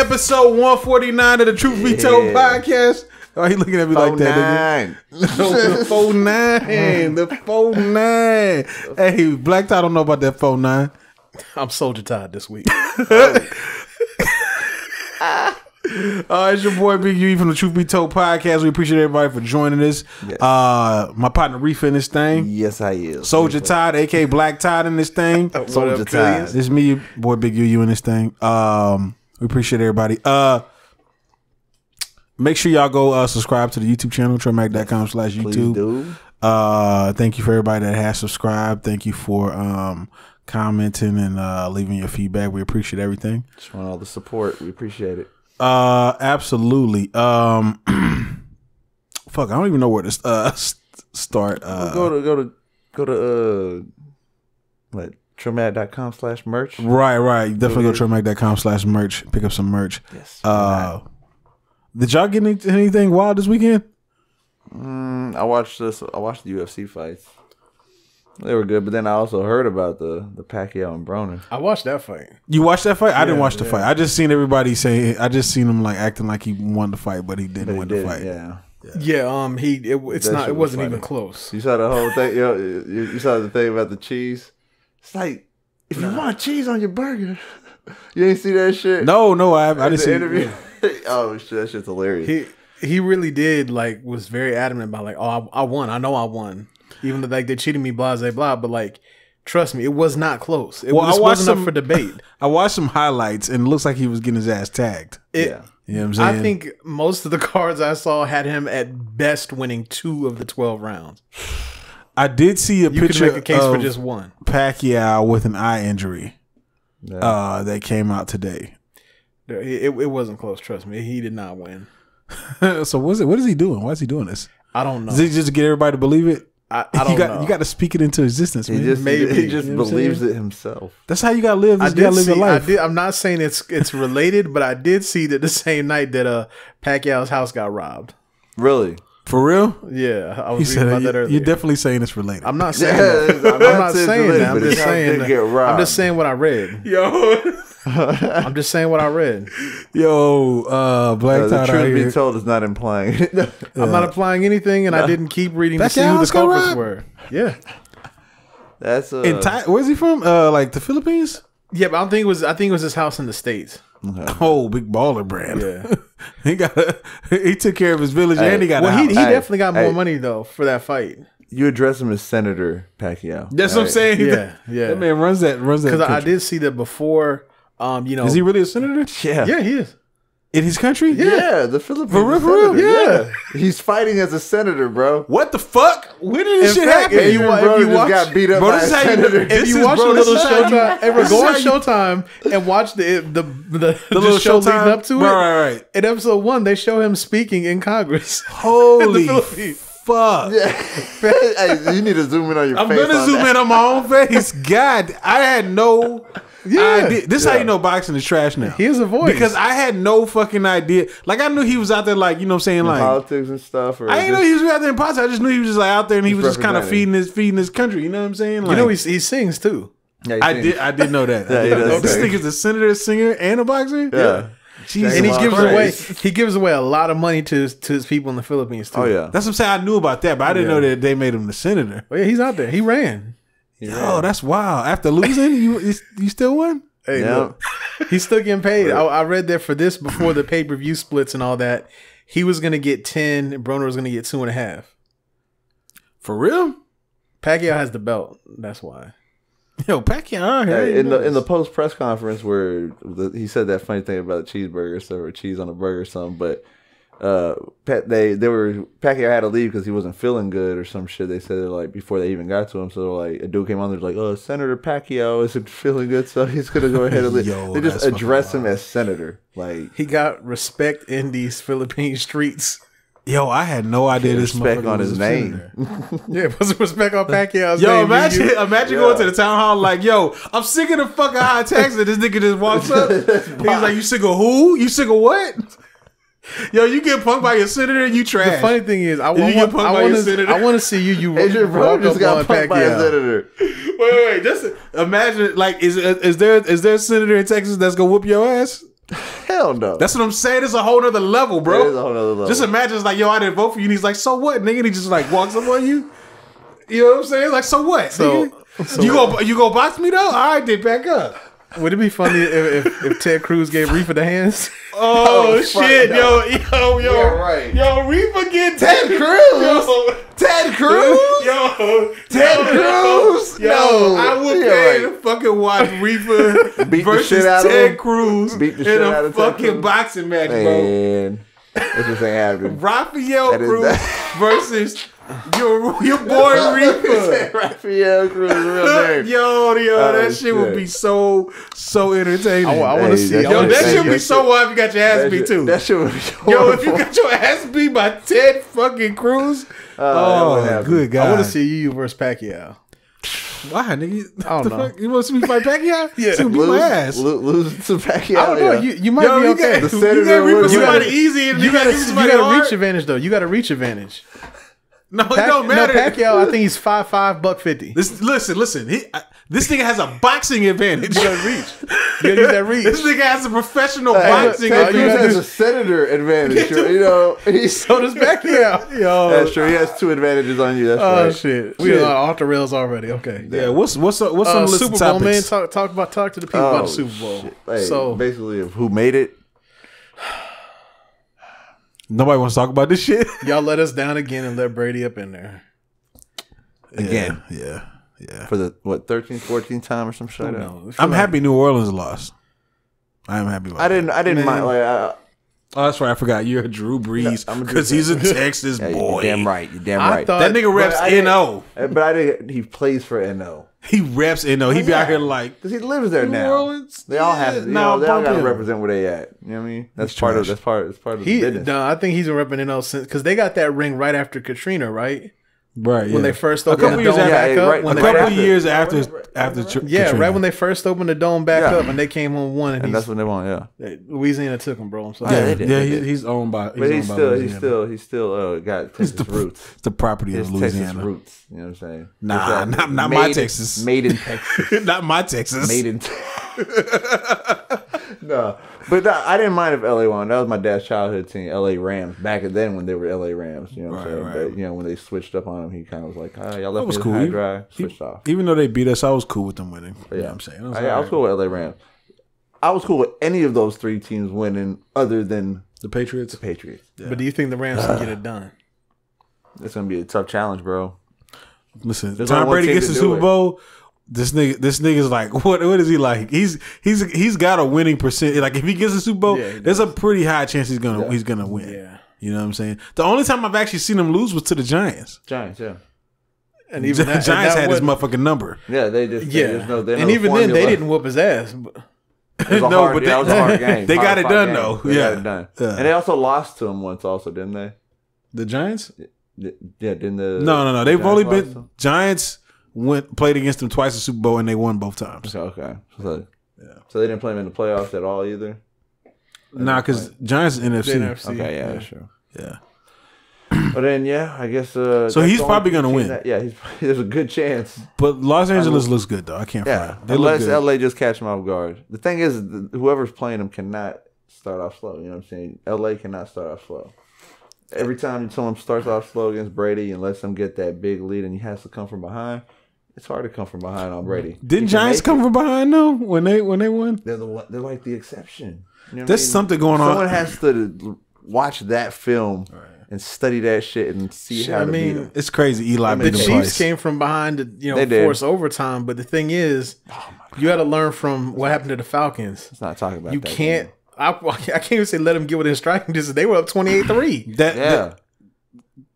episode 149 of the Truth Be Told podcast. Why are you looking at me like that? The 49. The 49. Hey, Black Todd don't know about that 49. I'm Soulja Todd this week. It's your boy Big UU from the Truth Be Told podcast. We appreciate everybody for joining us. Yes. My partner Riffa in this thing. Yes, I am. Soulja Todd, aka Black Todd in this thing. Soulja Todd. This is me, your boy Big UU in this thing. We appreciate everybody. Make sure y'all go subscribe to the YouTube channel, tremac.com/YouTube. Thank you for everybody that has subscribed. Thank you for commenting and leaving your feedback. We appreciate everything. Just want all the support. We appreciate it. Absolutely. Fuck, I don't even know where to start. Go to what? Tremac.com/merch. Right. Definitely go to tremac.com/merch. Pick up some merch. Yes. Did y'all get anything wild this weekend? I watched the UFC fights. They were good, but then I also heard about the Pacquiao and Broner. I watched that fight. You watched that fight? I didn't watch the fight. I just seen everybody say. I just seen him like acting like he won the fight, but he didn't win the fight. Yeah. It wasn't even close. You saw the whole thing. You saw the thing about the cheese. It's like if you want cheese on your burger, you ain't see that shit. No, I didn't see the interview. Oh shit, that shit's hilarious. He really did was very adamant about I won. I know I won. Even though they cheated me, blah, blah, blah. But trust me, it was not close. It wasn't up for debate. I watched some highlights and it looks like he was getting his ass tagged. Yeah. You know what I'm saying? I think most of the cards I saw had him at best winning 2 of the 12 rounds. I did see a picture. You could make a case for just one. Pacquiao with an eye injury that came out today. It wasn't close, trust me. He did not win. So what is he doing? Why is he doing this? I don't know. Is he just to get everybody to believe it? I don't know. You got to speak it into existence, man. He just believes it himself. That's how you got to live. You got to live your life. I'm not saying it's related, but I did see that the same night that Pacquiao's house got robbed. Really? For real? Yeah, I was reading about that earlier. You're definitely saying it's related. I'm not saying that. I'm not saying that. I'm just saying what I read. Yo. I'm just saying what I read. Yo, Black Todd. The truth be told is not implying. I'm not implying anything, and I didn't keep reading to see who the culprits were. Yeah, that's where's he from? Like the Philippines? Yeah, but I think it was his house in the States. Okay. Oh, big baller brand. Yeah, he took care of his village and he got. Well, he definitely got more money though for that fight. You address him as Senator Pacquiao. That's what I'm saying. Yeah. That man runs that. Because I did see that before. Is he really a senator? Yeah, he is. In his country? Yeah, the Philippines. For real? Yeah. He's fighting as a senator, bro. What the fuck? When did this shit happen? If you got beat up by a senator. If you watch a little Showtime, go on Showtime and watch the little show leading up to it. Right. In episode 1, they show him speaking in Congress. Holy fuck. Yeah. Hey, you need to zoom in on your face. I'm going to zoom in on my own face. God, I had no... This is how you know boxing is trash now. He has a voice. Because I had no fucking idea. Like, I knew he was out there, like, you know what I'm saying? Like politics and stuff. I didn't know he was out there in politics. I just knew he was just like out there and he was just kind of feeding his country. You know what I'm saying? Like, you know, he sings too. Yeah, I did know that. This nigga's a senator, a singer, and a boxer? Yeah. Jesus. And he gives away a lot of money to his people in the Philippines too. Oh, yeah. That's what I'm saying. I knew about that, but I didn't know that they made him the senator. Oh, yeah, he's out there. He ran. Yo, that's wild. After losing, you still won? Hey, look, he's still getting paid. I read that for this before the pay-per-view splits and all that. He was going to get 10 and Broner was going to get 2.5. For real? Pacquiao has the belt. That's why. Yo, Pacquiao. In the post press conference where he said that funny thing about the cheeseburger stuff or cheese on a burger or something, but Pacquiao had to leave because he wasn't feeling good or some shit. They said like before they even got to him. So like a dude came on there like, "Oh, Senator Pacquiao isn't feeling good, so he's gonna go ahead and leave." They just address him as senator. Like he got respect in these Philippine streets. Yo, I had no idea this respect on his name. Yeah, put some respect on Pacquiao's name. Yo, imagine going to the town hall like, yo, I'm sick of the fucking high taxes. This nigga just walks up. He's like, you sick of who? You sick of what? Yo, you get punked by your senator and you trash. The funny thing is, I want to see you Adrian Bro just got punked by a senator. Wait. Just imagine, like, is there a senator in Texas that's gonna whoop your ass? hell no. That's what I'm saying. It's a whole nother level, bro. It is a whole nother level. Just imagine it's like, yo, I didn't vote for you. And he's like, so what, nigga? And he just like walks up on you. You know what I'm saying? Like, so what? So you go box me though? All right, then back up. Would it be funny if Ted Cruz gave Riffa the hands? Oh shit, no. yo, Yeah, right. yo, Riffa get Ted Cruz. Ted Cruz. Ted Cruz. Yo, I would pay to fucking watch Riffa versus Ted Cruz beat the in shit out a of Ted fucking Cruz. boxing match, bro. Man, this just ain't happening. Raphael Cruz versus your boy Riffa. Raphael Cruz, real name. Yo, that shit would be so entertaining. I want to see. Yo, that shit would be so wild if you got your ass beat too. That shit would be Yo, if you got your ass beat by Ted fucking Cruz. Oh, good God. I want to see UU versus Pacquiao. Why, nigga? I don't know. You want to see me fight Pacquiao? Yeah. So beat my ass. Lose to Pacquiao. I don't know. You might be okay. The You senator got would- somebody easy and You got a hard. reach advantage though. You got a reach advantage. No, it don't matter. No, Pacquiao, I think he's 5'5", $150. Listen. This nigga has a boxing advantage. You gotta reach. You gotta use that reach. This nigga has a professional Ted boxing Cruz advantage. has a senator advantage. You know, So does Pacquiao. Yo, that's true. He has 2 advantages on you. That's Oh right. shit. We are off the rails already. Okay. yeah. What's on the list Super of Bowl, man. topics? Talk to the people about the Super Bowl. Shit. Hey, So basically, of who made it. Nobody wants to talk about this shit y'all let us down again and let Brady up in there. Again. Yeah. For the 13th, 14th time or some shit. No, I'm happy New Orleans lost. I am happy about I didn't mind. Like, oh, that's right. I forgot. You're a Drew Brees I'm a Drew because he's a Texas yeah, boy. You're damn right. You're damn I right. thought- That nigga reps But I didn't- NO. But I didn't. He plays for NO He reps NO. He be out here like because he lives there New now. Orleans. They all have. Yeah, You know, they all bump got to him. represent where they at. You know what I mean? That's He's part of. trash. It's part of the business. No, I think he's been repping NO since because they got that ring right after Katrina, right? Right. When they first opened couple the years dome after- back up. right, When A they couple first- of years after Yeah, Katrina. right when they first opened the dome back Yeah. up and they came home one and that's what they want. Yeah. Louisiana took him, bro. I'm sorry. Yeah, Yeah, they did, yeah, they did. he's owned by. But he's owned by still Louisiana. got Texas roots. It's the property His of Texas Louisiana. roots. You know what I'm saying? Nah, It's not my Texas. Made in Texas. Not my Texas. Made in. No, but I didn't mind if LA won. That was my dad's childhood team, LA Rams. Back then, when they were LA Rams, you know what I'm saying. Right. But you know, when they switched up on him, he kind of was like, "Ah, y'all left That was me cool. high dry." Switched off. Even though they beat us, I was cool with them winning. But You know what I'm saying? I was I was cool with LA Rams. I was cool with any of those 3 teams winning, other than The Patriots. the Patriots. But do you think the Rams can get it done? It's gonna be a tough challenge, bro. Listen, There's Tom only one Brady team gets to the do Super it. Bowl. This nigga's like, what is he like? He's got a winning percent. Like if he gets the Super Bowl, Yeah, he there's a pretty high chance he's gonna win. Yeah. You know what I'm saying? The only time I've actually seen him lose was to the Giants. Giants, yeah, And The even Giants that had his wasn't- motherfucking number. yeah. They just Yeah. they And even then, they didn't whoop his ass. But It was a No, hard, but that was a hard game. they got it Hard-fought done, game. though. They Yeah. got it done. Yeah. And they also lost to him once, also, didn't they? The Giants? Yeah, didn't the No. They've Giants only lost to been them? Giants played against them twice in Super Bowl and they won both times. Okay. So they didn't play him in the playoffs at all either. Nah, because Giants is NFC. NFC. Okay, yeah, that's true. Yeah. But then, yeah, I guess. So that's he's the probably only gonna team win. there's a good chance. But Los Angeles looks good though. I can't Yeah, front. They look unless good. LA just catch him off guard. The thing is, whoever's playing him cannot start off slow. You know what I'm saying? LA cannot start off slow. Every time someone starts off slow against Brady and lets them get that big lead, and he has to come from behind, it's hard to come from behind on Brady. Didn't Giants come from behind though when they won? They're like the exception. You know what There's I mean? something going on. Someone has to watch that film and study that shit and see how to beat him. It's crazy. Eli the beat them Chiefs twice. came from behind to They did. force overtime. But the thing is, you got to learn from what happened to the Falcons. Let's not talk about You that. can't. I can't even say let them get within striking distance. They were up 28-3. Yeah.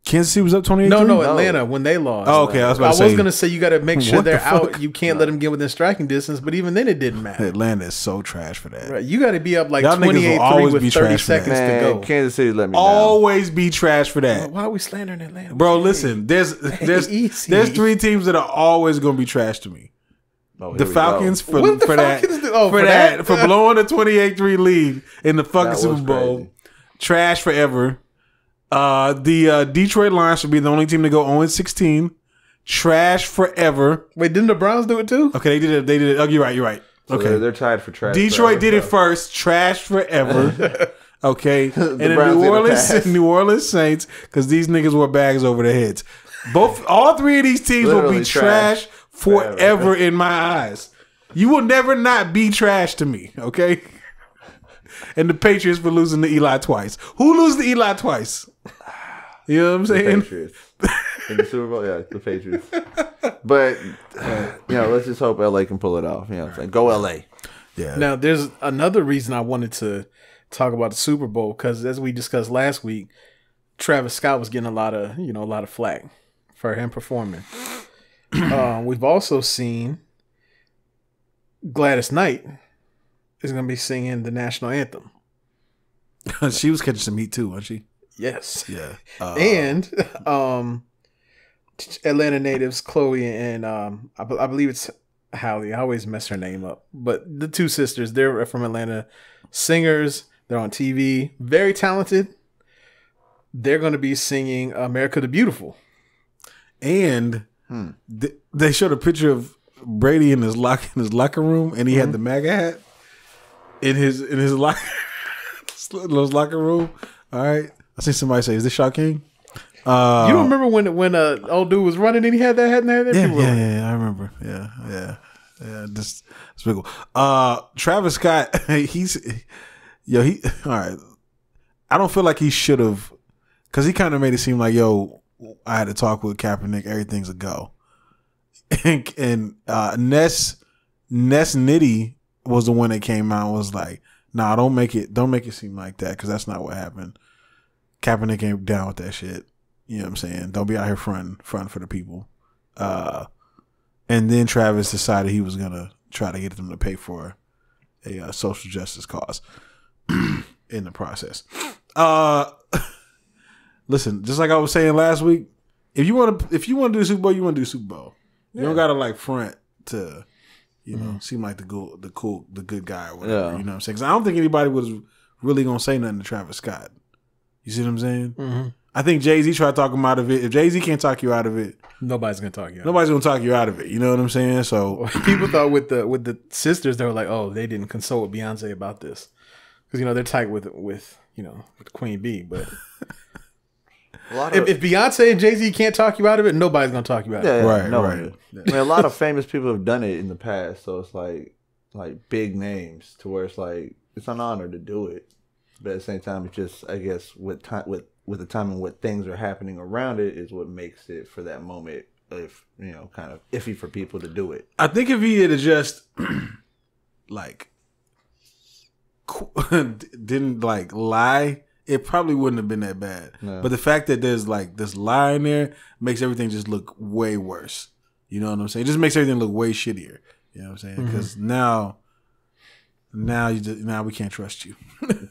Kansas City was up 28. No, Atlanta when they lost. Oh, okay, I was about I to was say. gonna say you got to make sure What the they're fuck? out. You can't let them get within striking distance. But even then, it didn't matter. Atlanta is so trash for that. Right? You got to be up like Y'all niggas will 28-3 always with be 30 trash for that. seconds to Man, go. Kansas City let me down. Always be trash for that. Why are we slandering Atlanta? Bro, listen, there's Easy. 3 teams that are always going to be trash to me. Oh, The here we Falcons go. for What did the that Falcons do? Oh, for for that that? for blowing the 28-3 lead in the fucking That was Super Bowl. crazy. Trash forever. The Detroit Lions should be the only team to go 0-16. Trash forever. Wait, didn't the Browns do it too? Okay, they did it. Oh, you're right. So okay, they're tied for trash. Detroit did it first. Trash forever. Okay, and the New Orleans Saints, because these niggas wore bags over their heads. All three of these teams will be trash forever in my eyes. You will never not be trash to me, okay? And the Patriots for losing to Eli twice. Who loses to Eli twice? You know what I'm saying? The Patriots. In the Super Bowl, yeah, the Patriots. But, let's just hope LA can pull it off. You know what I'm saying? Go LA. Yeah. Now, there's another reason I wanted to talk about the Super Bowl, because as we discussed last week, Travis Scott was getting a lot of flack for him performing. We've also seen Gladys Knight is going to be singing the national anthem. She was catching some heat too, wasn't she? Yes. Yeah. And Atlanta natives Chloe and I believe it's Halle. I always mess her name up. But the two sisters, they're from Atlanta, singers. They're on TV, very talented. They're going to be singing "America the Beautiful," and they showed a picture of Brady in his locker room, and he had the MAGA hat in his locker room. All right, I see somebody say, "Is this Shaquille?" You don't remember when old dude was running and he had that hat in there? Yeah, I remember. Yeah. This it's big. Travis Scott, all right. I don't feel like he should have, because he kind of made it seem like, I had to talk with Kaepernick, everything's a go. And Ness Nitty was the one that came out and was like, nah, don't make it seem like that, because that's not what happened. Kaepernick ain't down with that shit. You know what I'm saying? Don't be out here fronting for the people. And then Travis decided he was gonna try to get them to pay for a social justice cause in the process. Listen, just like I was saying last week, if you want to do the Super Bowl, you want to do the Super Bowl. You don't gotta like front to, seem like the good guy or whatever. Yeah. You know what I'm saying? Because I don't think anybody was really gonna say nothing to Travis Scott. You see what I'm saying? Mm-hmm. I think JAY-Z tried to talk him out of it. If JAY-Z can't talk you out of it, nobody's gonna talk you out of it. You know what I'm saying? So people thought with the sisters, they were like, oh, they didn't consult with Beyonce about this, because they're tight with Queen B. But if Beyonce and JAY-Z can't talk you out of it, nobody's gonna talk you out of it. Right. I mean, a lot of famous people have done it in the past, so it's like big names to where it's like it's an honor to do it, but at the same time, it's just, I guess, with the time and what things are happening around it is what makes it for that moment, if kind of iffy for people to do it. I think if he had just didn't lie, it probably wouldn't have been that bad. No. But the fact that there's this lie in there makes everything just look way worse. You know what I'm saying? It just makes everything look way shittier. You know what I'm saying? Because now we can't trust you.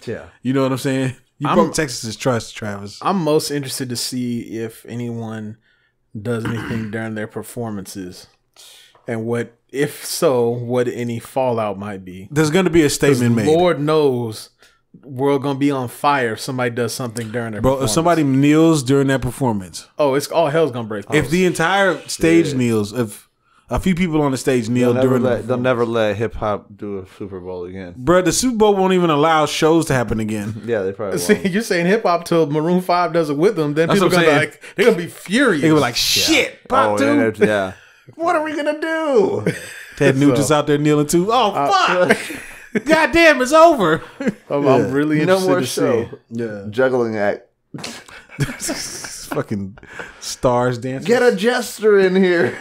Yeah. You know what I'm saying? You broke Texas's trust, Travis. I'm most interested to see if anyone does anything during their performances, and what any fallout might be. There's going to be a statement made. Lord knows, world going to be on fire if somebody does something during their performance. If somebody kneels during that performance. Oh, it's all hell's going to break loose. If the entire stage kneels, if a few people on the stage kneel they'll never let hip hop do a Super Bowl again. Bro, the Super Bowl won't even allow shows to happen again. Yeah, they probably won't. See, you're saying hip hop till Maroon 5 does it with them, then people are gonna they're gonna be furious. They're gonna be like, shit, Pop 2. Yeah. What are we gonna do? Ted Nugent's out there kneeling too. Oh fuck. God damn, it's over. I'm really interested to see. Yeah. Juggling act. Fucking stars dancing. Get a jester in here.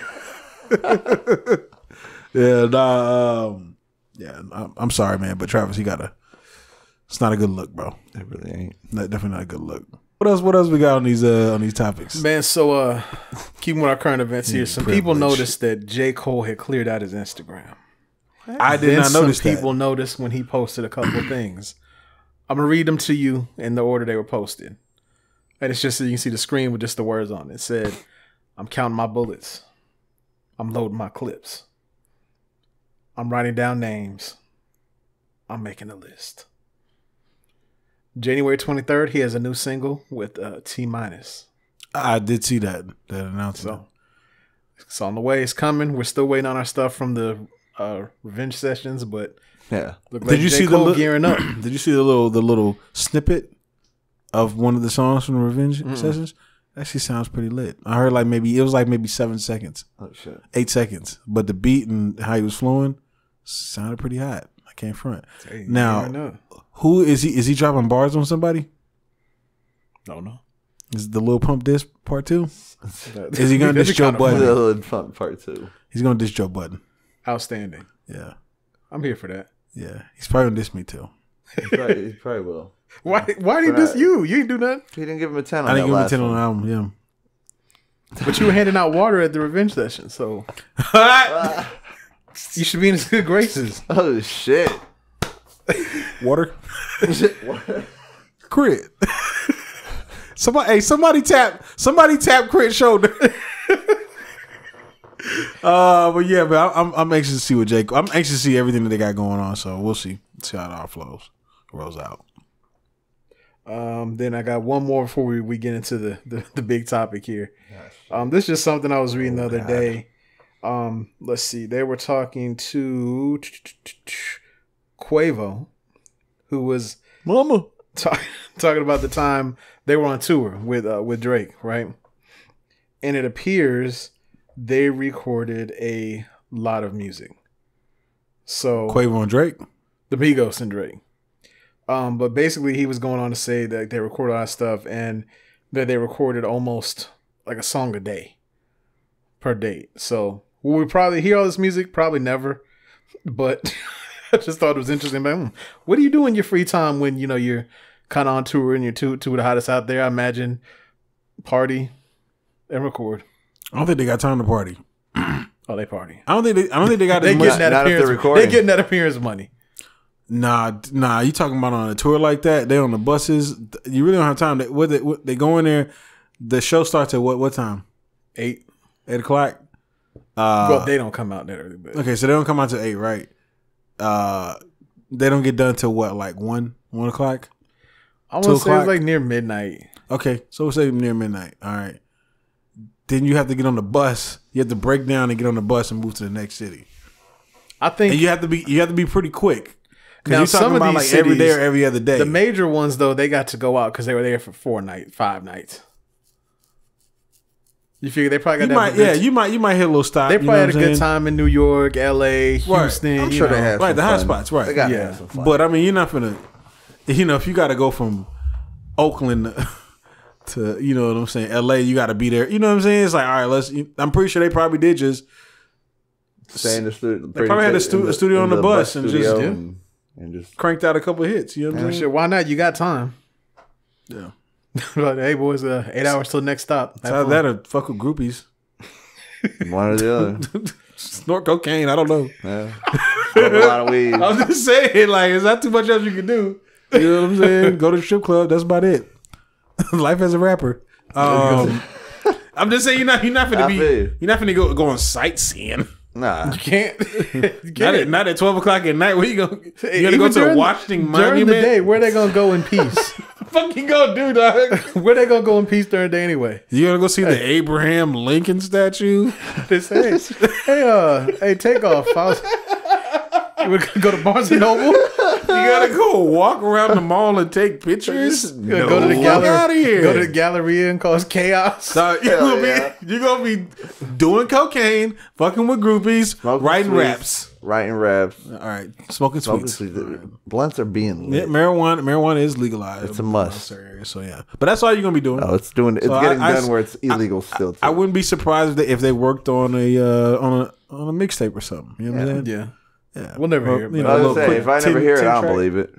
I'm sorry, man, but Travis, it's not a good look, bro. It really ain't. Definitely not a good look. What else we got on these topics? Man, so keeping with our current events here, some people noticed that J. Cole had cleared out his Instagram. I did not notice that. People noticed when he posted a couple of things. I'm gonna read them to you in the order they were posted. And it's just so you can see the screen with just the words on it. It said, I'm counting my bullets. I'm loading my clips. I'm writing down names. I'm making a list. January 23rd, he has a new single with T-. I did see that announcement. So it's on the way. It's coming. We're still waiting on our stuff from the Revenge Sessions, but yeah. Did you see the gearing up? Did you see the little snippet of one of the songs from the Revenge Sessions? Actually sounds pretty lit. I heard like maybe 7 seconds. Oh shit. 8 seconds. But the beat and how he was flowing sounded pretty hot. I can't front. Hey, now, who is he? Is he dropping bars on somebody? No. Is the Lil Pump diss part 2? Is he gonna diss Joe Budden? Lil Pump part 2. He's gonna diss Joe Budden. Outstanding. Yeah. I'm here for that. Yeah. He's probably gonna diss me too. He probably will. Why did he diss you? You didn't do nothing. He didn't give him a 10 on I didn't give him a 10 one. on the album, yeah. But you were handing out water at the Revenge Session, so you should be in his good graces. Oh shit. Water? Crit. Somebody tap Crit shoulder. But I'm anxious to see what I'm anxious to see everything that they got going on, so we'll see how it all rolls out. Then I got one more before we get into the big topic here. This is just something I was reading the other day. Let's see. They were talking to Quavo, who was talking about the time they were on tour with Drake, right? And it appears they recorded a lot of music. So Quavo and Drake? The Migos and Drake. But basically he was going on to say that they recorded a lot of stuff and that they recorded almost like a song a day per date. So will we probably hear all this music? Probably never. But I just thought it was interesting. But, what do you do in your free time when you're kind of on tour and you're two of the hottest out there? I imagine party and record. I don't think they got time to party. Oh, they party. I don't think they got they as much. Getting that appearance. They getting that appearance money. Nah. You talking about on a tour like that? They on the buses. You really don't have time. They go in there. The show starts at what time? 8 o'clock. Well, they don't come out that early. But. Okay, so they don't come out till 8, right? They don't get done till what, like 1 o'clock? I want to say it's like near midnight. Okay, so we'll say near midnight. All right. Then you have to get on the bus. You have to break down and get on the bus and move to the next city. I think and you have to be pretty quick. Now you're talking some of about these like cities, every day or every other day. The major ones though, they got to go out because they were there for 5 nights. You figure they probably got you might hit a little stop. They probably had a good time in New York, LA, Houston. Right. I'm sure they have the hot spots, right? They got to have some fun. But I mean, you're not gonna, if you got to go from Oakland to, you know what I'm saying, LA, you got to be there. You know what I'm saying? It's like, all right, I'm pretty sure they probably did just stay in the studio. They probably had a studio on the bus and just cranked out a couple of hits. You know what I'm saying? Shit, why not? You got time. Yeah. Like, hey boys, 8 hours till the next stop. Have that or fuck with groupies. One or the other. Snort cocaine. I don't know. Yeah. Smoke a lot of weed. I was just saying, like, it's not too much else you can do. You know what I'm saying? Go to the strip club. That's about it. Life as a rapper. I'm just saying you're not finna go on sightseeing. Nah, you can't. Not at 12 o'clock at night. Where you gonna? You gonna go to the Washington Monument during the day? Where they gonna go in peace? Fuck you gonna do, dog? Where they gonna go in peace during the day anyway? You gonna go see the Abraham Lincoln statue? Hey, take off. You would go to Barnes and Noble. You gotta go walk around the mall and take pictures. No. Go to the gallery. Out of here. Go to the Galleria and cause chaos. You're gonna be doing cocaine, fucking with groupies, writing raps. Writing raps. All right, smoking sweets. Blunts are being lit. Yeah, marijuana is legalized. It's a must. So yeah, but that's all you're gonna be doing. No, it's getting done where it's illegal still. Too. I wouldn't be surprised if they worked on a mixtape or something. You know what I'm saying? Yeah. Yeah, we'll never hear it. I was saying, if I never hear it, I don't believe it.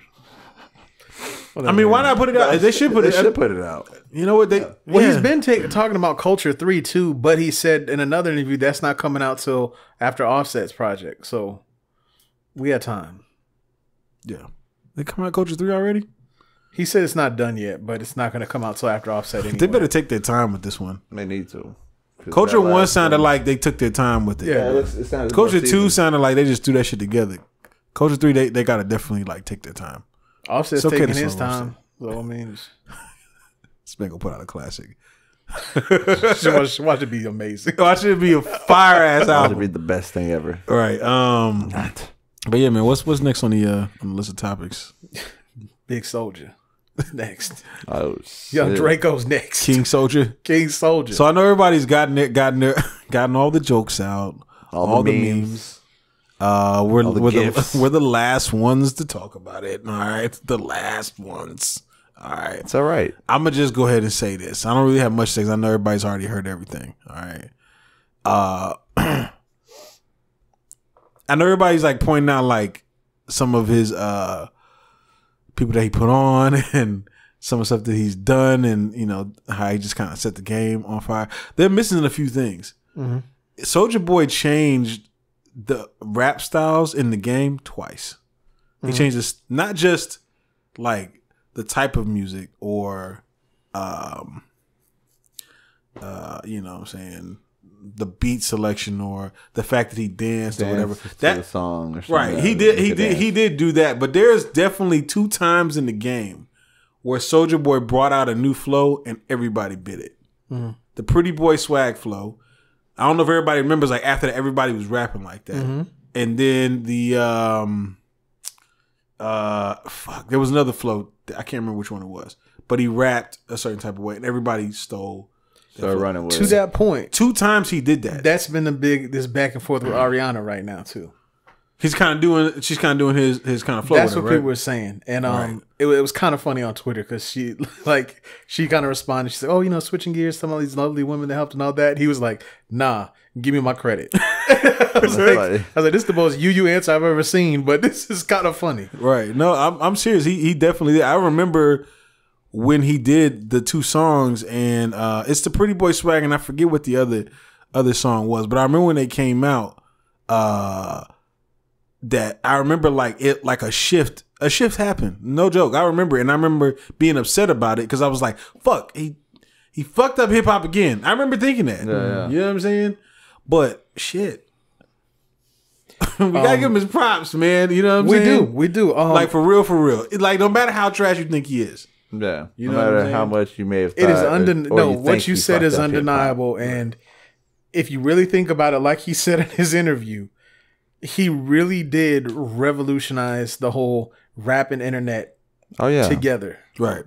I mean, why not put it out? They should put it out. You know what? He's been talking about Culture 3 too, but he said in another interview that's not coming out till after Offset's project. So we had time. Yeah, they come out Culture 3 already. He said it's not done yet, but it's not going to come out till after Offset anyway. They better take their time with this one. They need to. Culture 1 sounded like they took their time with it. Yeah, it sounded. Culture 2 sounded like they just threw that shit together. Culture 3, they gotta definitely like take their time. Offset's taking his time. So I mean, this man gonna put out a classic. Watch it be amazing. Watch it be a fire ass album. Watch it be the best thing ever. Right. But yeah, man. What's next on the list of topics? Big Soulja next. Oh, Young Draco's next. King Soulja. King Soulja. So I know everybody's gotten all the jokes out, all the memes. We're the last ones to talk about it. All right, the last ones. All right, it's all right. I'm gonna just go ahead and say this. I don't really have much to say. I know everybody's already heard everything. All right. I know everybody's like pointing out like some of his people that he put on and some of the stuff that he's done, and you know how he just kind of set the game on fire. They're missing a few things. Mm-hmm. Soulja Boy changed the rap styles in the game twice. Mm-hmm. He changed this, not just like the type of music or you know what I'm saying, the beat selection or the fact that he danced or whatever. That song or something. Right. He did do that, but there's definitely 2 times in the game where Soulja Boy brought out a new flow and everybody bit it. Mm-hmm. The Pretty Boy Swag flow. I don't know if everybody remembers, like after that everybody was rapping like that. Mm-hmm. And then the there was another flow. I can't remember which one it was, but he rapped a certain type of way, and everybody stole. Started running with to it. That point. 2 times he did that. That's been this back and forth with Ariana right now too. She's kind of doing his kind of flow. That's what people were saying, and right. it was kind of funny on Twitter because she kind of responded. She said, "Oh, you know, switching gears, some of these lovely women that helped and all that." He was like, "Nah, give me my credit." I was like, "This is the most UU answer I've ever seen," but this is kind of funny. Right? No, I'm serious. He definitely did. I remember when he did the 2 songs, and it's the Pretty Boy Swag, and I forget what the other song was, but I remember when they came out. That I remember like a shift happened. No joke. I remember it, and I remember being upset about it because I was like, fuck, he fucked up hip hop again. I remember thinking that. Yeah. You know what I'm saying? But shit. we gotta give him his props, man. You know what I'm saying? We do. Like for real. Like no matter how trash you think he is. Yeah. You know no matter how much you may have thought. It is what you said is undeniable. And if you really think about it, like he said in his interview, he really did revolutionize the whole rap and internet together. Right.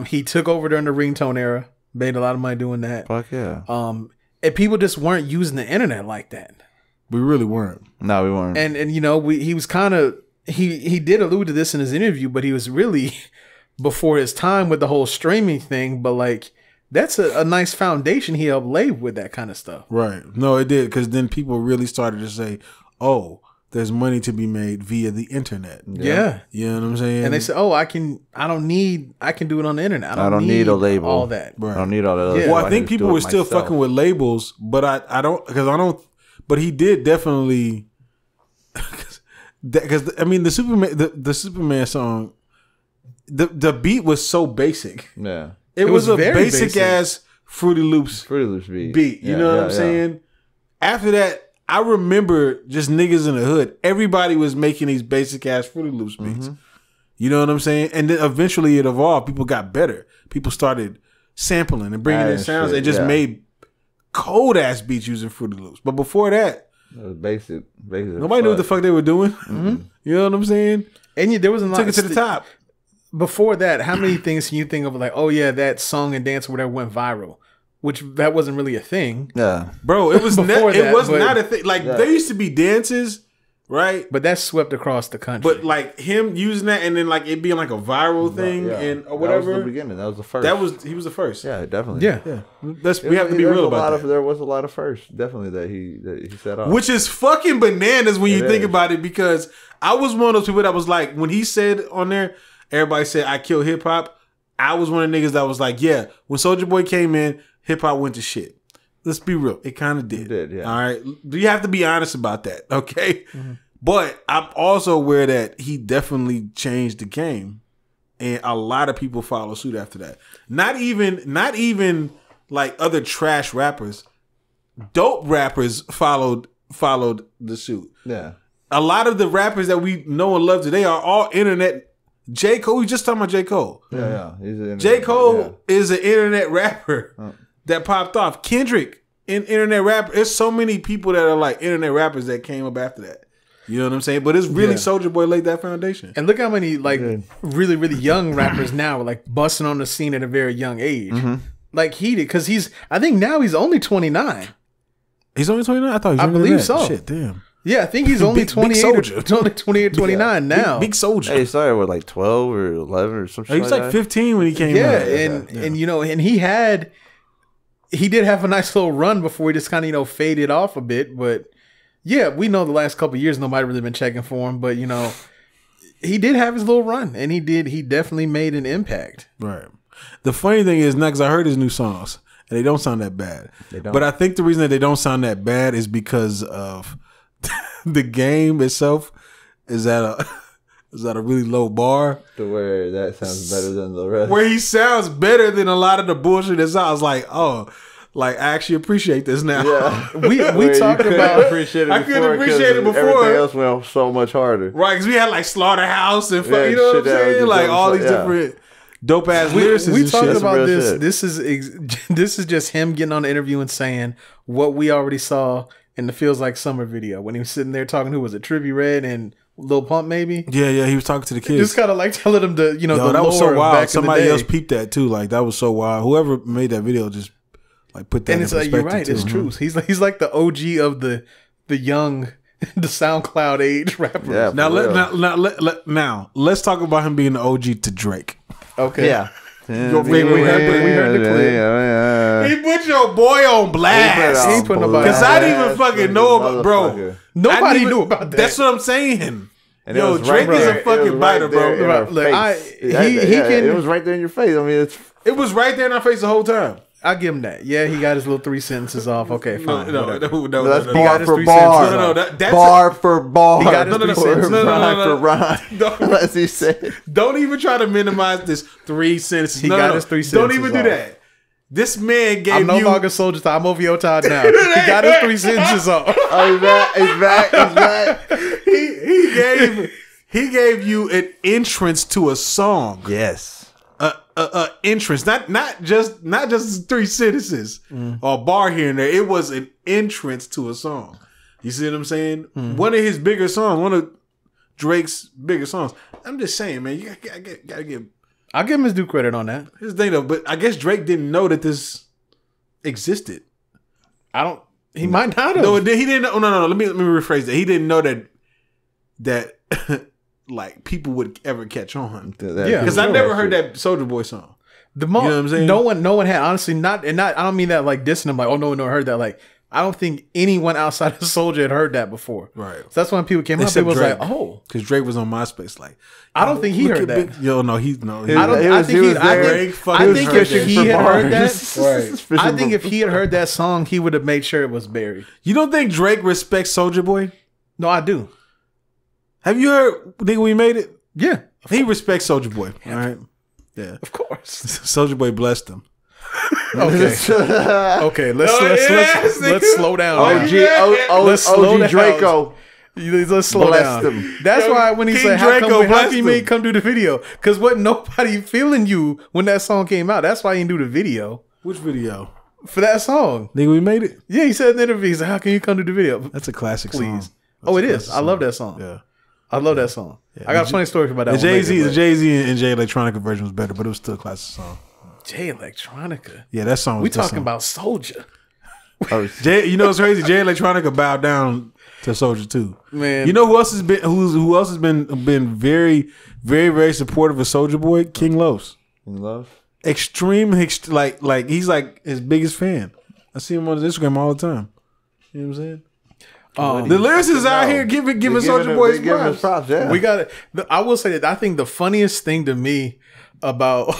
He took over during the ringtone era, made a lot of money doing that. Fuck yeah. And people just weren't using the internet like that. We really weren't. No, we weren't. And you know, he was kind of he did allude to this in his interview, but he was really before his time with the whole streaming thing, but like that's a nice foundation he helped lay with that kind of stuff. Right. No, it did, because then people really started to say, oh, there's money to be made via the internet. Yeah. You know what I'm saying? And they said, oh, I can do it on the internet. I don't need a label. All that. Right. I don't need all that. Yeah. Well, I think people were still fucking with labels, but I don't, but he did definitely, because I mean, the Superman song, the beat was so basic. Yeah. It was a basic ass Fruity Loops beat. You know what I'm saying? After that, I remember just niggas in the hood. Everybody was making these basic ass Fruity Loops beats. Mm-hmm. You know what I'm saying? And then eventually it evolved. People got better. People started sampling and bringing in sounds. They just made cold ass beats using Fruity Loops. But before that, it was basic. Nobody knew what the fuck they were doing. Mm-hmm. You know what I'm saying? And there was a lot. Took it to the top. Before that, how many things can you think of like, oh yeah, that song and dance or whatever went viral? Which that wasn't really a thing. Yeah. Bro, it was not a thing. Like there used to be dances, right? But that swept across the country. But like him using that and then like it being like a viral thing and or whatever. That was the beginning. That was the first. He was the first. Yeah, definitely. Yeah. We have to be real about that. There was a lot of firsts, definitely, that he set off. Which is fucking bananas when you think about it, because I was one of those people that was like, when he said on there, everybody said I kill hip hop. I was one of the niggas that was like, yeah, when Soulja Boy came in, hip hop went to shit. Let's be real. It kind of did. It did, yeah. All right. You have to be honest about that, okay? Mm-hmm. But I'm also aware that he definitely changed the game, and a lot of people follow suit after that. Not even like other trash rappers. Dope rappers followed the suit. Yeah. A lot of the rappers that we know and love today are all internet. J. Cole, we just talking about J. Cole. Yeah. J. Cole is an internet rapper. that popped off. Kendrick in internet rap. There's so many people that are like internet rappers that came up after that. You know what I'm saying? But it's really Soulja Boy laid that foundation. And look how many like really, really young rappers now are like busting on the scene at a very young age. Like he did, because I think now he's only 29. He's only 29? I thought he was I believe that. so. Shit, damn. Yeah, I think he's only 28 or only 28 or 29 now. Big Soulja. Hey, he started with like 12 or 11 or something. He was like 15 when he came out. And you know, and he did have a nice little run before he just kind of, you know, faded off a bit. But yeah, we know the last couple of years nobody really been checking for him. But you know, he did have his little run, and he definitely made an impact. Right. The funny thing is, now, because I heard his new songs, and they don't sound that bad. They don't. But I think the reason that they don't sound that bad is because of the game itself is at a really low bar. To where that sounds better than the rest. Where he sounds better than a lot of the bullshit that sounds like, oh, like I actually appreciate this now. Yeah. we talked about appreciate it. I couldn't appreciate it before. Everything else went so much harder. Right, because we had like Slaughterhouse and you know what I'm saying? Like all these different dope ass lyrics. We talked shit. about this. This is just him getting on the interview and saying what we already saw in the Feels Like Summer video when he was sitting there talking. Who was it? Trippie Redd and Lil Pump, maybe. Yeah, he was talking to the kids. Just kind of like telling them the the that was so wild. Back Somebody else peeped that too. Like that was so wild. Whoever made that video just like put that. And it's in perspective. You're right. Too. It's true. He's like the OG of the young. The SoundCloud age rappers. Yeah, now let's talk about him being the OG to Drake. Okay. Yeah. We heard the clip. He put your boy on blast. He put nobody because I didn't even fucking know about, bro. Nobody knew about that. That's what I'm saying. And yo, Drake is a fucking biter, bro. Look, it was right there in your face. I mean, it was right there in our face the whole time. I give him that. Yeah, he got his little 3 sentences off. Okay, fine. No, that's bar for bar. That's bar for bar. He got his 3 sentences. Rhyme for rhyme. As he said. Don't even try to minimize this 3 sentences. He got his 3 sentences. Don't even do that. This man gave you. I'm no longer Soulja Todd. I'm over your Todd now. He got his 3 sentences off. Oh, he's back. He gave you an entrance to a song. Yes. Entrance, not just 3 sentences or a bar here and there. It was an entrance to a song. You see what I'm saying? One of his bigger songs, one of Drake's bigger songs. I'm just saying, man, you gotta give. I'll give him his due credit on that. Here's the thing, though, but I guess Drake didn't know that this existed. He might not have. No, he didn't know. No. Let me rephrase that. He didn't know that like people would ever catch on. Because I never heard that Soulja Boy song. You know what I'm saying? No one had, honestly, not I don't mean that like dissing him, like, oh no one heard that. Like, I don't think anyone outside of Soulja had heard that before. Right. So that's when people came up. It was like, oh, because Drake was on MySpace. Like, I don't think he heard that. I think if he had heard that, I think if he had heard that song, he would have made sure it was buried. You don't think Drake respects Soulja Boy? No, I do. Have you heard Nigga We Made It? Yeah. He respects Soulja Boy. All right. Yeah. Of course. Soulja Boy blessed him. Okay. Let's slow down. OG Draco. Let's slow down. That's why when he said, how come he made come do the video? Because wasn't nobody feeling you when that song came out. That's why he didn't do the video. Which video? For that song. Nigga We Made It? Yeah, he said in the interview, he said, how can you come do the video? That's a classic song. It is. I love that song. Yeah. I love that song. Yeah. I got a funny story about that. The Jay-Z and Jay Electronica version was better, but it was still a classic song. Jay Electronica. Yeah, that song was talking about Soulja. You know what's crazy? Jay Electronica bowed down to Soulja too. Man. You know who else has been very, very, very supportive of Soulja Boy? King Los. King Los? Extreme, like he's like his biggest fan. I see him on his Instagram all the time. You know what I'm saying? The lyricists out here giving Soulja Boy his props. Yeah. We got it. I will say that I think the funniest thing to me about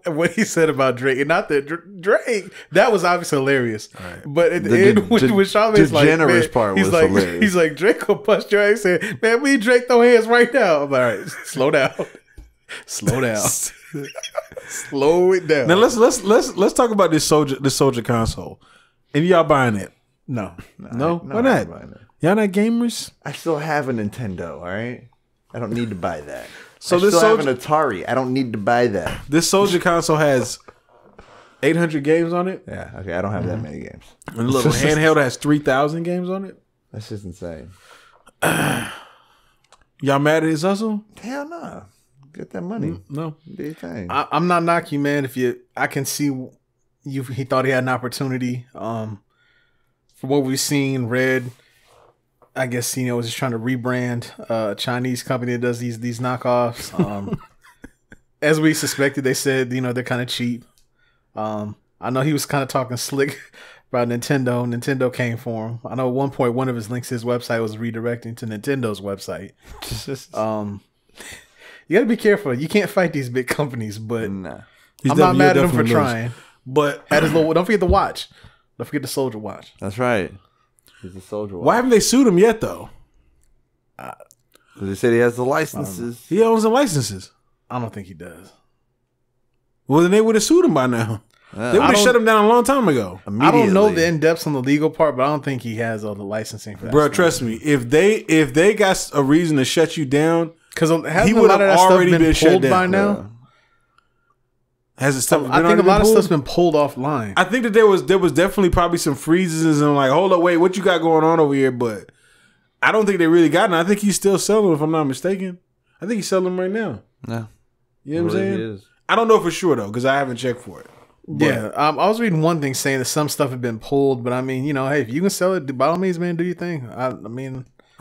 what he said about Drake, and not that Drake, that was obviously hilarious. Right. But at the end, when Charmaine's like, generous part was hilarious. He's like, Drake will bust your ass. Saying, man, we Drake throw hands right now. I'm like, all right, slow down, slow down, slow it down. Now let's talk about this Soulja console. And y'all buying it? No. Why not? Y'all not gamers? I still have a Nintendo. All right, I don't need to buy that. So I still have an Atari. I don't need to buy that. This Soulja console has 800 games on it. Yeah, okay, I don't have that many games. And a little handheld has 3,000 games on it. That's just insane. Y'all mad at his hustle? Hell no. Get that money. No, do your thing. I'm not knocking you, man. I can see he thought he had an opportunity. From what we've seen, read, I guess was just trying to rebrand a Chinese company that does these knockoffs. As we suspected, they said they're kind of cheap. I know he was kind of talking slick about Nintendo. Nintendo came for him. I know at one point one of his links to his website was redirecting to Nintendo's website. You got to be careful. You can't fight these big companies, but nah. I'm not mad at him for trying. But at his don't forget the watch. Don't forget the Soulja watch. That's right. He's a Soulja watch. Why haven't they sued him yet, though? Because they said he has the licenses. He owns the licenses. I don't think he does. Well, then they would have sued him by now. They would have shut him down a long time ago. I don't know the in-depths on the legal part, but I don't think he has all the licensing for that. Bro, trust me. If they got a reason to shut you down, because he would have already been pulled by now. Yeah. Has it stuff? I think a lot of stuff's been pulled offline. I think that there was definitely probably some freezes and like, hold up, wait, what you got going on over here? But I don't think they really got it. I think he's still selling, if I'm not mistaken. I think he's selling them right now. No, you know what I'm saying? I don't know for sure though, because I haven't checked for it. But, yeah, I was reading one thing saying that some stuff had been pulled, but I mean, hey, if you can sell it, by all means, man, do your thing. I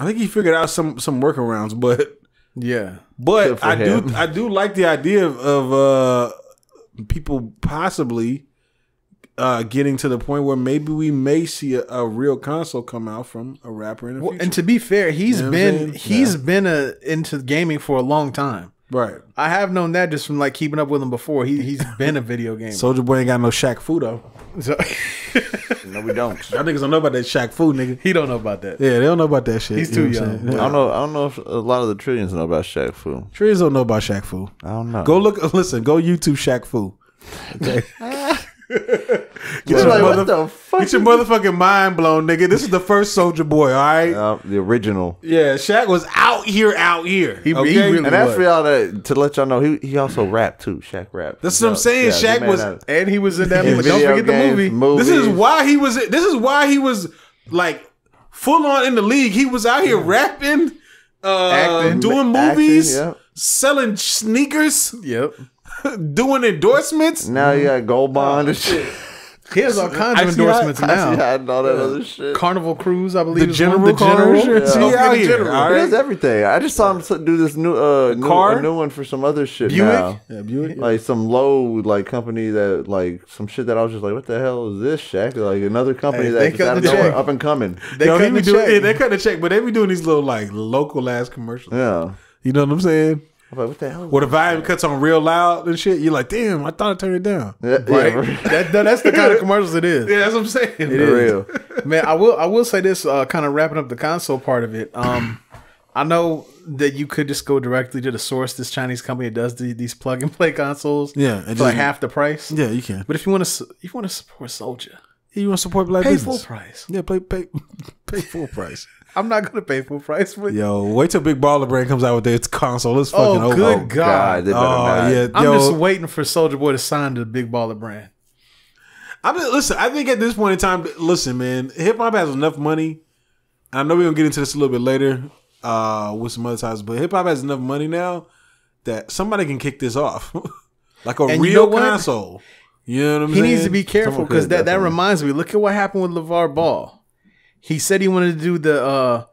think he figured out some workarounds, but yeah, but I do like the idea of people possibly getting to the point where maybe we may see a real console come out from a rapper in the future. And to be fair, he's been into gaming for a long time. Right. I have known that just from like keeping up with him before. He's been a video gamer. Soulja Boy ain't got no Shaq Fu though. No, we don't. Y'all niggas don't know about that Shaq Fu, nigga. He don't know about that. Yeah, they don't know about that shit. He's too young. I don't know if a lot of the Trillions know about Shaq Fu. Trillions don't know about Shaq Fu. I don't know. Go YouTube Shaq Fu. Okay. Get your motherfucking mind blown, nigga. This is the first Soulja Boy, all right? The original. Yeah, Shaq was out here. He really and that's for y'all to let y'all know, he also rapped too. Shaq rapped. That's what I'm saying. Shaq was, and he was in that movie. Don't forget the movie. This is why he was like full on in the league. He was out here rapping, acting, doing movies, selling sneakers. Yep. Doing endorsements. Now you got Gold Bond and shit. He has all kinds of endorsements now. And all that other shit. Carnival Cruise, I believe. The General. He out here. He does everything. I just saw him do this new one for some other shit. Buick? Now. Yeah, Buick. Like some low company that like some shit that I was just like, what the hell is this, Shaq? Like another company that's out of nowhere, up and coming. They cut the check, but they be doing these little like local ass commercials. Yeah, you know what I'm saying? I'm like, what the hell? Where the volume cuts on real loud and shit. You're like, damn, I thought I turned it down. Yeah, right? That's the kind of commercials it is. Yeah, that's what I'm saying. It is real. Man, I will say this, kind of wrapping up the console part of it. I know that you could just go directly to the source, this Chinese company that does these plug and play consoles. Yeah, for like half the price. Yeah, you can. But if you want to support Soulja, you want to support black business, full price. Yeah, pay full price. I'm not gonna pay full price for it. Yo, wait till Big Baller Brand comes out with its console. It's fucking over. Good God. Yeah, I'm just waiting for Soulja Boy to sign to the Big Baller Brand. Listen, I think at this point in time, listen, man, hip hop has enough money. I know we're gonna get into this a little bit later with some other times, but hip hop has enough money now that somebody can kick this off, like a real console. You know what I'm saying? He needs to be careful because that reminds me. Look at what happened with LeVar Ball. He said he wanted to do the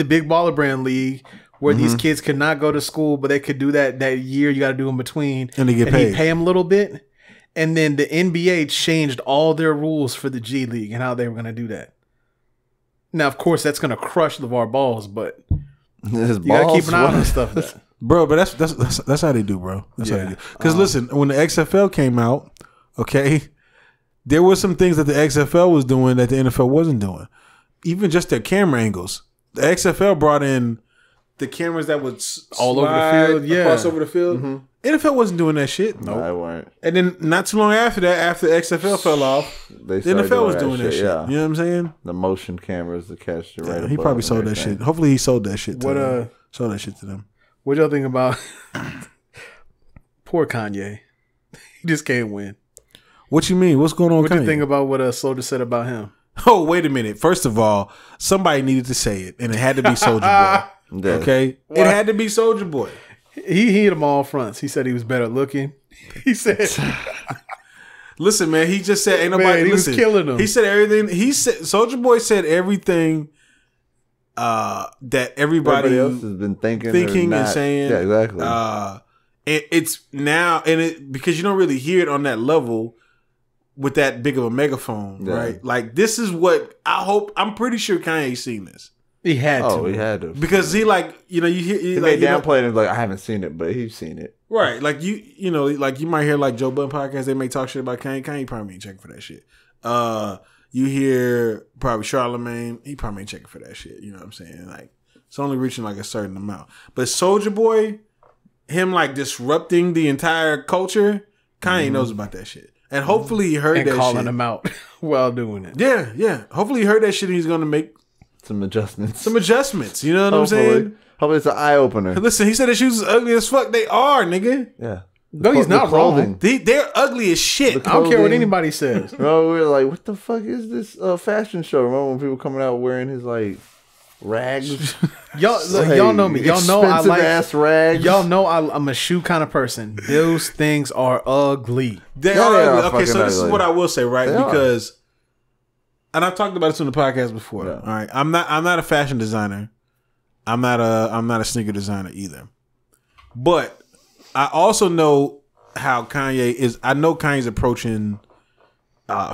Big Baller Brand League where these kids could not go to school, but they could do that year. You got to do in between, and they get paid. He pay them a little bit, and then the NBA changed all their rules for the G League and how they were going to do that. Now, of course, that's going to crush LeVar Balls, but you got to keep an eye on stuff, bro. But that's how they do, bro. That's how they do. Because listen, when the XFL came out, okay, there were some things that the XFL was doing that the NFL wasn't doing. Even just their camera angles. The XFL brought in the cameras that would all over the field, across over the field. NFL wasn't doing that shit. No, they weren't. And then not too long after that, after the XFL fell off, the NFL was doing that shit. Yeah. You know what I'm saying? The motion cameras to catch the right. He probably sold that shit. Hopefully, he sold that shit. Sold that shit to them. What y'all think about poor Kanye? He just can't win. What you mean? What's going on? What do you think about what Soulja said about him? Oh, wait a minute. First of all, somebody needed to say it, and it had to be Soulja Boy. Okay, it had to be Soulja Boy. He hit him all fronts. He said he was better looking. He said, "Listen, man." He just said, "Ain't nobody." He was killing him. He said everything. He said Soulja Boy said everything that everybody else has been thinking and saying. Yeah, exactly. It's now, because you don't really hear it on that level with that big of a megaphone, right? Like, this is what I hope. I'm pretty sure Kanye's seen this. He had to. Oh, he had to. Because he, like, you hear... He may downplay it and like, I haven't seen it, but he's seen it. Right. Like, like, you might hear, like, Joe Budden podcast, they may talk shit about Kanye. Kanye probably ain't checking for that shit. You hear probably Charlamagne, he probably ain't checking for that shit. You know what I'm saying? Like, it's only reaching, like, a certain amount. But Soulja Boy, him, like, disrupting the entire culture, Kanye knows about that shit. And hopefully he heard that shit. And calling him out while doing it. Yeah, yeah. Hopefully he heard that shit and he's going to make some adjustments. You know what I'm saying? Hopefully it's an eye opener. Listen, he said his shoes is ugly as fuck. They are, nigga. Yeah. No, he's not wrong. They're ugly as shit. I don't care what anybody says. Bro, we were like, what the fuck is this fashion show? Remember when people coming out wearing his like rags? Y'all know me. Y'all know I like ass rags. Y'all know I'm a shoe kind of person. Those things are ugly. They are ugly. Okay, so this is what I will say, right? Because and I've talked about this on the podcast before. Yeah. All right. I'm not a fashion designer. I'm not a sneaker designer either. But I also know how Kanye is. I know Kanye's approaching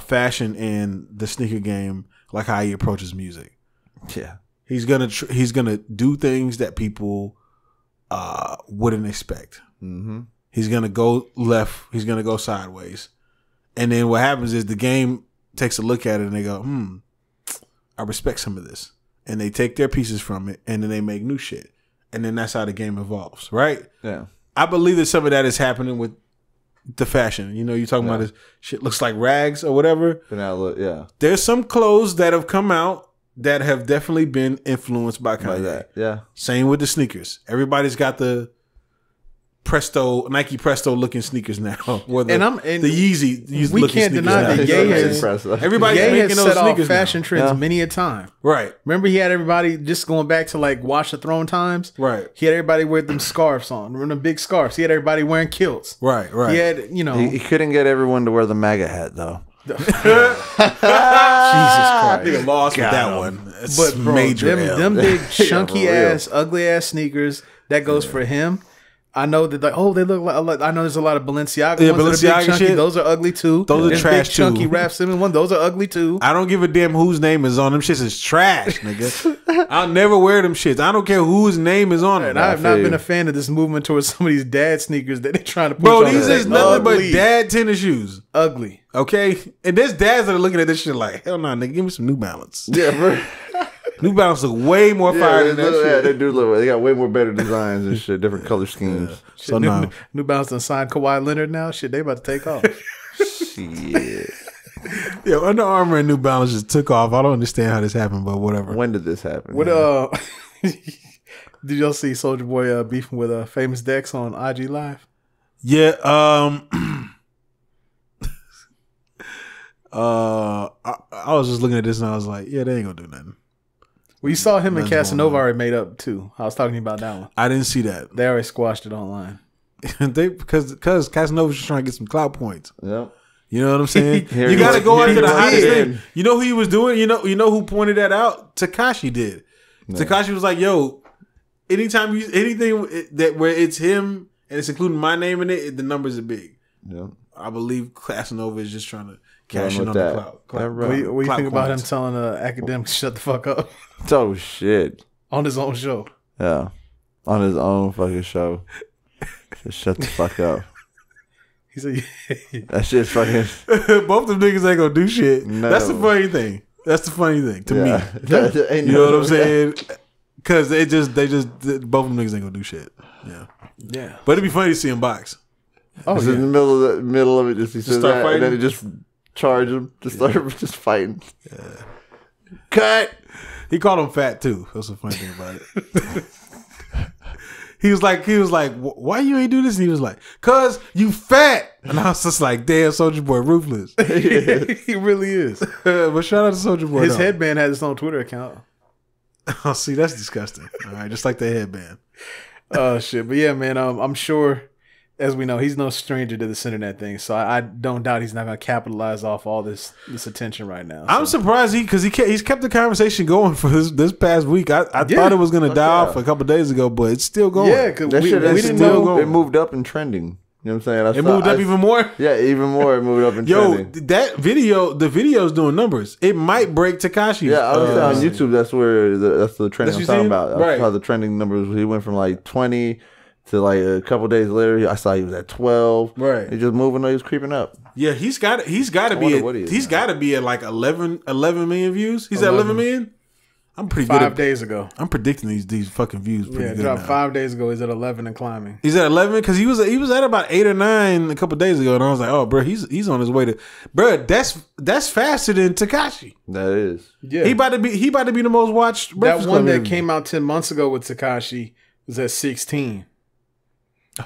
fashion and the sneaker game like how he approaches music. Yeah. He's gonna do things that people wouldn't expect. Mm-hmm. He's gonna go left. He's gonna go sideways, and then what happens is the game takes a look at it and they go, I respect some of this, and they take their pieces from it and then they make new shit, and then that's how the game evolves, right? Yeah, I believe that some of that is happening with the fashion. You're talking about this shit looks like rags or whatever. But now, there's some clothes that have come out that have definitely been influenced by Kanye. That. Yeah. Same with the sneakers. Everybody's got the Nike Presto looking sneakers now. Or the Yeezy. We can't deny that Ye has set off fashion trends many a time. Right. Remember he had everybody, just going back to like Watch the Throne times. Right. He had everybody wear them scarves on. Remember the big scarves. He had everybody wearing kilts. Right. He had, He couldn't get everyone to wear the MAGA hat though. Jesus Christ. Nigga lost with that one. It's but bro, major them big chunky ass, ugly ass sneakers, that goes for him. I know that they look like I know there's a lot of Balenciaga ones that are big chunky. Shit. Those are ugly too. Those are trash big, chunky Rap Simon one. Those are ugly too. I don't give a damn whose name is on them shits. Is trash, nigga. I'll never wear them shits. I don't care whose name is on them. And I have not been a fan of this movement towards some of these dad sneakers that they're trying to push. Bro, these is nothing but dad tennis shoes. Ugly. Okay, and there's dads that are looking at this shit like, hell no, nigga, give me some New Balance. Yeah, bro. New Balance look way more fire than that shit. Yeah, they do look. They got way more better designs and shit, different color schemes. Yeah. So New Balance done signed Kawhi Leonard now. Shit, they about to take off. Shit. Yo, Under Armour and New Balance just took off. I don't understand how this happened, but whatever. When did this happen? What did y'all see Soulja Boy beefing with Famous Dex on IG Live? Yeah. I was just looking at this and I was like, yeah, they ain't gonna do nothing. Well, you saw him and Casanova already made up too. I was talking to you about that one. I didn't see that. They already squashed it online. because Casanova's just trying to get some clout points. Yep. You know what I'm saying? You got to go after the hottest thing. You know who he was doing? You know who pointed that out? Tekashi did. No. Tekashi was like, "Yo, anything that where it's him and it's including my name in it, the numbers are big." Yep. I believe Casanova is just trying to cash in on that. the clout. What do you think about him telling academics shut the fuck up? Oh shit! On his own show. Yeah, on his own fucking show. Just shut the fuck up. He said, that shit's fucking. Both them niggas ain't gonna do shit. No. That's the funny thing. That's the funny thing to me. You know what I'm saying? Because they just both of them niggas ain't gonna do shit. Yeah. But it'd be funny to see him box. Oh, in the middle of it, just he says that, fighting? And then it just charge him, just start just fighting. Yeah. Cut. He called him fat too. That's the funny thing about it. He was like, why you ain't do this? And he was like, cause you fat. And I was just like, damn, Soulja Boy ruthless. He really is. But shout out to Soulja Boy. His headband has its own Twitter account. Oh, see, that's disgusting. All right, just like the headband. Oh shit, but yeah, man. I'm sure, as we know, he's no stranger to this internet thing. So I don't doubt he's not gonna capitalize off all this attention right now. So. I'm surprised he's kept the conversation going for this past week. I thought it was gonna die off a couple of days ago, but it's still going. Yeah, because we didn't know it moved up in trending. You know what I'm saying? It moved up even more? Yeah, even more. It moved up in trending. That video, the video's doing numbers. It might break Tekashi's. Yeah, I was on YouTube. That's where that's the trending I'm talking about. Right. I saw the trending numbers. He went from like 20 to like a couple days later. I saw he was at 12. Right. He just moving. He was creeping up. Yeah, he's got to be at like 11 million views. He's at 11 million. I'm pretty good. 5 days ago. I'm predicting these fucking views pretty good. Dropped now. 5 days ago. He's at 11 and climbing. He's at 11 because he was at about 8 or 9 a couple days ago, and I was like, oh, bro, he's on his way to, bro. That's faster than Tekashi. That is. Yeah, he about to be the most watched. That one that came out 10 months ago with Tekashi was at 16.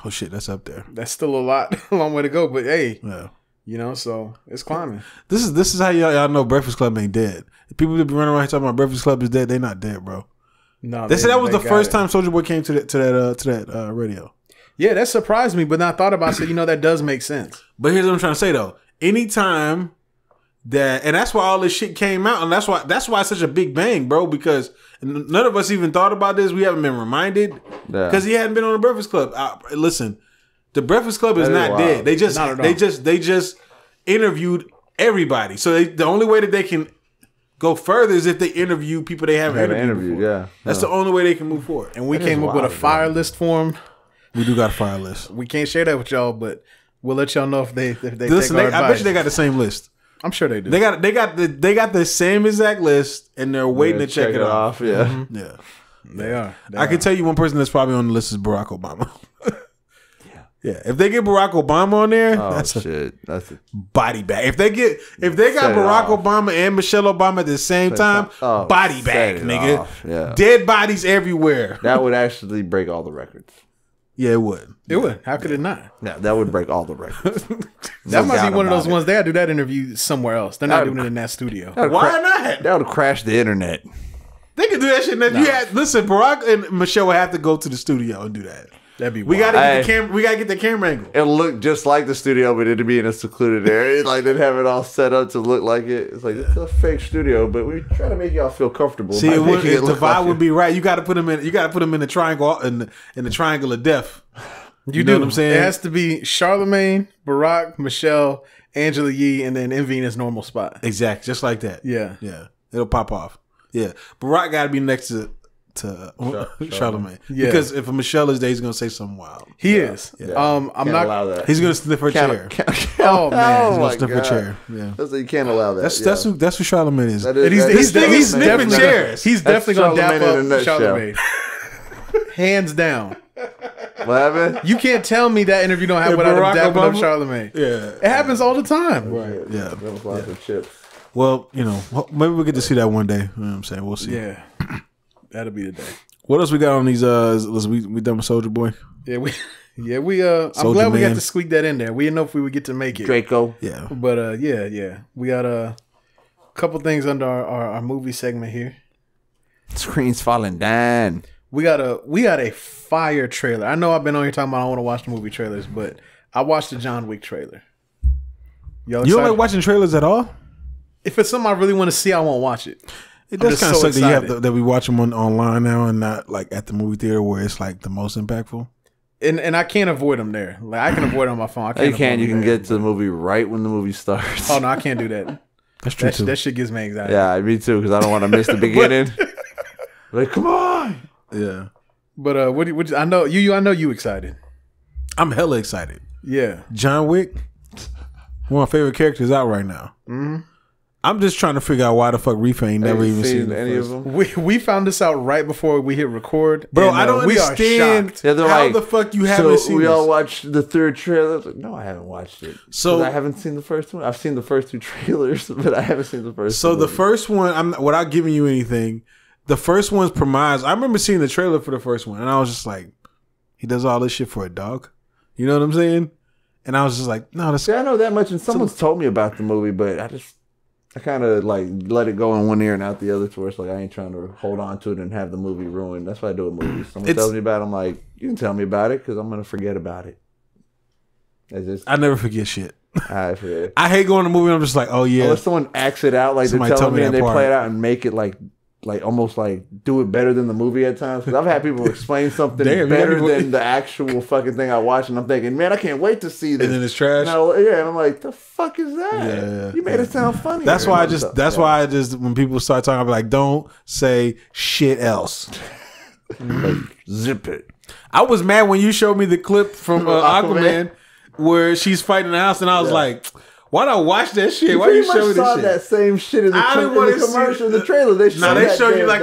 Oh shit, that's up there. That's still a long way to go. But hey, yeah. You know, so it's climbing. This is how y'all know Breakfast Club ain't dead. People that be running around here talking about Breakfast Club is dead. They not dead, bro. No, they said that was the first time Soulja Boy came to that radio. Yeah, that surprised me, but then I thought about it. So, you know, that does make sense. But here's what I'm trying to say though. Anytime that, and that's why all this shit came out, and that's why it's such a big bang, bro. Because none of us even thought about this. We haven't been reminded because he hadn't been on the Breakfast Club. Listen. The Breakfast Club is not dead. They just interviewed everybody. So the only way that they can go further is if they interview people they haven't interviewed. Yeah, that's the only way they can move forward. And we came up with a fire list for them. We do got a fire list. We can't share that with y'all, but we'll let y'all know if they listen. Take our I bet you they got the same list. I'm sure they do. They got the same exact list, and they're waiting to check it off. Yeah, yeah, they are. I can tell you one person that's probably on the list is Barack Obama. Yeah, if they get Barack Obama on there, that's a body bag. If they got Barack Obama and Michelle Obama at the same time, body bag, nigga. Yeah. Dead bodies everywhere. That would actually break all the records. Yeah, it would. It would. How could it not? Yeah, that would break all the records. That might be one of those ones. They got to do that interview somewhere else. They're not doing it in that studio. Why not? That would crash the internet. They could do that shit. Listen, Barack and Michelle would have to go to the studio and do that. That'd be wild. We gotta get the camera angle. It'll look just like the studio, but it'd be in a secluded area. Like they'd have it all set up to look like it. It's like it's a fake studio, but we try to make y'all feel comfortable. See, the vibe would be right. You got to put them in. You got to put them in the triangle in the triangle of death. You know what I'm saying? It has to be Charlemagne, Barack, Michelle, Angela Yee, and then Envy in his normal spot. Exactly, just like that. Yeah, it'll pop off. Yeah, Barack got to be next to Charlemagne. Yeah. Because if a Michelle is there, he's gonna say something wild. He is. Yeah. I'm not allow that. He's gonna sniff her chair. Oh man, he's gonna sniff her chair. Yeah, you can't allow that. That's who Charlemagne is. He's sniffing chairs. He's definitely gonna dap up Charlemagne. Hands down. What happened? You can't tell me that interview don't have without him dapping up Charlemagne. Yeah, it happens all the time. Right. Yeah. Chips. Well, you know, maybe we'll get to see that one day. You know what I'm saying? We'll see. Yeah. That'll be the day. What else we got on these? We done with Soulja Boy. Yeah, we. I'm glad we got to squeak that in there. We didn't know if we would get to make it. Draco. Yeah. But yeah. We got a couple things under our movie segment here. Screen's falling down. We got a fire trailer. I know I've been on here talking about I want to watch the movie trailers, but I watched the John Wick trailer. You don't like watching trailers at all? If it's something I really want to see, I won't watch it. It does kind of suck that we watch them online now and not like at the movie theater where it's like the most impactful. And I can't avoid them there. Like I can avoid it on my phone. You can get to the movie right when the movie starts. Oh no, I can't do that. That's true too. That shit gives me anxiety. Yeah, me too, because I don't want to miss the beginning. Like, come on. Yeah. But I know you excited. I'm hella excited. Yeah. John Wick, one of my favorite characters out right now. Mm-hmm. I'm just trying to figure out why the fuck Riffa ain't never even seen any of them. We found this out right before we hit record. Bro, I don't understand how the fuck you haven't seen we this. all watched the third trailer. Like, no, I haven't watched it. So I haven't seen the first one. I've seen the first two trailers, but I haven't seen the first. So the first one, without giving you anything, the first one's premise. I remember seeing the trailer for the first one, and I was just like, He does all this shit for a dog. You know what I'm saying? And I was just like, no, that's. See, I know that much, and someone's told me about the movie, but I kind of like let it go in one ear and out the other. To where it's like I ain't trying to hold on to it and have the movie ruined. That's what I do with movies. Someone tells me about it, I'm like, you can tell me about it because I'm gonna forget about it. I never forget shit. I forget. I hate going to a movie and I'm just like, oh yeah. Unless someone acts it out, like they're telling me and they play it out and make it like almost like do it better than the movie at times. Because I've had people explain something better than the actual fucking thing I watch, and I'm thinking, man, I can't wait to see this. And then it's trash. And I'm like, the fuck is that? Yeah. You made it sound funny. That's why I just when people start talking, I'll be like, don't say shit else. Like, zip it. I was mad when you showed me the clip from Aquaman where she's fighting in the house, and I was like, why'd I watch that shit? Why you show me this shit? That same shit in the commercial, in the trailer. They showed you like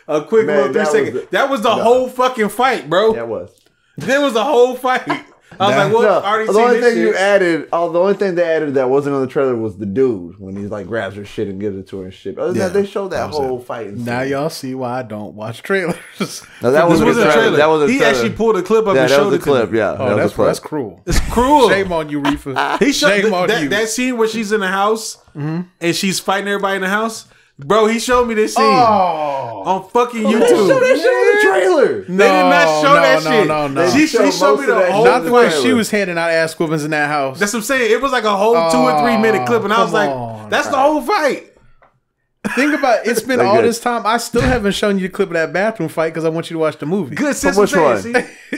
a quick little 3 second. That was the whole fucking fight, bro. That was. There was the whole fight. I was like, well, already the only thing you added, the only thing they added that wasn't on the trailer was the dude when he like grabs her shit and gives it to her and shit. Other than that, they showed that whole fight. Now y'all see why I don't watch trailers. No, that wasn't a trailer. That was a he trailer. Actually pulled a clip up and showed it. Clip, yeah. Oh, that's cruel. It's cruel. Shame on you, Riffa. Shame on you. That scene where she's in the house and she's fighting everybody in the house. Bro, he showed me this scene on fucking YouTube. They showed that shit in the trailer. They did not show that shit. No. She showed me the whole. Not the way she was handing out ass whoopings in that house. That's what I'm saying. It was like a whole 2 or 3 minute clip, and I was like, "That's the whole fight." Think about it. It's been all this time. I still haven't shown you the clip of that bathroom fight because I want you to watch the movie. Good sense. Which one?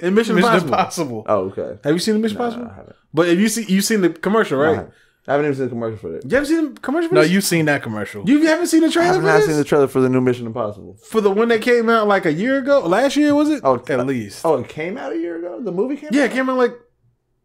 In Mission Impossible. Oh, okay. Have you seen the Mission Impossible? I haven't. But have you seen the commercial, right? No, I haven't even seen the commercial for that. You haven't seen the commercial for No, this? you've seen that commercial. You haven't seen the trailer for this? I have not seen the trailer for the new Mission Impossible. For the one that came out like a year ago? Last year, was it? Oh, at least. Oh, it came out a year ago? The movie came out? Yeah, it came out like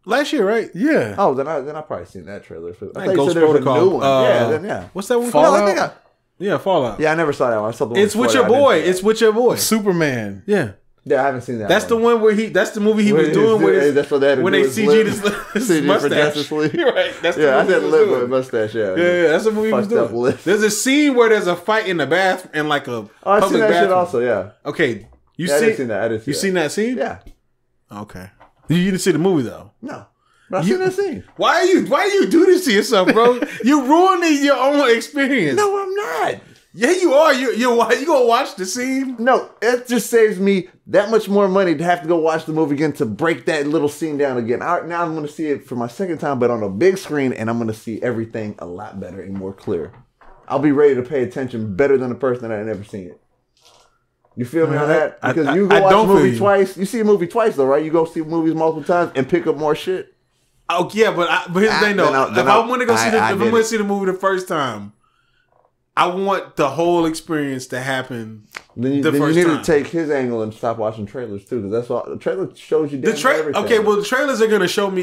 last year, right? Yeah. Oh, then I probably seen that trailer. For, I thought Ghost you said there was a Protocol. new one. Yeah. What's that one Fallout? called? Yeah, Fallout. Yeah, I never saw that one. I saw the one It's with your boy. It's with your boy. Superman. Yeah. Yeah, I haven't seen that. That's the one where that's the movie he was doing with that's what they had to when do they CG'd his CG mustache. for Justice League. Right. That's the I movie said he was lip doing. with mustache. Yeah, that's the movie he was doing. There's a scene where there's a fight in the bath in like a I've public seen that bathroom. shit also. Yeah. Okay, I didn't see that. You seen that scene? Yeah. Okay. You didn't see the movie though. No. But I seen that scene. Why do you do this to yourself, bro? You ruining your own experience. No, I'm not. Yeah, you are. You gonna watch the scene? No, it just saves me that much more money to have to go watch the movie again to break that little scene down again. Now I'm going to see it for my second time, but on a big screen, and I'm going to see everything a lot better and more clear. I'll be ready to pay attention better than a person that had never seen it. You feel me on that? Because you go watch a movie twice. You see a movie twice, though, right? You go see movies multiple times and pick up more shit. Oh yeah, but here's the thing, though. If I want to go see the movie the first time, I want the whole experience to happen. Then you need to take his angle and stop watching trailers too, because that's all the trailer shows you. Everything. Okay, well, the trailers are gonna show me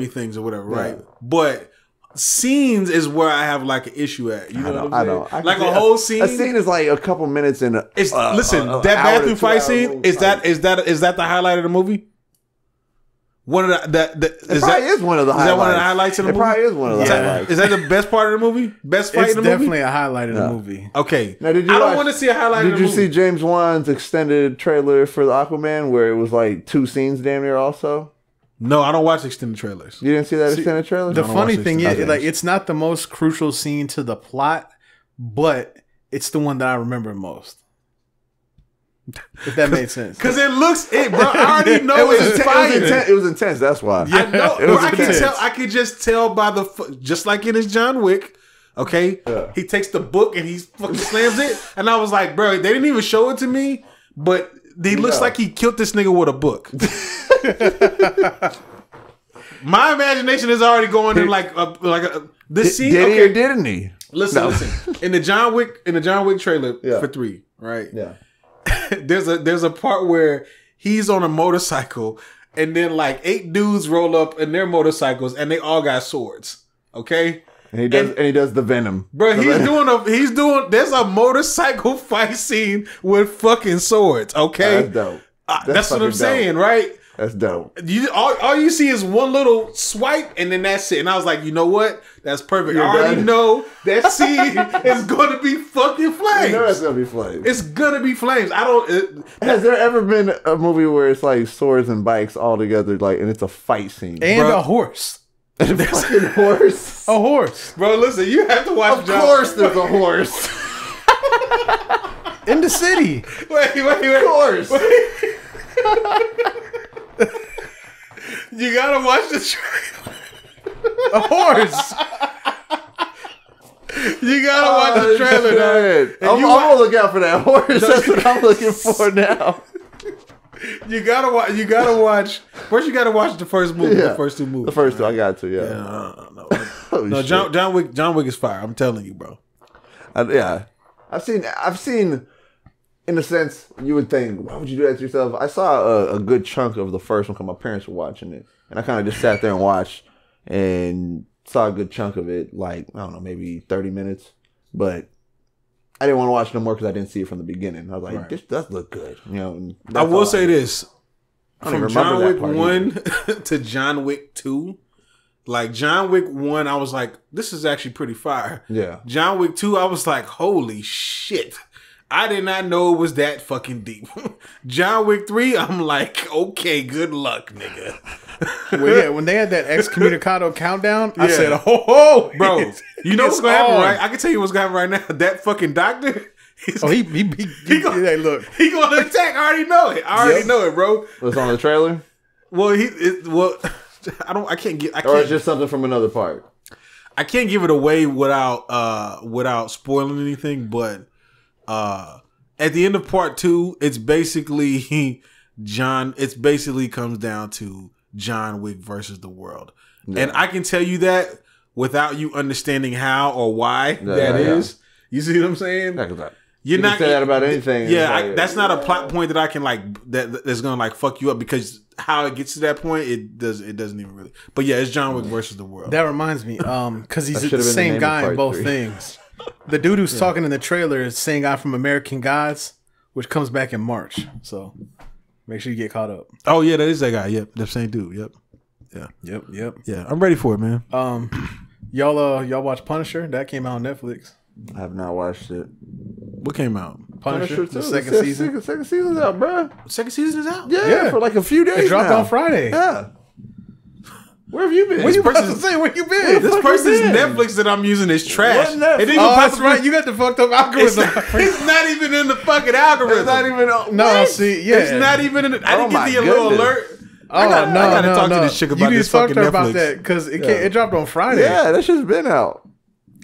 things or whatever, right? But scenes is where I have like an issue at. You know what I'm saying? Like a whole scene. A scene is like a couple minutes in. Listen, that bathroom fight scene is that the highlight of the movie? One of is one of the highlights. Is that one of the highlights in the movie? It probably is one of the highlights. Is that the best part of the movie? Best fight in the movie? It's definitely a highlight of the movie. Okay. Now, I don't want to see a highlight of the movie. Did you see James Wan's extended trailer for the Aquaman where it was like 2 scenes damn near also? No, I don't watch extended trailers. You didn't see that extended trailer? The funny thing is, like, it's not the most crucial scene to the plot, but it's the one that I remember most. If that made sense. Because it looks, bro, I already know it's fire. It was intense, that's why. Yeah, I know. Bro, I can just tell by just like in his John Wick, okay? Yeah. He takes the book and he fucking slams it. And I was like, bro, they didn't even show it to me, but he looks like he killed this nigga with a book. My imagination is already going in this scene. Did he or didn't he? Listen. In the John Wick trailer for 3, right? Yeah. There's a part where he's on a motorcycle and then like 8 dudes roll up in their motorcycles and they all got swords. Okay? And he does the venom. Bro, there's a motorcycle fight scene with fucking swords, okay? That's dope. That's what I'm saying, right? That's dope. All you see is one little swipe, and then that's it. And I was like, you know what? That's perfect. You're I already done. know that scene is going to be fucking flames. You know that's gonna be flames. It's gonna be flames. Has there ever been a movie where it's like swords and bikes all together, like, and it's a fight scene and a horse? A fucking horse. A horse, bro. Listen, you have to watch. Of course, there's a horse in the city. Wait. Of course. You gotta watch the trailer. A horse. You gotta watch the trailer, dog. I'm gonna look out for that horse. That's what I'm looking for now. You gotta watch. First, you gotta watch the first movie. Yeah. The first two movies. The first two, I got to. Yeah. No, John Wick. John Wick is fire. I'm telling you, bro. Yeah, I've seen. In a sense, you would think, why would you do that to yourself? I saw a good chunk of the first one because my parents were watching it, and I kind of just sat there and watched and saw a good chunk of it, like, I don't know, maybe 30 minutes, but I didn't want to watch no more because I didn't see it from the beginning. I was like, This does look good, you know. And I will say this: I don't from even John remember Wick that part 1 to John Wick 2, like John Wick 1, I was like, this is actually pretty fire. Yeah. John Wick 2, I was like, holy shit. I did not know it was that fucking deep. John Wick 3, I'm like, okay, good luck, nigga. Well, yeah, when they had that excommunicado countdown, I said, oh, bro, you know what's gonna happen, right? I can tell you what's gonna happen right now. That fucking doctor. He look. He gonna attack. I already know it. I already know it, bro. Was on the trailer? Well, I can't Or it's just something from another part? I can't give it away without spoiling anything, but at the end of part 2, it's basically it basically comes down to John Wick versus the world. Yeah. And I can tell you that without you understanding how or why that is. You see what I'm saying? You not say that about anything. Yeah, that's not a plot point that I can that's gonna like fuck you up, because how it gets to that point, it doesn't even really. But yeah, it's John Wick versus the world. That reminds me, because he's the same guy in both things. The dude who's talking in the trailer is the same guy from American Gods, which comes back in March. So make sure you get caught up. Oh yeah, that is that guy. Yep, the same dude. Yep. Yeah. Yep. Yeah, I'm ready for it, man. Y'all watch Punisher? That came out on Netflix. I have not watched it. What came out? Punisher the second season. Second season's out, bro. Second season is out? Yeah, for like a few days. It dropped on Friday. Yeah. Where have you been? Where you about to say where you been? This person's Netflix that I'm using is trash. That's right. You got the fucked up algorithm. It's not even in the fucking algorithm. It's not even. No, see, yeah. It's not even in the, I didn't get the little alert. I gotta talk to this chick about this fucking Netflix. About that because it dropped on Friday. Yeah, that shit's been out.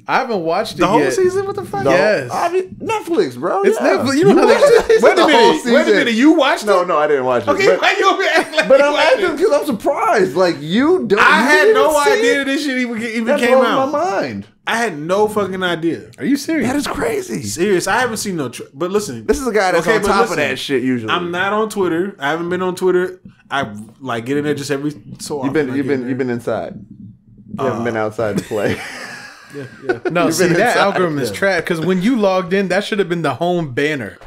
I haven't watched it the whole yet. season. What the fuck? Yes, Netflix, bro. It's Netflix. You know how they wait a minute. You watched it? No, I didn't watch it. Okay, why you over here acting like but I'm acting because I'm surprised. Like you don't. I had no idea this shit even came out. My mind. I had no fucking idea. Are you serious? That is crazy. Serious. I haven't seen no. But listen, this is a guy that's on top of that shit. Usually, I'm not on Twitter. I haven't been on Twitter. I like get in there just every so often. You've been inside. You haven't been outside to play. Yeah. No, see that algorithm is trash because when you logged in, that should have been the home banner.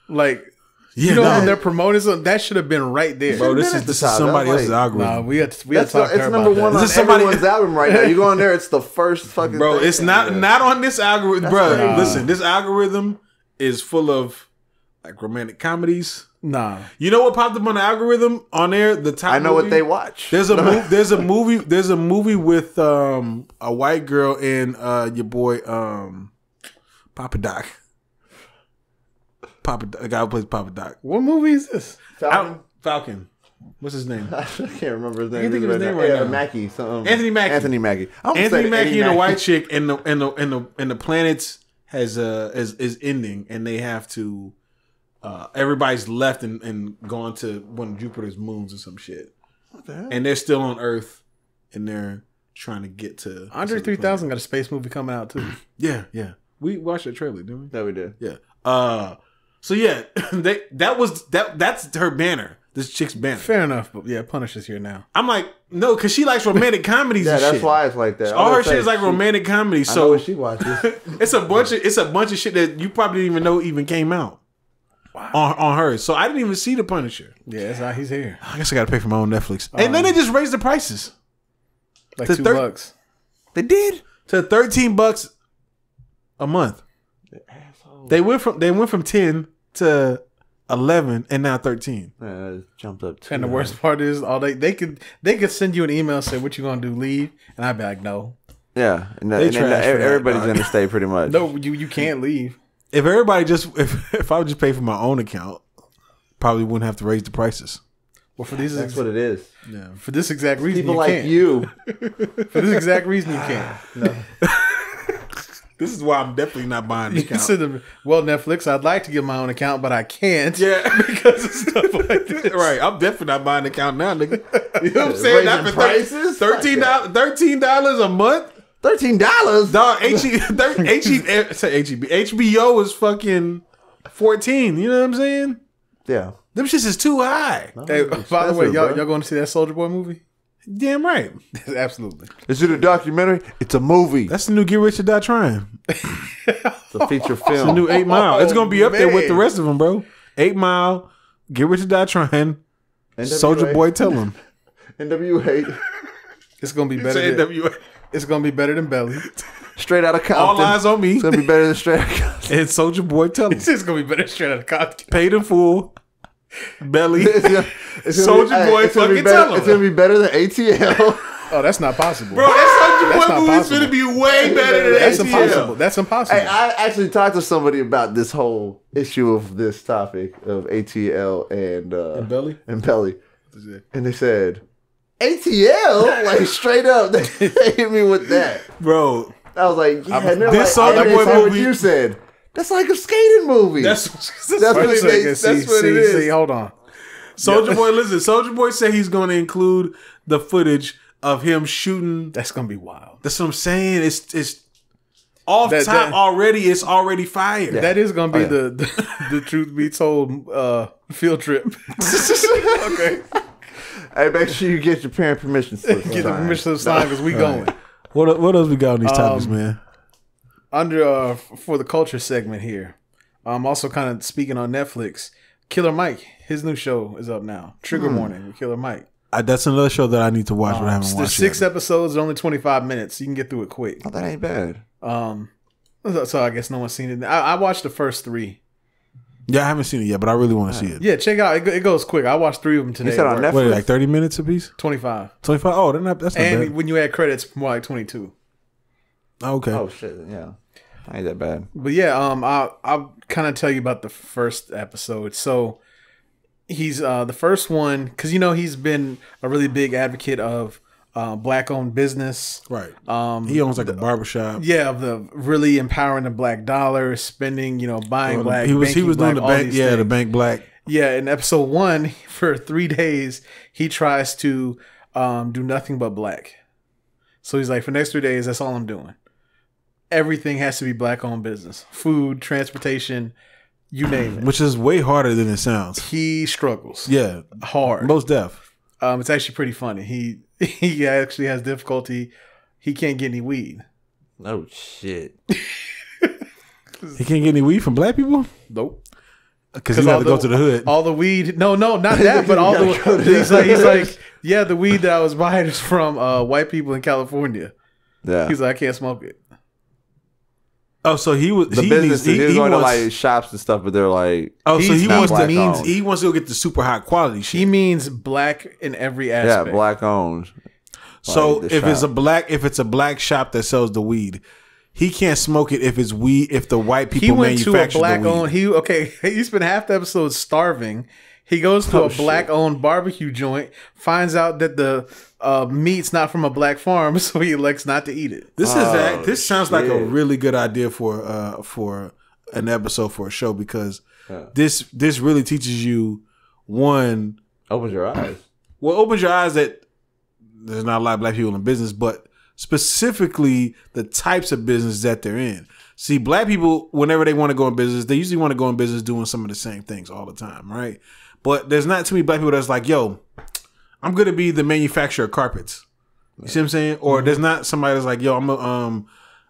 Like, you know when they're promoting something, that should have been right there. Bro, this is somebody else's algorithm. Nah, we had to talk it's number one on everyone's algorithm right now. You go on there, it's the first fucking bro. thing. It's not on this algorithm, bro. Listen, this algorithm is full of like romantic comedies. Nah, you know what popped up on the algorithm on there? The top. I know what they watch. There's a movie with a white girl and your boy Papa Doc. A guy who plays Papa Doc. What movie is this? Falcon. What's his name? I can't remember his name. You think of his name right now? Mackie. Anthony Mackie. Anthony Mackie. Anthony Mackie and a white chick, and the planets is ending, and they have to. Everybody's left and gone to one of Jupiter's moons or some shit. What the hell? And they're still on Earth, and they're trying to get to. Andre 3000 got a space movie coming out too. Yeah. We watched the trailer, didn't we? Yeah, we did. Yeah. So yeah, that's her banner. This chick's banner. Fair enough, but yeah, Punisher's here now. I'm like, no, because she likes romantic comedies. Yeah, and that's shit. Why it's like that. All her shit is like romantic comedies. So I know what she watches. it's a bunch of shit that you probably didn't even know even came out. on hers. So I didn't even see the Punisher. Yeah, that's how he's here. I guess I got to pay for my own Netflix. And then they just raised the prices. Like $2. They did to $13 a month. They went from 10 to 11 and now 13. It jumped up. And the worst part is, they could send you an email and say, "What you gonna do? Leave?" And I'd be like, "No." Yeah, and everybody's gonna stay pretty much. No, you can't leave. If everybody if I would just pay for my own account, probably wouldn't have to raise the prices. Well, for these, that's what it is. Yeah. For this exact reason, people you like can't. you. For this exact reason, you can't. No. This is why I'm definitely not buying the account. Them, well, Netflix, I'd like to get my own account, but I can't. Yeah, because of stuff like this. Right, I'm definitely not buying the account now, nigga. You know what I'm saying? Not for prices. $13 a month. $13. Dog, HBO is fucking 14. You know what I'm saying? Yeah. Them shits is too high. Hey, by the way, y'all going to see that Soulja Boy movie? Damn right. Absolutely. Is it a documentary? It's a movie. That's the new Get Rich or Die Trying. It's a feature film. It's the new 8 Mile. It's going to be up there with the rest of them, bro. 8 Mile, Get Rich or Die Trying, Soulja Boy Tell Em. NWA. It's going to be better than NWA. It's going to be better than Belly. Straight out of Compton. All eyes on me. It's going to be better than Straight Out of Compton. And Soulja Boy Tell Em. It's going to be better than Straight Out of Compton. Paid in Full. Belly. Soulja Boy fucking Tell Em. It's going to be better than ATL. Oh, that's not possible. Bro, that Soulja Boy movie's going to be way better than that's ATL. Impossible. That's impossible. Hey, I actually talked to somebody about this whole issue of this topic of ATL and Belly? And Belly. And they said, ATL? Like, straight up. They hit me with that. Bro. I was like, yeah. This Soulja Boy movie. What you said. That's like a skating movie. That's what it is. See, hold on. Soulja Boy, listen. Soulja Boy said he's going to include the footage of him shooting. That's going to be wild. That's what I'm saying. It's off top already. It's already fired. Yeah. That is going to be the truth be told field trip. Okay. Hey, make sure you get your parent permission slip. Get the permission to sign because we going. What else we got on these topics, man? Under for the culture segment here, also kind of speaking on Netflix, Killer Mike, his new show is up now. Trigger Warning with Killer Mike. That's another show that I need to watch, but I haven't watched. There's 6 episodes, only 25 minutes. You can get through it quick. Oh, that ain't bad. So I guess no one's seen it. I watched the first 3. Yeah, I haven't seen it yet, but I really want to see it. Yeah, check out. It goes quick. I watched 3 of them today. You said on Netflix? What, like 30 minutes a piece? 25. 25? Oh, that's not and bad. when you add credits, more like 22. Okay. Oh, shit. Yeah. Ain't that bad. But yeah, I'll kind of tell you about the first episode. So he's the first one, because he's been a really big advocate of black-owned business. Right. He owns like a barbershop. Yeah, of the really empowering the black dollar, spending, buying black. He was doing the bank. Yeah, the bank black. Yeah, in episode 1, for 3 days, he tries to do nothing but black. So he's like, for the next 3 days, that's all I'm doing. Everything has to be black-owned business. Food, transportation, you name it. Which is way harder than it sounds. He struggles. Yeah. Hard. Most deaf. It's actually pretty funny. He actually has difficulty. He can't get any weed. Oh, shit. He can't get any weed from black people? Nope. Because he got to go to the hood. All the weed. No, not that, but all the he's like, yeah, the weed that I was buying is from white people in California. Yeah. He's like, I can't smoke it. Oh, so he was the business. He going to like shops and stuff, but they're like, oh, so he wants to go get the super high quality shit. He means black in every aspect. Yeah, black owned. So if it's a black shop that sells the weed, he can't smoke it if it's weed. If the white people manufacture the weed. He spent half the episode starving. He goes to a black-owned barbecue joint, finds out that the meat's not from a black farm, so he elects not to eat it. This sounds like a really good idea for an episode for a show, because this really teaches you, one, opens your eyes. Well, opens your eyes that there's not a lot of black people in business, but specifically the types of business that they're in. See, black people, whenever they want to go in business, they usually want to go in business doing some of the same things all the time, right? But there's not too many black people that's like, yo, I'm going to be the manufacturer of carpets. You see what I'm saying? Or there's not somebody that's like, yo, I'm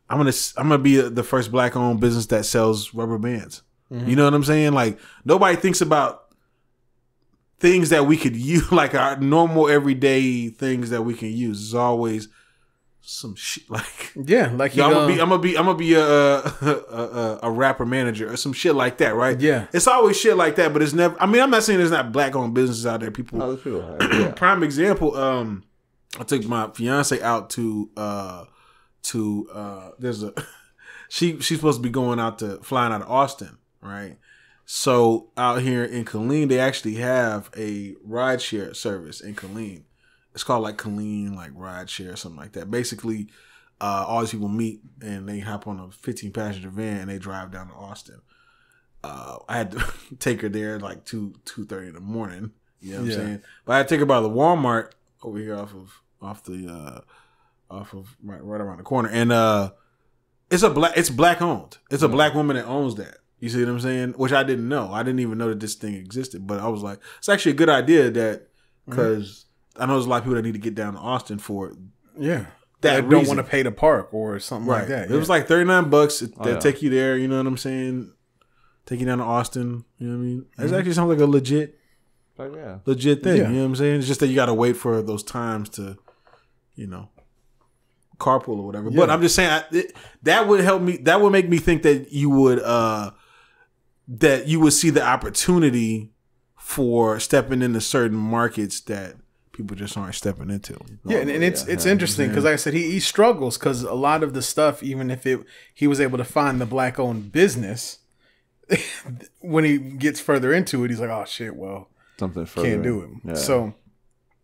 gonna be the first black-owned business that sells rubber bands. You know what I'm saying? Like nobody thinks about things that we could use, like our normal everyday things that we can use. It's always some shit like like I'm gonna be a rapper manager or some shit like that, right? Yeah, it's always shit like that, but it's never. I mean, I'm not saying there's not black owned businesses out there. People, prime example. I took my fiance out to there's a she's supposed to be going out to flying out of Austin, right? So out here in Killeen, they actually have a rideshare service in Killeen. It's called like Killeen, like rideshare or something like that. Basically, all these people meet and they hop on a 15-passenger van and they drive down to Austin. I had to take her there like 2:30 in the morning. You know what I'm saying? But I had to take her by the Walmart over here off of right around the corner, and it's black owned. It's a black woman that owns that. You see what I'm saying? Which I didn't know. I didn't even know that this thing existed. But I was like, it's actually a good idea that because I know there's a lot of people that need to get down to Austin for that they don't want to pay to park or something like that. It was like $39. They'll take you there. You know what I'm saying? Take you down to Austin. You know what I mean? It actually sounds like a legit thing. You know what I'm saying? It's just that you got to wait for those times to, carpool or whatever. But I'm just saying that would help me. That would make me think that you would see the opportunity for stepping into certain markets that people just aren't stepping into. Yeah, and it's interesting because, like I said, he struggles because a lot of the stuff, even if he was able to find the black owned business, when he gets further into it, he's like, oh shit, well, something further can't do it. Yeah. So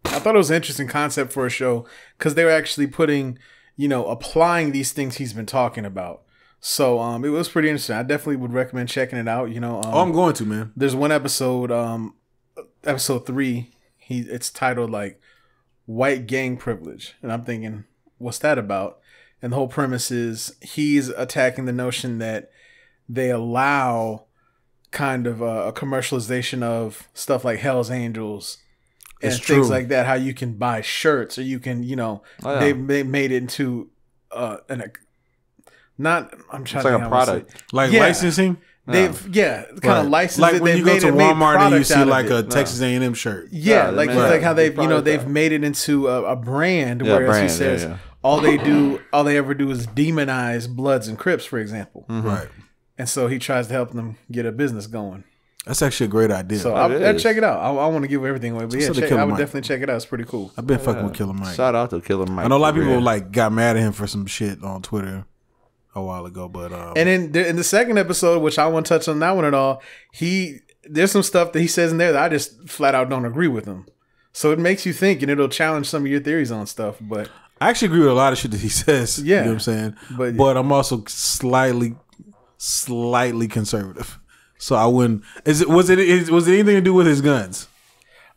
I thought it was an interesting concept for a show because they were actually putting, applying these things he's been talking about. So it was pretty interesting. I definitely would recommend checking it out. I'm going to, man. There's one episode, episode 3. It's titled like White Gang Privilege, and I'm thinking, what's that about? And the whole premise is he's attacking the notion that they allow kind of a commercialization of stuff like Hell's Angels and things like that. How you can buy shirts, or you can, they made it into I'm trying to like a product, licensing. They've kind of licensed like it. when you go to Walmart and you see like a Texas A&M shirt. Yeah, like how they've made it into a brand. Whereas he says all they ever do is demonize Bloods and Crips, for example. Right. And so he tries to help them get a business going. That's actually a great idea. So I'll check it out. I want to give everything away, but I would definitely check it out. It's pretty cool. I've been fucking with Killer Mike. Shout out to Killer Mike. I know a lot of people got mad at him for some shit on Twitter a while ago, but and in the second episode, which I won't touch on that one at all, there's some stuff that he says in there that I just flat out don't agree with him. So it makes you think, and it'll challenge some of your theories on stuff. But I actually agree with a lot of shit that he says. Yeah, you know what I'm saying. But I'm also slightly conservative, so I wouldn't. Was it anything to do with his guns?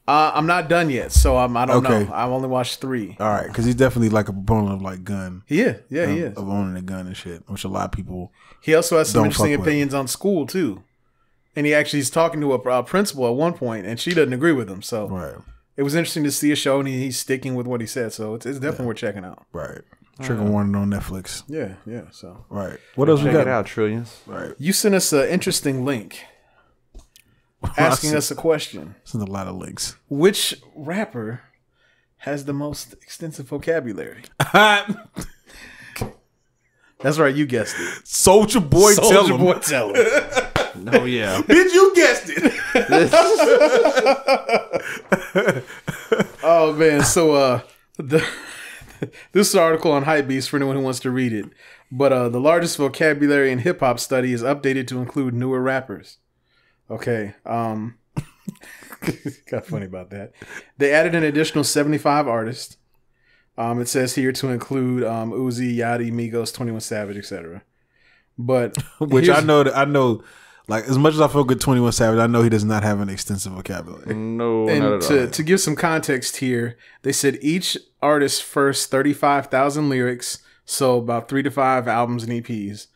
I'm not done yet, so I don't know. I've only watched 3. All right, because he's definitely like a proponent of like gun. He is of owning a gun and shit, which a lot of people. He also has some interesting opinions on school too, and he's talking to a principal at one point, and she doesn't agree with him. So it was interesting to see a show, and he's sticking with what he said. So it's definitely worth checking out. Right. Trigger warning on Netflix. Yeah. So what else we got? Check it out, Trillions. Right. You sent us an interesting link. Asking us a question. Send a lot of links. Which rapper has the most extensive vocabulary? That's right, you guessed it. Soulja Boy Tell Em. Soulja Boy Tell Em. Oh yeah. Bitch, you guessed it. Oh man, so this article on Hypebeast for anyone who wants to read it. But the largest vocabulary in hip hop study is updated to include newer rappers. Okay. Got funny about that. They added an additional 75 artists. It says here to include Uzi, Yachty, Migos, 21 Savage, etc. But which I know like as much as I feel good 21 Savage, I know he does not have an extensive vocabulary. No, and not at all. To give some context here, they said each artist's first 35,000 lyrics, so about 3 to 5 albums and EPs,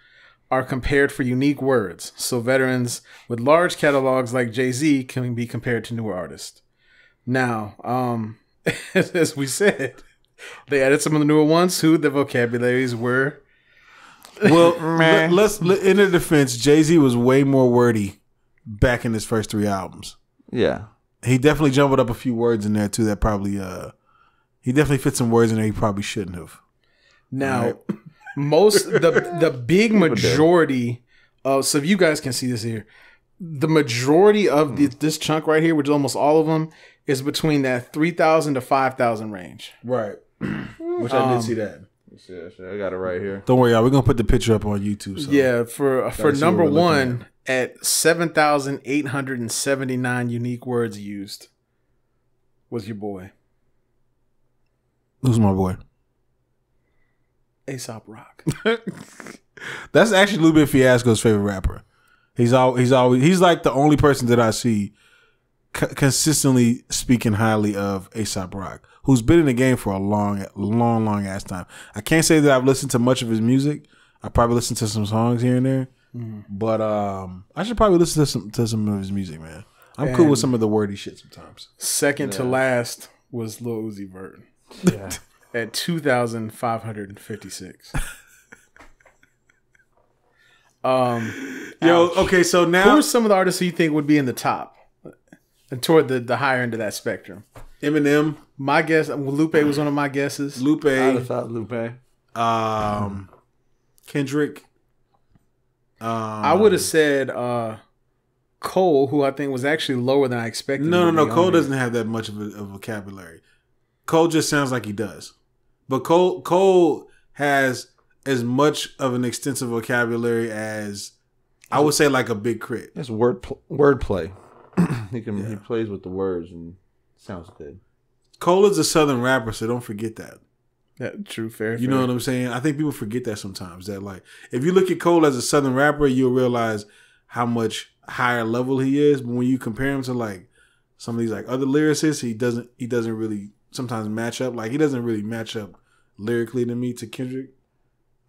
are compared for unique words. So veterans with large catalogs like Jay-Z can be compared to newer artists. Now, as we said, they added some of the newer ones who the vocabularies were Well, let's in their defense, Jay-Z was way more wordy back in his first 3 albums. Yeah. He definitely jumbled up a few words in there too that probably he definitely fit some words in there he probably shouldn't have. Now, right? the big majority of, so if you guys can see this here, the majority of this chunk right here, which is almost all of them, is between that 3,000 to 5,000 range. Right. Which I did see that. I got it right here. Don't worry, y'all. We're gonna put the picture up on YouTube. So. Yeah, for number one at 7,879 unique words used was your boy. Who's my boy? A$AP Rock. That's actually Lupe Fiasco's favorite rapper. He's like the only person that I see consistently speaking highly of A$AP Rock, who's been in the game for a long ass time. I can't say that I've listened to much of his music. I probably listened to some songs here and there, but I should probably listen to some of his music, man. I'm cool with some of the wordy shit sometimes. Second to last was Lil Uzi Vert. Yeah. At 2,556. Okay, so now who are some of the artists who you think would be in the top and toward the higher end of that spectrum? Eminem. My guess, Lupe was one of my guesses. Lupe. I thought Lupe. Kendrick. I would have said Cole, who I think was actually lower than I expected. No. Cole doesn't have that much of a vocabulary. Cole just sounds like he does. But Cole has as much of an extensive vocabulary as, I would say, like a Big Crit. It's wordplay. He plays with the words and sounds good. Cole is a Southern rapper, so don't forget that. Yeah, true, fair. You know what I'm saying? I think people forget that sometimes. That like, if you look at Cole as a Southern rapper, you'll realize how much higher level he is. But when you compare him to like some of these like other lyricists, he doesn't really sometimes match up. Like he doesn't really match up lyrically to me to Kendrick.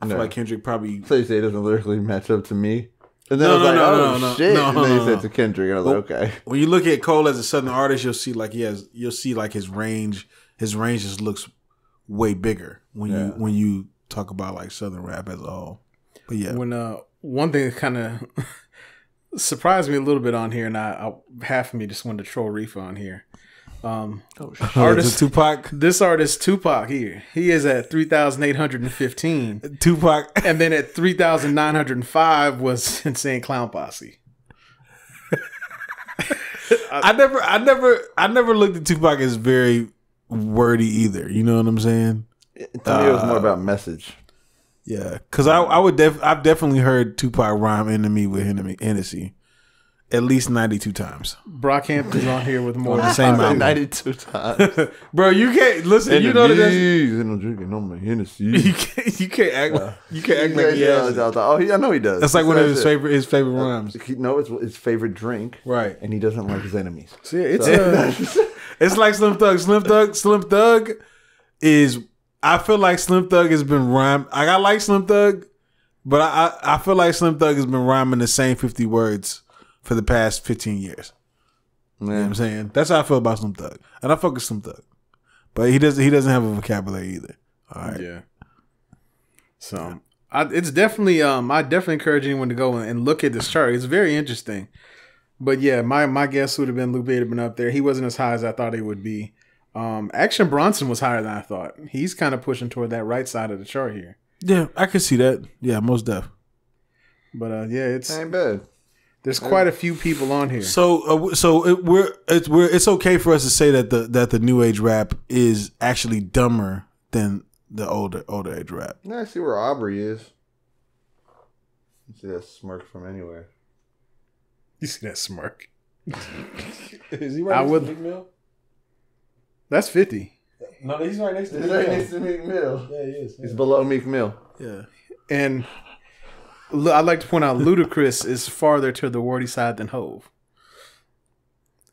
I feel like Kendrick probably. So you say it doesn't lyrically match up to me. And then I was like, shit. And then he said to Kendrick, and I was like, okay. When you look at Cole as a Southern artist, you'll see like his range. His range just looks way bigger when you talk about like Southern rap as a whole. But yeah, when one thing that kind of surprised me a little bit on here, and I half of me just wanted to troll Riffa on here. Artist Tupac. This artist Tupac here, he is at 3,815. Tupac, and then at 3,905 was Insane Clown Posse. I never looked at Tupac as very wordy either. You know what I'm saying? To me, it was more about message. Yeah, because I've definitely heard Tupac rhyme enemy with Hennessy at least 92 times. Brockhampton's on here with more than the same album. 92 times. Bro, you can't listen. Enemies, you know that I'm drinking on my Hennessy. You can't act like he has. Oh, I know he does. That's like one of his favorite rhymes. No, it's his favorite drink. Right. And he doesn't like his enemies. See, it's it's like Slim Thug. Slim Thug is. I feel like Slim Thug has been rhyming. I like Slim Thug, but I feel like Slim Thug has been rhyming the same 50 words for the past 15 years. You know what I'm saying? That's how I feel about Slim Thug. And I fuck with Slim Thug. But he doesn't have a vocabulary either. All right. Yeah. So it's definitely I definitely encourage anyone to go and look at this chart. It's very interesting. But yeah, my guess would have been Lupe would have been up there. He wasn't as high as I thought he would be. Action Bronson was higher than I thought. He's kind of pushing toward that right side of the chart here. Yeah, I could see that. Yeah, most def. But yeah, it's ain't bad. There's quite a few people on here. So it's okay for us to say that the new age rap is actually dumber than the older age rap. Now I see where Aubrey is. You see that smirk from anywhere. You see that smirk? Is he right next to Meek Mill? That's 50. No, he's right next to Meek Mill. He's right next to Meek Mill. Yeah, he is. He's below Meek Mill. Yeah. And I'd like to point out Ludacris is farther to the wordy side than Hove.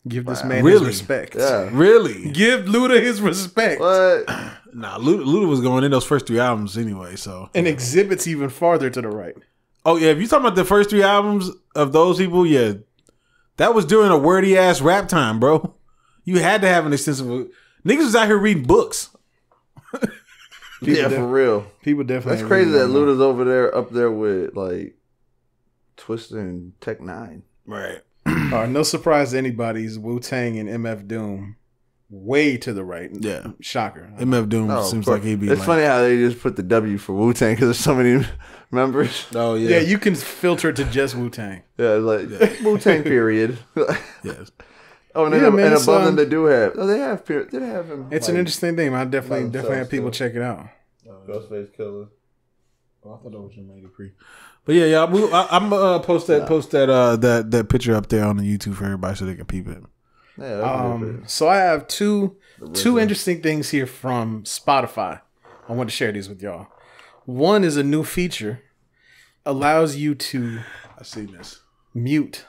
Give this man his respect. Yeah. Really? Give Luda his respect. What? Nah, Luda was going in those first 3 albums anyway, so. And Exhibit's even farther to the right. Oh, yeah. If you're talking about the first 3 albums of those people, yeah. That was during a wordy ass rap time, bro. You had to have an extensive. Niggas was out here reading books. Yeah, for real. People definitely. That's crazy that Luda's over there, up there with like Twista and Tech 9. Right. No surprise to anybody's Wu-Tang and MF Doom way to the right. Yeah. Shocker. MF Doom seems like he'd be It's funny how they just put the W for Wu-Tang because there's so many members. Oh, yeah. Yeah, you can filter it to just Wu-Tang. Yeah, like Wu-Tang period. Yes. Oh, and, Yeah, man, and it's, above them they do have. Oh, they have period. They have him. It's like, an interesting thing. I definitely have people check it out. Ghostface Killer. Oh, I thought that was your Jermaine Dupri. But yeah, I'm post that picture up there on the YouTube for everybody so they can peep it. Yeah. So I have two interesting things here from Spotify. I want to share these with y'all. One is a new feature, allows you to I seen this mute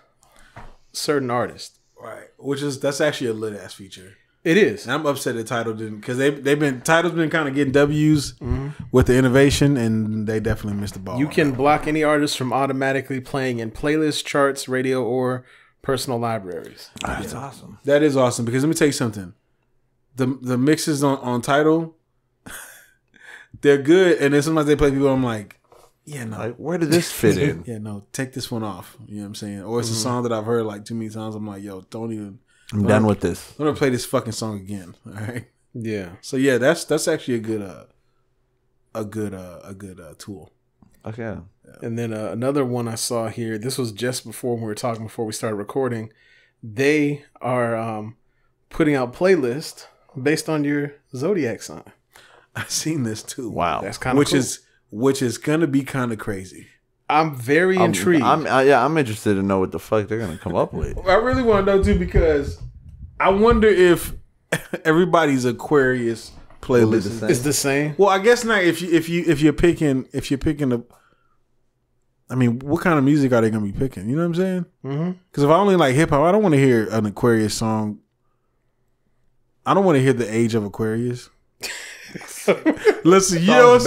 certain artists. right, that's actually a lit ass feature. It is. And I'm upset that Tidal didn't because Tidal's been kind of getting W's with the innovation and they definitely missed the ball. You can block any artist from automatically playing in playlists, charts, radio, or personal libraries. That's awesome. That is awesome because let me tell you something. The mixes on Tidal, they're good, and then sometimes they play people. I'm like, yeah, no, Like, where did this fit in? yeah, no, take this one off. You know what I'm saying? Or it's a song that I've heard like too many times. I'm like, yo, don't even. I'm done with this. I'm gonna play this fucking song again. All right. Yeah. So yeah, that's actually a good tool. Okay. And then another one I saw here. This was just before we were talking before we started recording. They are putting out playlists based on your zodiac sign. I've seen this too. Wow. That's kind of cool. which is gonna be kind of crazy. I'm very intrigued. I'm interested to know what the fuck they're gonna come up with. I really want to know too because I wonder if everybody's Aquarius playlist It's the same. Well, I guess not. If you're picking a, I mean, what kind of music are they gonna be picking? You know what I'm saying? Because if I only like hip hop, I don't want to hear an Aquarius song. I don't want to hear the age of Aquarius. Listen, you know what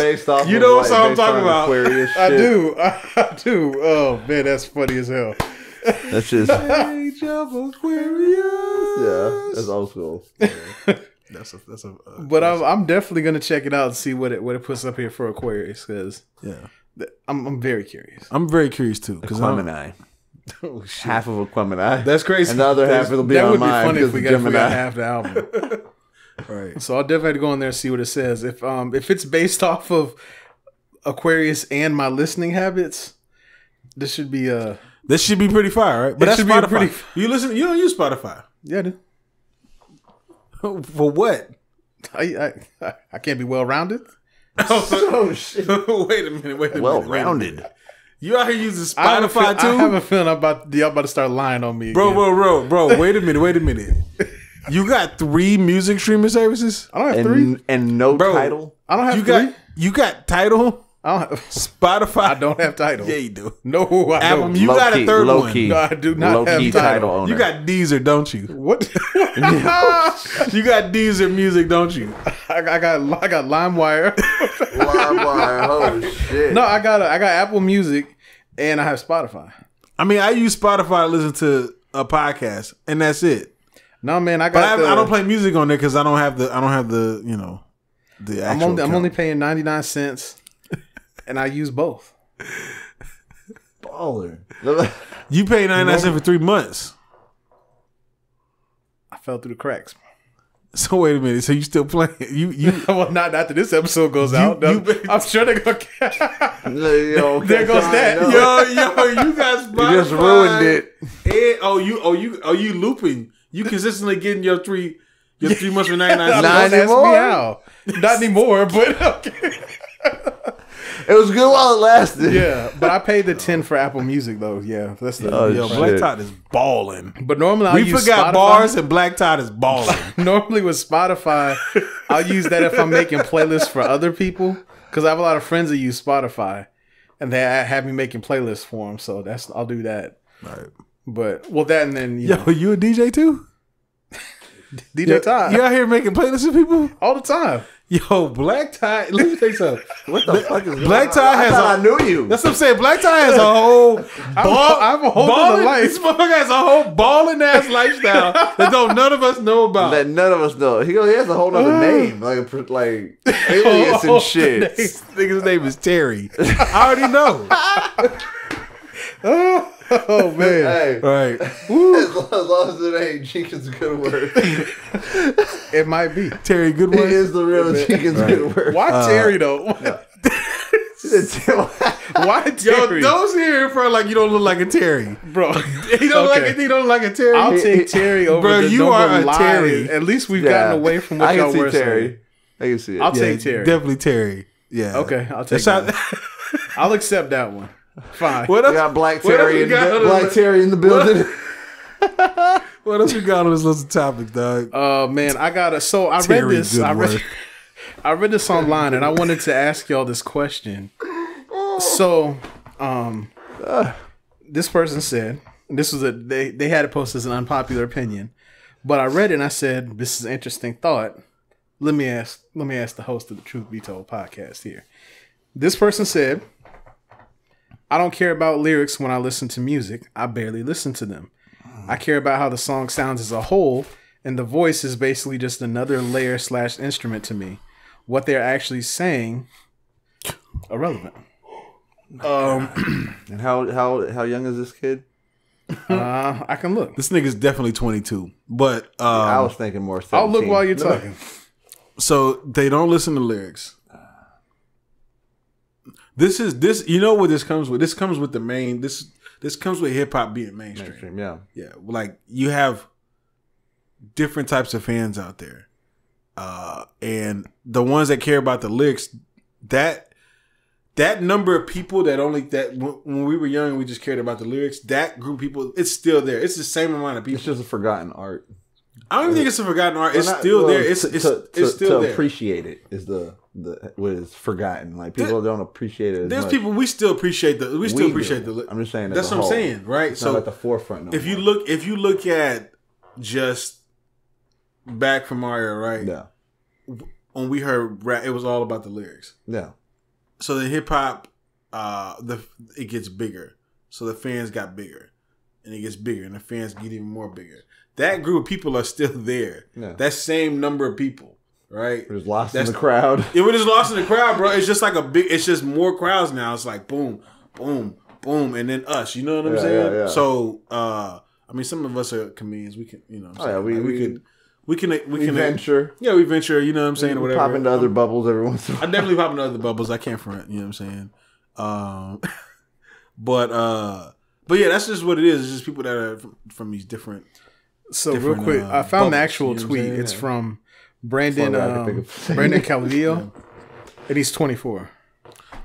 I'm talking about. I do. Oh man, that's funny as hell. That's just Age of Aquarius. yeah, that's old school. That's a. But I'm definitely gonna check it out and see what it puts up here for Aquarius because I'm very curious. I'm very curious too because Gemini. Oh, shit. Half of Aquemini. That's crazy. And the other half will be that on would be mine funny if we got Gemini. half the album. Right. So I'll definitely go in there and see what it says. If it's based off of Aquarius and my listening habits, this should be pretty fire, right? But that's should be Spotify. You listen. You don't use Spotify. Yeah, I do. For what? I can't be well rounded. Oh shit! Wait a minute. Well rounded. You out here using Spotify too? I have a feeling y'all about to start lying on me again. Bro. Wait a minute. You got 3 music streaming services? I don't have 3. And no title. I don't have 3. You got Tidal? I don't have Spotify? I don't have Tidal. Yeah, you do. No, I Apple, don't. you got a third one. Key. No, I do not have Tidal. owner. You got Deezer, don't you? What? You got Deezer music, don't you? I got LimeWire. LimeWire. Oh shit! No, I got Apple Music and I have Spotify. I mean, I use Spotify to listen to a podcast, and that's it. No, man, I don't play music on there because I don't have the you know the actual. I'm only paying 99 cents, and I use both. Baller. You pay 99 cents for 3 months. I fell through the cracks. So wait a minute. So you still playing? You Well, not after this episode goes out. I'm sure they're gonna. There goes that. Yo, you got Spotify. You just ruined it. And, you looping. You consistently getting your 3 months for 99 cents. Not anymore. Not anymore, but okay. It was good while it lasted. Yeah, but I paid the 10 for Apple Music though. Yeah, that's the Yo, Black Todd is balling. But normally I use forgot Spotify. bars and Black Todd is balling. Normally with Spotify, I'll use that if I'm making playlists for other people because I have a lot of friends that use Spotify, and they have me making playlists for them. So I'll do that. Right. But that and then you a DJ too? DJ Todd. You out here making playlists of people all the time. Yo, Black Todd. Let me tell you something. What the fuck is Black Todd has? I knew you. That's what I'm saying. Black Todd has a whole I'm a whole other life. This motherfucker has a whole balling ass lifestyle that none of us know about. That none of us know. He has a whole other name, like alias and shit. Nigga's name is Terry. I already know. Oh man! Hey, right. As long as it ain't Jenkins Goodword, it might be Terry Goodword. He is the real Jenkins Goodword. Why Terry though? Why Terry? Yo, those here for like you don't look like a Terry, bro. He don't look like a Terry. I'll take Terry over. Bro, you are a Terry. At least we've gotten away from what y'all were saying. I can see it. I'll take Terry. Definitely Terry. Yeah. Okay, I'll take that. I'll accept that one. Fine. What else? We got Black Terry in the building. What else we got on this little topic, dog? Man, I read this. I read this online, and I wanted to ask y'all this question. So, this person said this was they had it posted as an unpopular opinion, but I read it and I said this is an interesting thought. Let me ask the host of the Truth Be Told podcast here. This person said, I don't care about lyrics when I listen to music. I barely listen to them. I care about how the song sounds as a whole, and the voice is basically just another layer / instrument to me. What they're actually saying, irrelevant. And how young is this kid? I can look. This nigga's definitely 22, but I was thinking more 17. I'll look while you're talking. So they don't listen to lyrics. This. You know what this comes with? This comes with the main. This comes with hip hop being mainstream. Yeah. Like you have different types of fans out there, and the ones that care about the lyrics. That number of people when we were young, we just cared about the lyrics. That group of people, it's still there. It's the same amount of people. It's just a forgotten art. I don't even think it's a forgotten art. It's still there. It's still there. To appreciate it is what is forgotten. Like people don't appreciate it. There's people we still appreciate the. We still appreciate the. I'm just saying that's what I'm saying, right? It's not at the forefront. No if you look at just back from our era, right? Yeah. When we heard rap, it was all about the lyrics. Yeah. So the hip hop, it gets bigger. So the fans got bigger, and it gets bigger, and the fans get even more bigger. That group of people are still there. Yeah. That same number of people, right? We're just lost in the crowd. Yeah, we're just lost in the crowd, bro. It's just like it's just more crowds now. It's like boom, boom, boom, and then us. You know what I'm saying? Yeah. So, I mean, some of us are comedians. We can, you know what I'm saying? We can venture. Yeah, we venture, you know what I'm saying? Or whatever. Pop into other bubbles every once in a while. I definitely pop into other bubbles. I can't front, you know what I'm saying? But yeah, that's just what it is. It's just people that are from these different. So real quick, I found the actual tweet. It's from Brandon Calvillo, and he's 24.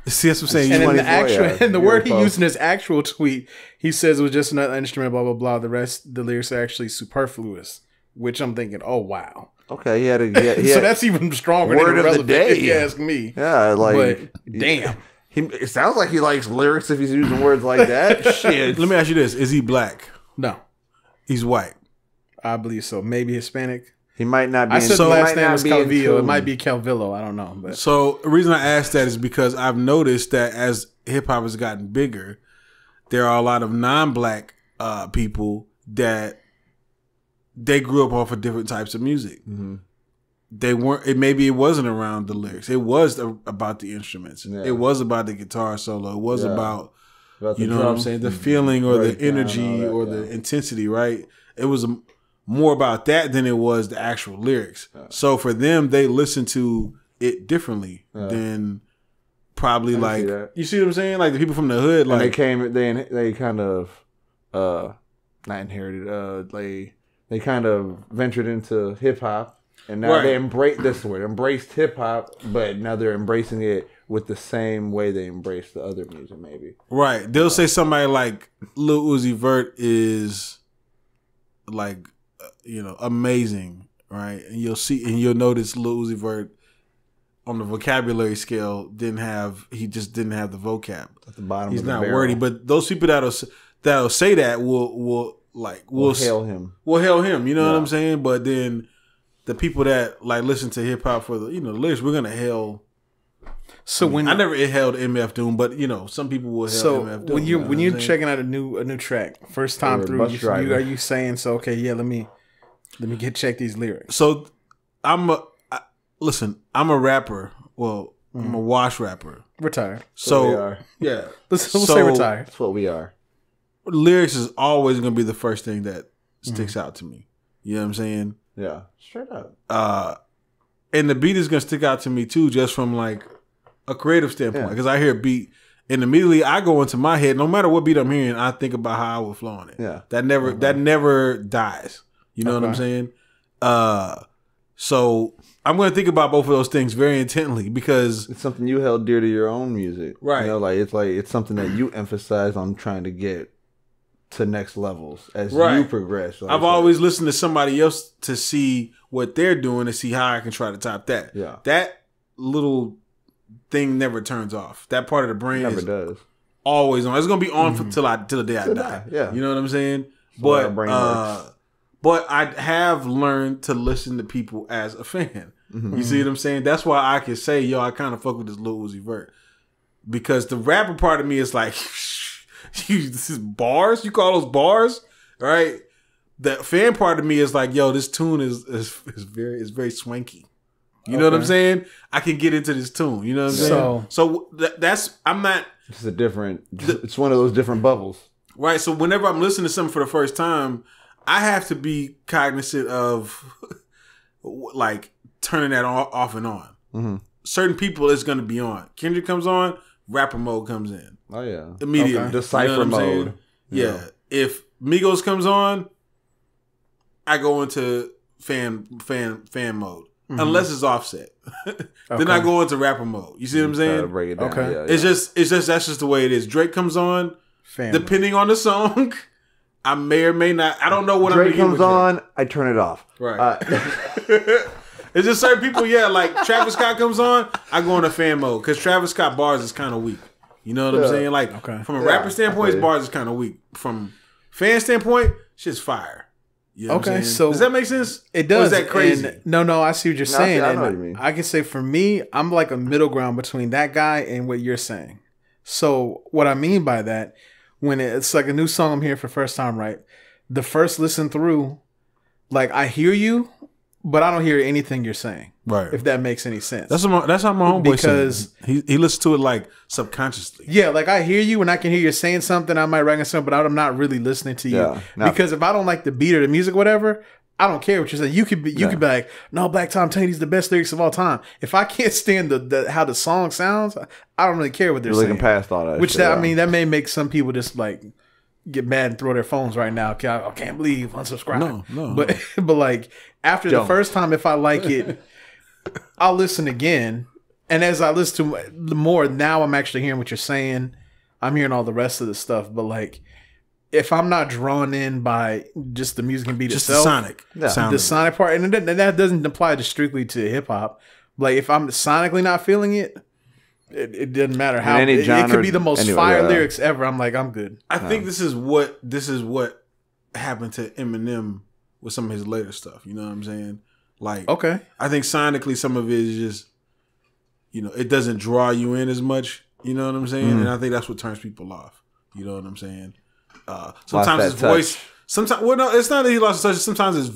See, that's what I'm saying. And the word he used in his actual tweet, he says it was just another instrument, blah blah blah. The lyrics are actually superfluous, which I'm thinking, oh wow. Okay, he had so that's even stronger. Word of the day, if you ask me. Yeah, but damn. It sounds like he likes lyrics if he's using words like that. Shit. Let me ask you this: is he black? No, he's white. I believe so. Maybe Hispanic. He might not be. I said the last name was Calvillo. It might be Calvillo. I don't know. But. So the reason I asked that is because I've noticed that as hip hop has gotten bigger, there are a lot of non-black people that they grew up off of different types of music. Mm-hmm. They weren't. Maybe it wasn't around the lyrics. It was about the instruments. Yeah. It was about the guitar solo. It was about you know what I'm saying, the feeling or the energy or the intensity. Right. It was more about that than it was the actual lyrics. Yeah. So for them, they listen to it differently than probably you see what I'm saying? Like the people from the hood, like they kind of not inherited. They kind of ventured into hip hop, and now they embraced hip hop, but now they're embracing it with the same way they embrace the other music. Maybe they'll say somebody like Lil Uzi Vert is like amazing, right? And you'll notice Lil Uzi Vert on the vocabulary scale he just didn't have the vocab at the bottom. He's not wordy, but those people that'll say that will hail him. You know what I'm saying? But then the people that like listen to hip hop for the the lyrics, we're gonna hail. So I never held MF Doom, but some people will hail MF Doom. When you're checking out a new track, first time through, are you saying so? Okay, yeah, let me check these lyrics. So I'm a rapper. Well, I'm a wash rapper. Retired. So we are. Yeah, we'll say retired. That's what we are. Lyrics is always gonna be the first thing that sticks out to me. You know what I'm saying? Yeah, straight up. And the beat is gonna stick out to me too, just from like a creative standpoint, because I hear a beat and immediately I go into my head. No matter what beat I'm hearing, I think about how I would flow on it. Yeah, that never dies. You know what I'm saying? So I'm going to think about both of those things very intently because it's something you held dear to your own music, right? It's something that you emphasize on trying to get to next levels as you progress. I've always listened to somebody else to see what they're doing to see how I can try to top that. Yeah, that little thing never turns off. That part of the brain never does. Always on. It's gonna be on till the day I die. Yeah, you know what I'm saying. So but I have learned to listen to people as a fan. You see what I'm saying? That's why I can say, yo, I kind of fuck with this Lil Uzi Vert, because the rapper part of me is like, this is bars. You call those bars, right? The fan part of me is like, yo, this tune is very swanky. You know what I'm saying? I can get into this tune. You know what I'm saying? So that's I'm not. It's a different. It's one of those different bubbles, right? So whenever I'm listening to something for the first time, I have to be cognizant of like turning that off and on. Certain people it's going to be on. Kendrick comes on, rapper mode comes in. Oh yeah, immediately. Decipher mode. Yeah. If Migos comes on, I go into fan mode. Unless it's Offset, then I go into rapper mode. You see what I'm saying? Break it down. Okay, yeah. It's just that's just the way it is. Drake comes on, depending on the song, I may or may not. I don't know what Drake comes on. I turn it off. Right. It's just certain people. Yeah, like Travis Scott comes on, I go into fan mode because Travis Scott bars is kind of weak. You know what I'm saying? Like from a rapper standpoint, his bars is kind of weak. From fan standpoint, shit's fire. You know so does that make sense? It does. Or is that crazy? No, I see what you're saying. I know what you mean. I can say for me, I'm like a middle ground between that guy and what you're saying. So what I mean by that, when it's like a new song I'm hearing for the first time, right? The first listen through, like I hear you, but I don't hear anything you're saying. Right. If that makes any sense. That's how my homeboy says. He listens to it like subconsciously. Yeah, like I hear you and I can hear you saying something. I might recognize something, but I'm not really listening to you. Because if I don't like the beat or the music or whatever, I don't care what you're saying. You could be like, no, Black Todd, I'm telling you, these are the best lyrics of all time. If I can't stand the how the song sounds, I don't really care what they're saying. Looking past all that. I mean, that may make some people just like get mad and throw their phones right now. I can't believe unsubscribe. No. But like after the first time, if I like it, I'll listen again. And as I listen to the more, now I'm actually hearing what you're saying. I'm hearing all the rest of the stuff. But like, if I'm not drawn in by just the music and beat itself, the sonic part, and that doesn't apply just strictly to hip hop. Like if I'm sonically not feeling it, it doesn't matter how it could be the most fire lyrics ever. I'm like, I'm good. I think this is what happened to Eminem with some of his later stuff. You know what I'm saying? Like, okay, I think sonically some of it is just, it doesn't draw you in as much. You know what I'm saying? And I think that's what turns people off. You know what I'm saying? Sometimes his voice. Sometimes, well, no, it's not that he lost his touch. Sometimes his.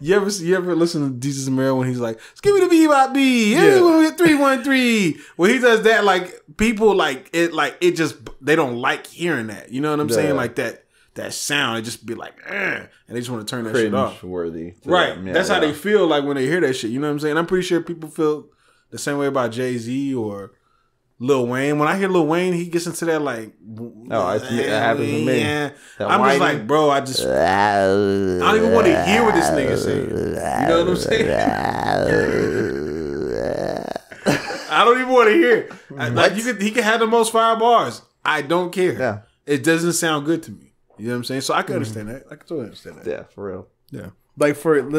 You ever listen to Jesus Mero when he's like, "Give me the bebop B, 313." When he does that, like people like it just they don't like hearing that. You know what I'm saying? Like that sound, it just be like, and they just want to turn that shit off. Worthy, right? That's how they feel like when they hear that shit. You know what I'm saying? I'm pretty sure people feel the same way about Jay-Z or Lil Wayne. When I hear Lil Wayne, he gets into that like, it happens to me. Yeah. I'm just like, bro, I don't even want to hear what this nigga saying. You know what I'm saying? I don't even want to hear it. Like he could have the most fire bars. I don't care. Yeah. It doesn't sound good to me. You know what I'm saying? So I can understand that. I can totally understand that. Yeah, for real. Yeah. Like for an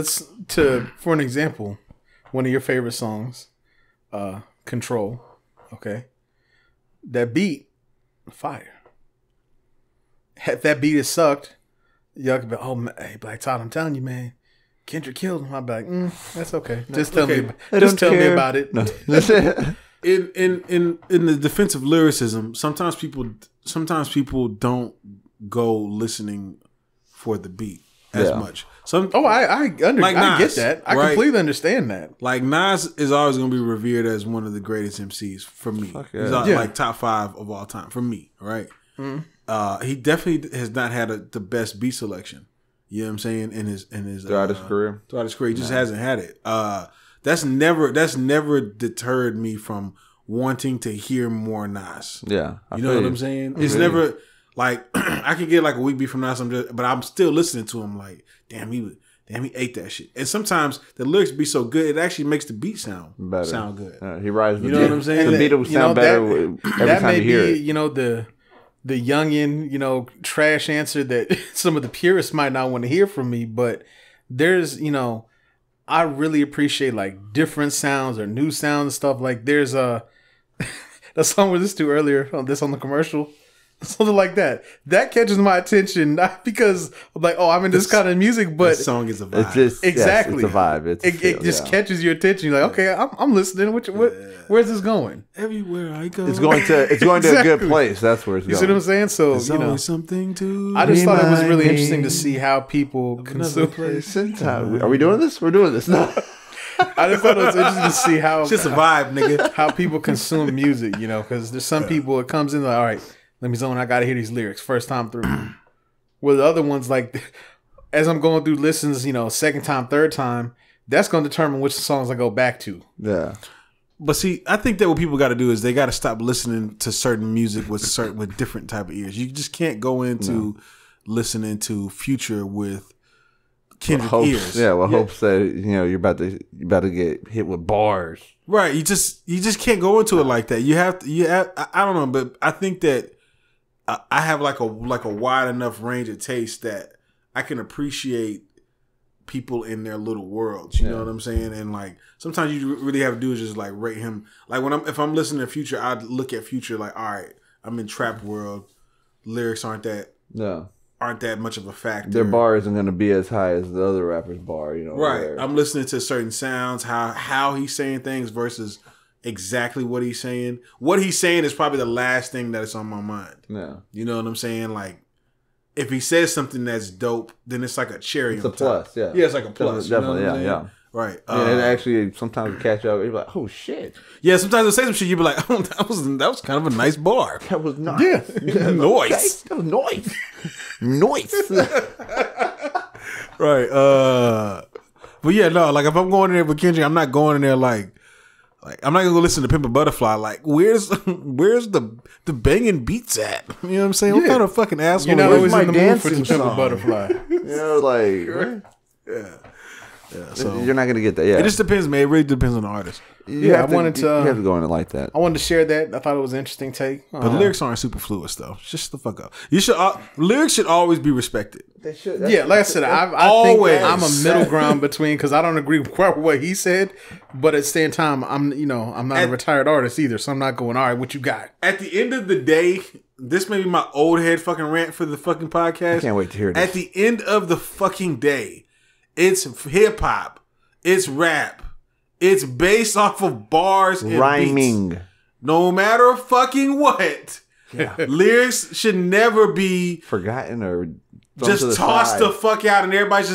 example, one of your favorite songs, Control. Okay. That beat, fire. If that beat is sucked, y'all could be, hey, Black Todd, I'm telling you, man, Kendrick killed him. I'm like, that's okay. Just tell me about it. No. in the defense of lyricism, sometimes people don't go listening for the beat as much. I get that. I completely understand that. Like Nas is always going to be revered as one of the greatest MCs for me. He's like top 5 of all time for me, right? He definitely has not had the best beat selection. You know what I'm saying? In his throughout his career. Throughout his career, he just hasn't had it. That's never deterred me from wanting to hear more Nas. Yeah, you know what I'm saying? It's never like I can get like a week beat from Nas, but I'm still listening to him. Like, damn, he ate that shit. And sometimes the lyrics be so good, it actually makes the beat sound good. He rises. You know what I'm saying? The beat will sound better every time you hear it. You know the youngin, trash answer that some of the purists might not want to hear from me, but there's, I really appreciate like different sounds or new sounds and stuff. Like there's that song we listened to earlier on the commercial. Something like that. That catches my attention, not because I'm like, oh, I'm in this kind of music, but the song is a vibe. It's just, exactly, it's a vibe. It just catches your attention. You're like, okay, I'm listening. Where's this going? Everywhere I go, it's going to a good place. That's where it's going. You see what I'm saying? So there's always something to. I just thought it was really interesting to see how people consume. Are we doing this? We're doing this. No. I just thought it was interesting to see how it's just a vibe, nigga. How people consume music, because there's some people it comes in like, all right, let me zone. I gotta hear these lyrics first time through. Where the other ones, like, as I'm going through listens, second time, third time, that's going to determine which songs I go back to. Yeah. But see, I think that what people got to do is they got to stop listening to certain music with different type of ears. You just can't go into listening to Future with Kendrick ears. Yeah, hopes that you're about to get hit with bars. Right. You just can't go into it like that. You have to. I don't know, but I think that. I have like a wide enough range of taste that I can appreciate people in their little worlds. You know what I'm saying? And like sometimes you really have to do is just like rate him. Like if I'm listening to Future, I'd look at Future like, all right, I'm in trap world. Lyrics aren't that much of a factor. Their bar isn't going to be as high as the other rapper's bar. Right. I'm listening to certain sounds, how he's saying things versus exactly what he's saying. What he's saying is probably the last thing that is on my mind. Yeah. You know what I'm saying? Like, if he says something that's dope, then it's like a cherry on top. It's a plus, yeah. Yeah, it's like a plus. Definitely, yeah. Right. And actually, sometimes catch up, you're like, oh, shit. Yeah, sometimes they'll say some shit, you'll be like, oh, that was kind of a nice bar. That was nice. Yeah. Noise. That was noise. Noise. Right. But yeah, no, like if I'm going in there with Kendrick, I'm not going in there like I'm not gonna go listen to Pimp a Butterfly. Like, where's the banging beats at? You know what I'm saying? What kind of fucking asshole? You're not always in the mood for Pimp a Butterfly. Yeah. So you're not gonna get that. Yeah, it just depends, man. It really depends on the artist. You have to go in it like that. I wanted to share that. I thought it was an interesting take. But lyrics aren't superfluous though. Just the fuck up. Lyrics should always be respected. They should. Yeah, like I said, I think I'm a middle ground between, because I don't agree with quite what he said, but at the same time, I'm not a retired artist either, so I'm not going, all right, what you got? At the end of the day, this may be my old head fucking rant for the fucking podcast. I can't wait to hear this. At the end of the fucking day, it's hip hop, it's rap, it's based off of bars and rhyming. Beats. No matter fucking what, lyrics should never be forgotten or just tossed the fuck out, and everybody's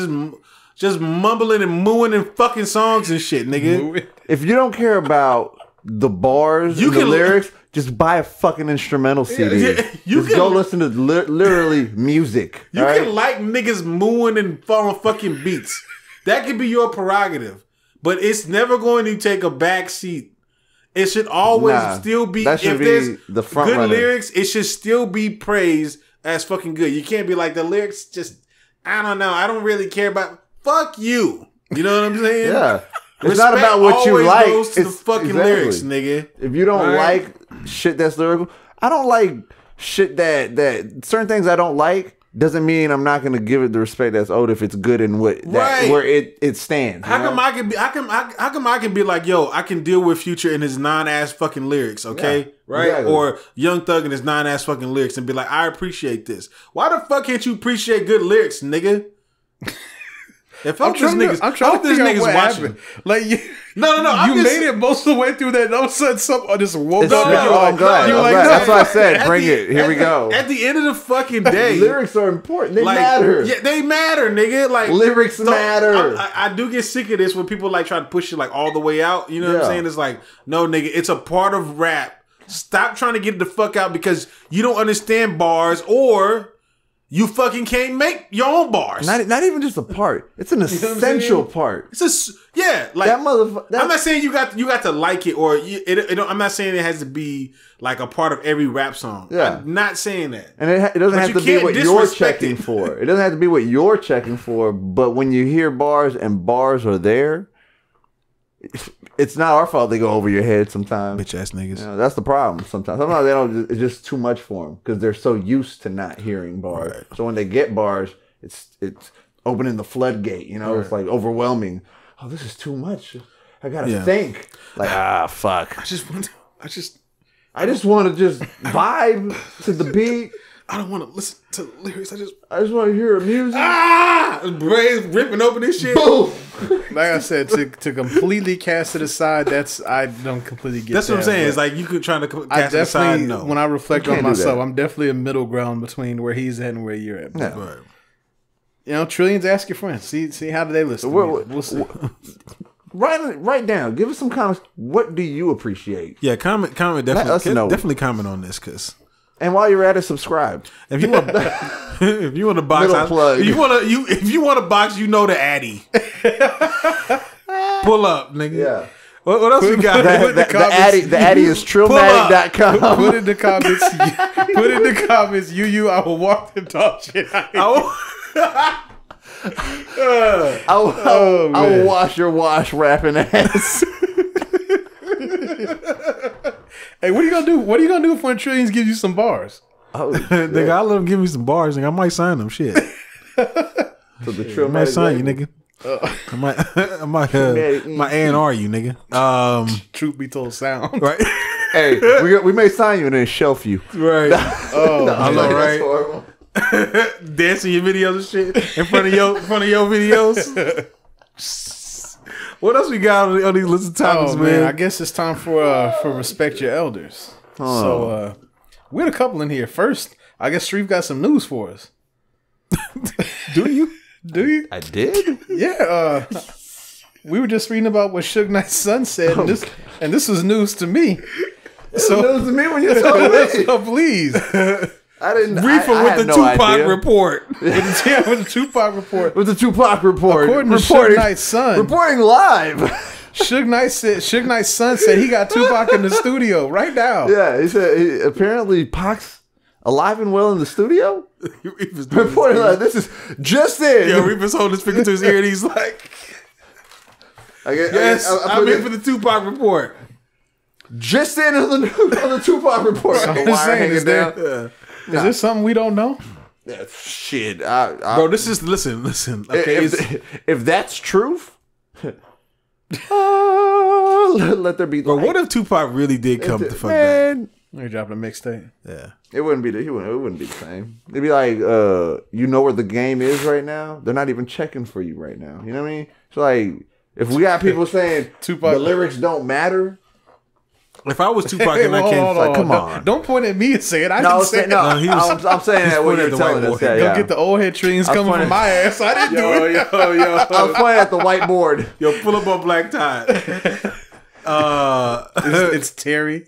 just mumbling and mooing and fucking songs and shit, nigga. If you don't care about the bars and the lyrics, just buy a fucking instrumental CD. You just go listen to literally music. You can like niggas mooing and following fucking beats. That could be your prerogative, but it's never going to take a back seat. It should always still be, if there's the front good lyrics, it should still be praised as fucking good. You can't be like, the lyrics just, I don't know, I don't really care about. Fuck you. You know what I'm saying? Yeah. It's not about what you like. Goes to the fucking lyrics, nigga. If you don't like shit that's lyrical, I don't like shit that certain things I don't like. Doesn't mean I'm not going to give it the respect that's owed if it's good and where it stands. How come I can be like, yo, I can deal with Future and his non-ass fucking lyrics, okay? Yeah, right? Exactly. Or Young Thug and his non-ass fucking lyrics and be like, I appreciate this. Why the fuck can't you appreciate good lyrics, nigga? If I'm this niggas watching. Like, no. You made it most of the way through that. And all of a sudden, something just woke up. I'm glad. That's what I said. Bring it. Here we go. At the end of the fucking day, lyrics are important. They matter. Yeah, they matter, nigga. Like lyrics matter. I do get sick of this when people like try to push it like all the way out. You know what I'm saying? It's like, no, nigga, it's a part of rap. Stop trying to get it the fuck out because you don't understand bars or you fucking can't make your own bars. Not even just a part. It's an essential part. It's like that motherfucker. I'm not saying you got to like it or I'm not saying it has to be like a part of every rap song. Yeah. I'm not saying that. And it doesn't have to be what you're checking for. It doesn't have to be what you're checking for. But when you hear bars and bars are there, it's not our fault they go over your head sometimes. Bitch ass niggas. You know, that's the problem sometimes. Sometimes they don't. It's just too much for them because they're so used to not hearing bars. Right. So when they get bars, it's opening the floodgate. You know, it's like overwhelming. Oh, this is too much. I gotta think. Like fuck. I just want to just vibe to the beat. I don't want to listen to the lyrics. I just want to hear music. Brains ripping open this shit. Boom. Like I said, to completely cast it aside, I don't completely get. That's what I'm saying. It's like you could try to cast it aside. No, when I reflect on myself, I'm definitely a middle ground between where he's at and where you're at. Yeah. Right. You know, trillions. Ask your friends. See how do they listen. We'll see. Write down. Give us some comments. What do you appreciate? Yeah, comment. Definitely comment on this because. And while you're at it, subscribe. If you want, if you want to box, if you want to box, you know the Addy. Pull up, nigga. Yeah. What else we got? The Addy is trillmatic.com. Put in the comments. Put in the comments. UU, I will walk the dog shit. I will wash your wash rapping ass. Hey, what are you gonna do? What are you gonna do if one Trillions gives you some bars? Oh, nigga, I let him give me some bars, nigga. I might sign them. Shit. So the I might sign you, nigga. I might A&R you, nigga. Truth be told, sound right. Hey, we may sign you and then shelf you. Right. I know, right? Horrible. Dancing your videos and shit in front of your videos. What else we got on these list of topics, man? I guess it's time for respect your elders. So we had a couple in here. First, I guess Shreve got some news for us. Do you? I did. Yeah. We were just reading about what Suge Knight's son said, and this was news to me. So news to me when you told me. So please. I didn't. Riffa with the Tupac report. With the Tupac report. With the Tupac report. According to Suge Knight's son. Reporting live. Suge Knight's son said he got Tupac in the studio right now. Yeah, he said apparently Pac's alive and well in the studio. Reporting like this is just in. Yeah, Riffa's holding his finger to his ear and he's like, I'm in for the Tupac report. Just in on the Tupac report. Is there something we don't know? Shit, bro. This is listen. Okay, if that's truth, let there be. Bro, what if Tupac really did come to fuck back? They dropping a mixtape. Yeah, it wouldn't be it wouldn't be the same. It'd be like, you know where the game is right now. They're not even checking for you right now. You know what I mean? So like, if we got people saying Tupac, the lyrics don't matter. If I was Tupac and I came, like, come on, don't point at me and say it. I didn't say it. I'm saying that when you're telling us that. Don't get the old head Trillions coming from my ass. I didn't do it. Yo. I was pointing at the whiteboard. Yo, pull up on Black Todd. It's Terry.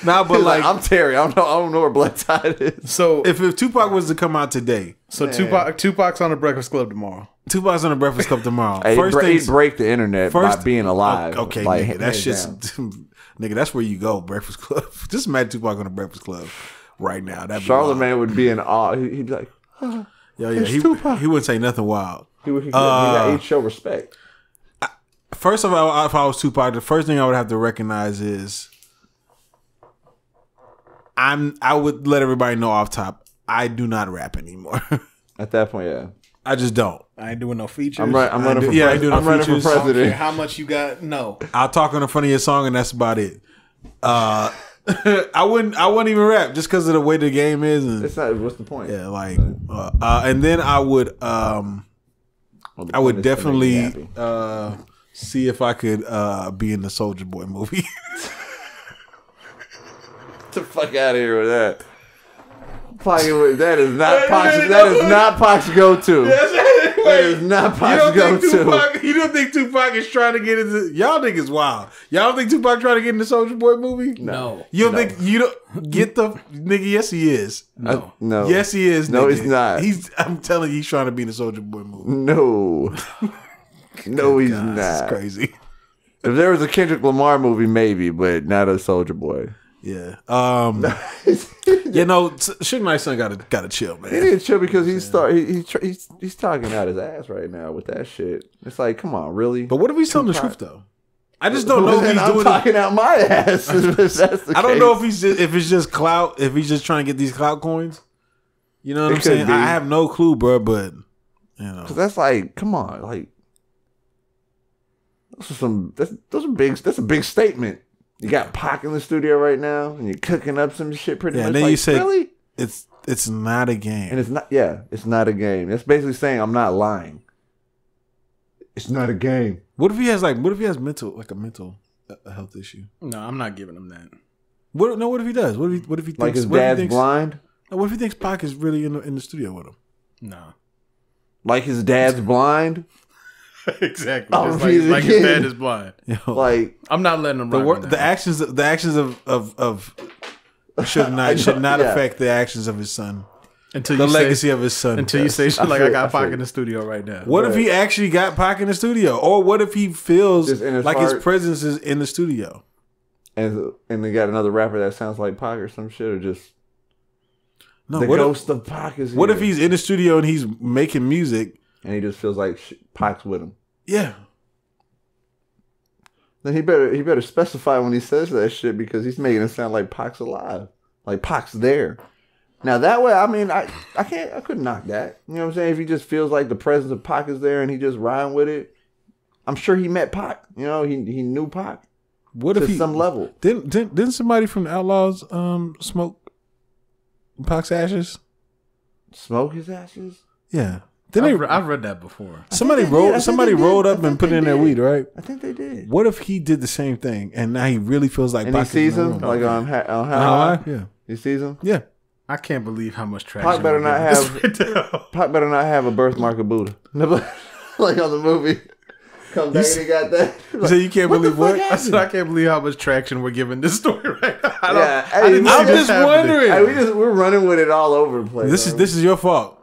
Nah, but like I'm Terry. I don't know where Black Todd is. So if Tupac was to come out today, Tupac's on the Breakfast Club tomorrow. Tupac's on the Breakfast Club tomorrow. Hey, he'd break the internet by being alive. Okay, like, nigga, that's just nigga. That's where you go. Breakfast Club. Just imagine Tupac on the Breakfast Club right now. Charlamagne would be in awe. He'd be like, he wouldn't say nothing wild. He'd show respect. First of all, if I was Tupac, the first thing I would have to recognize is I would let everybody know off top, I do not rap anymore. At that point, yeah. I just don't. I ain't doing no features. I'm running for president. I don't care how much you got? No. I'll talk on the front of your song and that's about it. I wouldn't even rap just because of the way the game is. And, it's not. What's the point? Yeah, like, and then I would Well, I would definitely see if I could be in the Soulja Boy movie. Get the fuck out of here with that. That is not Pac's. That is not Pac's go-to. That is not Pac's go-to. You don't think Tupac is trying to get into? Y'all think it's wild. Y'all don't think Tupac trying to get into Soulja Boy movie? No. You don't think you don't get the nigga? Yes, he is. No. Yes, he is. No, nigga. he's not. I'm telling you, he's trying to be in the Soulja Boy movie. No. No, he's not. That's crazy. If there was a Kendrick Lamar movie, maybe, but not a Soulja Boy. Yeah. Suge Knight's son gotta chill, man. He didn't chill because he's talking out his ass right now with that shit. It's like, come on, really? But what if he's telling the truth though? I just don't know if he's doing talking out my ass. I don't know if it's just clout. If he's just trying to get these clout coins. You know what I'm saying? I have no clue, bro. But you know, because that's like, come on, like that's a big statement. You got Pac in the studio right now, and you're cooking up some shit pretty much. And then like, you say, really? It's not a game. And it's not, yeah, it's not a game. That's basically saying I'm not lying. It's not a game. What if he has mental health issue? No, I'm not giving him that. What if he does? What if he thinks like his dad's blind? What if he thinks Pac is really in the studio with him? No. Like his dad's blind? Exactly. Oh, like his dad is blind. Like, I'm not letting him run. The actions of should not affect the actions of his son. Until the legacy of his son. Until you say shit like I got Pac in the studio right now. What if he actually got Pac in the studio? Or what if he feels like heart, his presence is in the studio? And they got another rapper that sounds like Pac or some shit, or just no, the ghost of Pac is here. What if he's in the studio and he's making music and he just feels like Pac's with him? Yeah. Then he better specify when he says that shit, because he's making it sound like Pac's alive, like Pac's there. Now that way, I mean, I couldn't knock that. You know what I'm saying? If he just feels like the presence of Pac is there and he just riding with it, I'm sure he met Pac. You know, he knew Pac. What if some level? Didn't somebody from the Outlaws smoke Pac's ashes? Smoke his ashes? Yeah. I've read that before. Somebody rolled up and put it in their weed, right? I think they did. What if he did the same thing and now he really feels like and Pac he sees him like on how? Yeah. He sees him? Yeah. I can't believe how much traction. Pac better not have a birthmark of Buddha. Like on the movie. Come back and he got that. Like, so you can't believe what? I said I can't believe how much traction we're giving this story right now. I'm just wondering. Hey, we're running with it all over the place. This is your fault.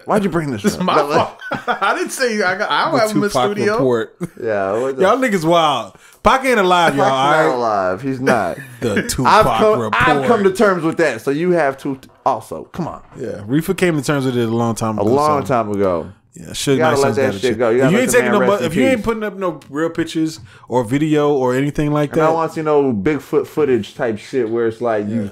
Why'd you bring this? This is my fault. I didn't say I don't have him in the studio. Report. Yeah, y'all niggas wild. Pac ain't alive, y'all. Pac's not alive. He's not. The Tupac report. I've come to terms with that, so you have to also. Come on. Yeah, Riffa came to terms with it a long time ago. Yeah, you gotta let that shit go. If you ain't taking if you ain't putting up no real pictures or video or anything like that, I don't want to see no Bigfoot footage type shit where it's like you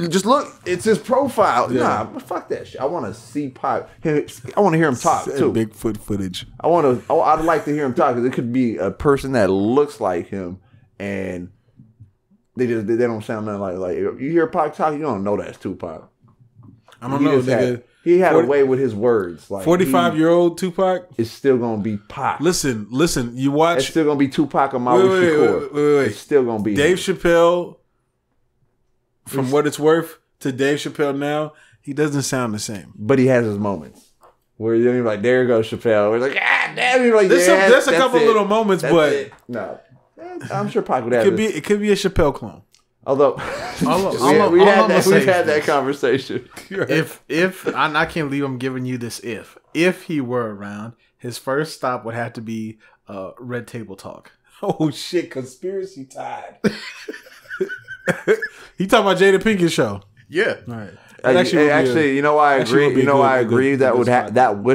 just look, it's his profile. Yeah. Nah, fuck that shit. I want to see Pac. I want to hear him talk too. Bigfoot footage. I'd like to hear him talk, because it could be a person that looks like him and they don't sound nothing like you hear Pac talk, you don't know that's Tupac. I don't know, nigga. He had a way with his words. Like 45-year-old Tupac is still gonna be Pac. Listen. You watch. It's still gonna be Tupac and Maui Shakur. Wait. It's still gonna be Dave Chappelle. From what it's worth to Dave Chappelle now, he doesn't sound the same. But he has his moments where you're like, there goes Chappelle. We're like, damn. You're like, there's a couple little moments, but no, I'm sure Pac would have. It could be a Chappelle clone. Although we've had that conversation. If I can't believe I'm giving you this. If he were around, his first stop would have to be Red Table Talk. Oh shit! Conspiracy Tide. He talking about Jada Pinkett show. Yeah. All right. Actually, you know why I agree. You know why I agree that would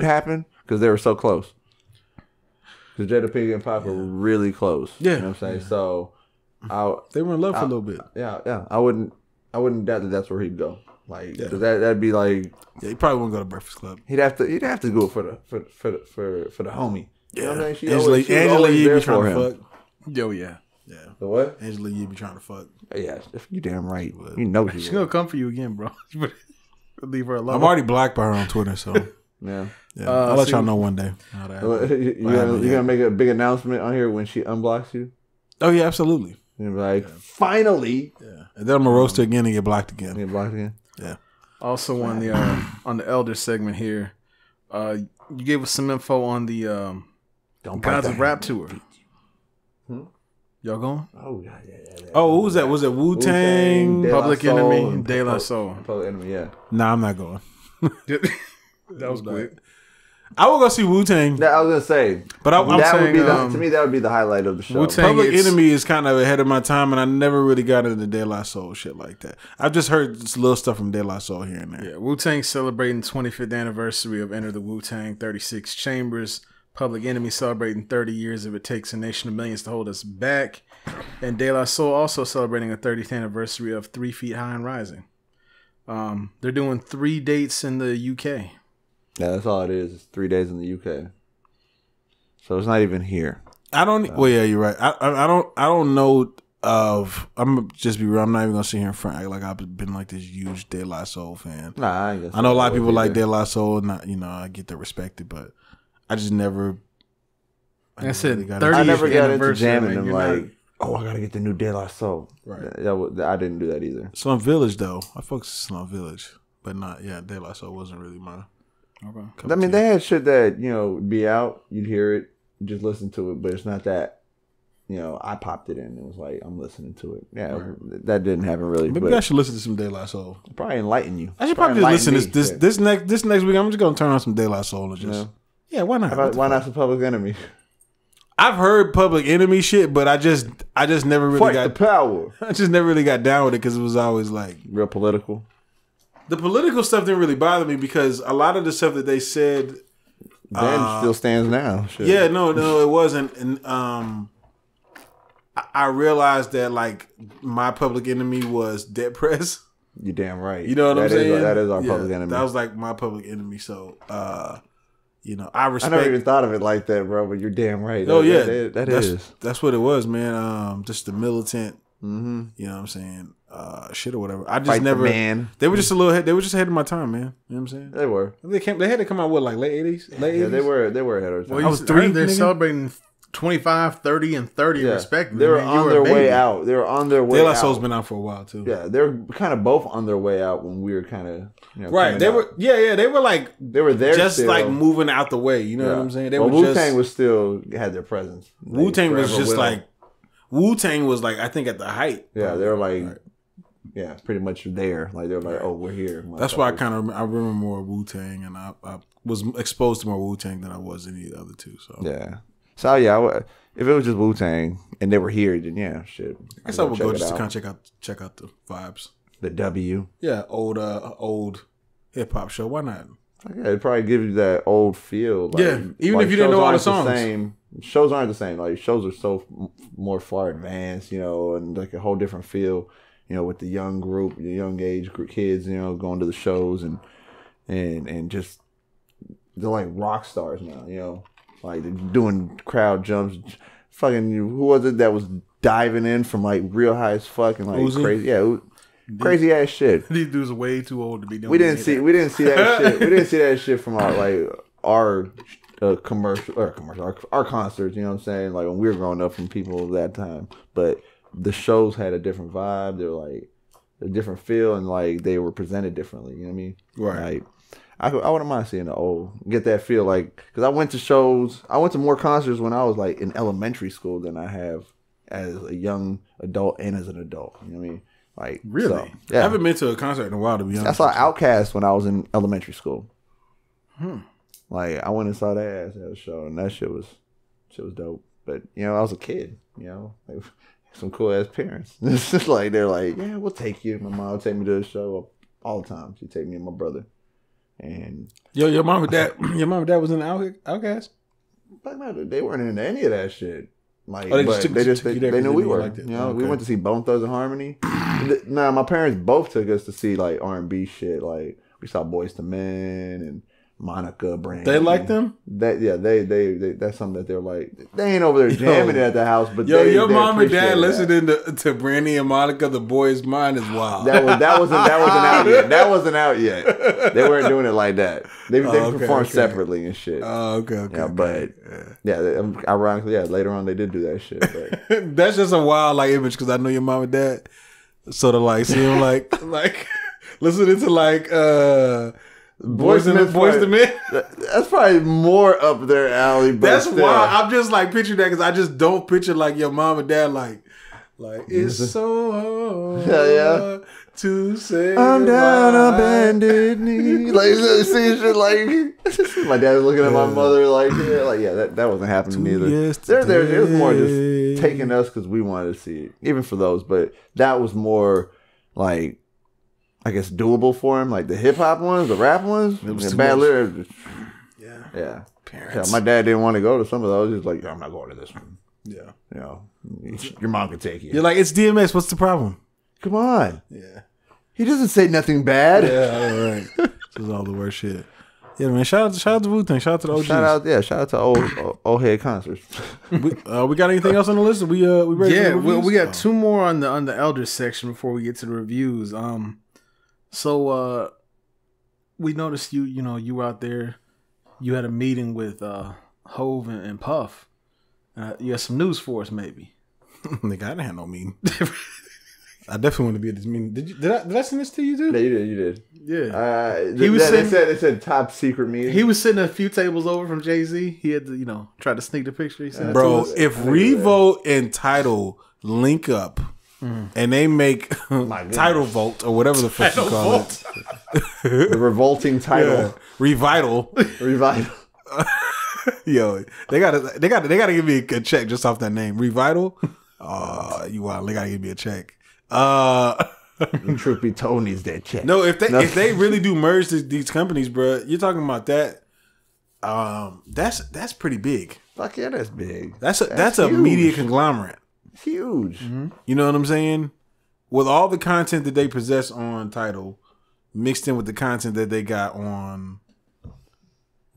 happen, because they were so close. Because Jada Pinkett and Pac were really close. Yeah. You know what I'm saying? So. They were in love for a little bit. Yeah. I wouldn't doubt that that's where he'd go. Like, that'd be like. Yeah, he probably wouldn't go to Breakfast Club. He'd have to go for the homie. Yeah, you know what I mean? Angela Yee be trying to fuck. Yo, yeah. The what? Angela Yee be trying to fuck. Yeah, you damn right. You know she's gonna come for you again, bro. Leave her alone. I'm already blocked by her on Twitter, so Yeah. I'll let y'all know one day. You gonna make a big announcement on here when she unblocks you? Oh yeah, absolutely. You're like, finally. Yeah. And then I'm gonna roast her again and get blocked again. Get blocked again. Yeah. Also on the elder segment here, you gave us some info on the Gods of Rap tour. Y'all going? Oh yeah. Oh, who was that? Was it Wu-Tang, Wu-Tang? Public Enemy, De La Soul. Public Enemy, yeah. Nah, I'm not going. That was quick. I will go see Wu-Tang. I was gonna say, but I'm that saying, would be to me that would be the highlight of the show. Wu-Tang, Public Enemy is kind of ahead of my time, and I never really got into De La Soul shit like that. I've just heard just little stuff from De La Soul here and there. Yeah, Wu-Tang celebrating 25th anniversary of Enter the Wu-Tang, 36 Chambers. Public Enemy celebrating 30 years of It Takes a Nation of Millions to Hold Us Back. And De La Soul also celebrating a 30th anniversary of 3 Feet High and Rising. They're doing 3 dates in the UK. Yeah, that's all it is. It's 3 days in the UK. So it's not even here. I don't. Well, yeah, you're right. I don't know of. I'm gonna just be real. I'm not even gonna sit here in front act like I've been like this huge De La Soul fan. Nah, I guess I know a lot of people like De La Soul, and I get to respect it, but I just never. I said 30th I never got into anniversary, jamming them like, oh, I gotta get the new De La Soul. Right. I didn't do that either. Slum Village though, I fucked with Slum Village, but not De La Soul wasn't really mine. Okay. I mean, they had shit that be out, you'd hear it, just listen to it, but it's not that. I popped it in and was like, I'm listening to it. Yeah, right. That didn't happen really. Maybe I should listen to some De La Soul. Probably enlighten you. I should probably listen to this next week. I'm just gonna turn on some De La Soul and just yeah, why not? Why not some Public Enemy? I've heard Public Enemy shit, but I just never really Fight got the power. I just never really got down with it because it was always like real political. The political stuff didn't really bother me because a lot of the stuff that they said then still stands now. Shit. Yeah, no, it wasn't. And I realized that like my Public Enemy was Dead Press. You're damn right. You know what I'm saying? That is our Public Enemy. That was like my Public Enemy. So I respect. I never even thought of it like that, bro. But you're damn right. Oh yeah, that's what it was, man. Just the militant. Mm-hmm. You know what I'm saying? Shit or whatever. I just Fight never. Man. They were just a little. They were just ahead of my time, man. You know what I'm saying? They were. They had to come out with like late 80s. Yeah, they were ahead of time. Well, I was 3. They're celebrating 25, 30, and 30 respectively. They were on their way out. They were on their way out. De La Soul's been out for a while too. Yeah, they're kind of both on their way out when we were kind of right. They were they were like they were there just still. like moving out the way. You know what I'm saying? They were Wu-Tang was still had their presence. Wu-Tang was just like Wu-Tang was like I think at the height. Yeah, they were like yeah, pretty much there. Like they're like, oh, we're here. That's why I remember more Wu-Tang, and I was exposed to more Wu-Tang than I was any of the other two. So yeah. So yeah, if it was just Wu-Tang and they were here, then yeah, shit. I guess I would go just to kind of check out the vibes. The W. Yeah, old hip hop show. Why not? Yeah, it'd probably give you that old feel. Like, yeah, even if you didn't know all the songs. Shows aren't the same. Like shows are so more far advanced, and like a whole different feel. With the young group, the young age group kids, going to the shows and just they're like rock stars now, like they're doing crowd jumps. Fucking who was it that was diving in from like real high as fuck and like Uzi? crazy, crazy ass shit. These dudes are way too old to be doing. We didn't see that shit. We didn't see that shit from our commercial our concerts. You know what I'm saying? Like when we were growing up, from people of that time, but. The shows had a different vibe. They were like a different feel, and like they were presented differently. You know what I mean? Right. Like I wouldn't mind seeing the old get that feel. Like because I went to more concerts when I was like in elementary school than I have as a young adult and as an adult. You know what I mean? Like really? So, yeah. I haven't been to a concert in a while, to be honest. I saw Outkast when I was in elementary school. Like I went and saw that ass at a show, and that shit was dope. But I was a kid. Like, some cool ass parents. It's just like they're like, yeah, we'll take you. My mom would take me to the show all the time. She'd take me and my brother. And your mom and dad was in the Outkast? But no, they weren't into any of that shit. Like, they knew we were. Okay. We went to see Bone Thugs and Harmony. Now my parents both took us to see like R&B shit. Like we saw Boyz II Men and Monica brand. They like them? That they that's something that they're like. They ain't over there jamming it at the house, but your mom and dad listening to Brandy and Monica, The Boy's Mind is wild. That wasn't out yet. That wasn't out yet. They weren't doing it like that. They performed separately and shit. Oh, okay. Yeah, but ironically, later on they did do that shit. But. That's just a wild like image because I know your mom and dad sort of like see them like listening to like Boys to Men. That's probably more up their alley. But that's why I'm just like picturing that because I just don't picture like your mom and dad like it's so hard to say I'm down on bended knee. Like seeing shit like my dad was looking at my mother like that wasn't happening to me either. It was more just taking us because we wanted to see it, even for those. But that was more like. I guess doable for him, like the hip hop ones, the rap ones, the bad lyrics. Yeah. Parents. My dad didn't want to go to some of those. He was like, I'm not going to this one. Yeah. You know, your mom can take you. You're like, it's DMX. What's the problem? Come on. Yeah. He doesn't say nothing bad. Yeah, all right. This is all the worst shit. Yeah, man. Shout out to Wu-Tang. Shout out to the OGs. Shout out to old head concerts. we got anything else on the list? We ready? Yeah, we got two more on the elders section before we get to the reviews. So we noticed you were out there. You had a meeting with Hove and Puff. You had some news for us, maybe. Nigga, I didn't have no meeting. I definitely want to be at this meeting. Did I send this to you, dude? Yeah, you did. Yeah. They said top secret meeting. He was sitting a few tables over from JAY-Z. He had to, try to sneak the picture. He sent bro, if Revo and Tidal link up. And they make Title Vote or whatever the fuck you call it. The revolting title. Yeah. Revital. Yo, they gotta give me a check just off that name. Revital? You wild. They gotta give me a check. Truth be told, needs that check. No, if they really do merge these companies, bro, you're talking about that. That's pretty big. Fuck yeah, that's big. That's a media conglomerate. Huge. You know what I'm saying? With all the content that they possess on Tidal, mixed in with the content that they got on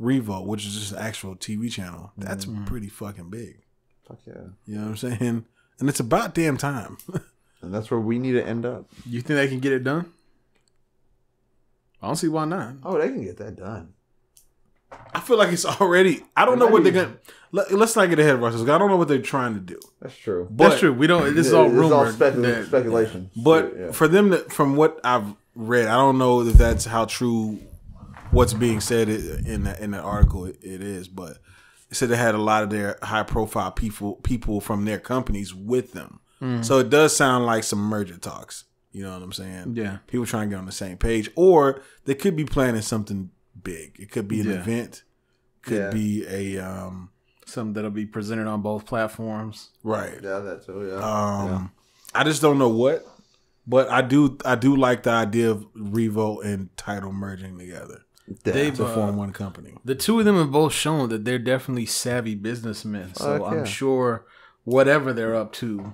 Revo, which is just an actual TV channel, that's pretty fucking big. Fuck yeah. You know what I'm saying? And it's about damn time. And that's where we need to end up. You think they can get it done? I don't see why not. Oh, they can get that done. I feel like it's already. I don't know what they're gonna. Let's not get ahead of ourselves. I don't know what they're trying to do. That's true. That's true. We don't. This is all rumor. It's all speculation. But for them, from what I've read, I don't know if that's how true what's being said in the article it is. But it said they had a lot of their high profile people from their companies with them. So it does sound like some merger talks. You know what I'm saying? Yeah. People trying to get on the same page, or they could be planning something big. It could be an event. Could be a something that'll be presented on both platforms. Right. Yeah, that too. Yeah. I just don't know what, but I do like the idea of Revo and Tidal merging together. They've to form one company. The two of them have both shown that they're definitely savvy businessmen. So I'm sure whatever they're up to,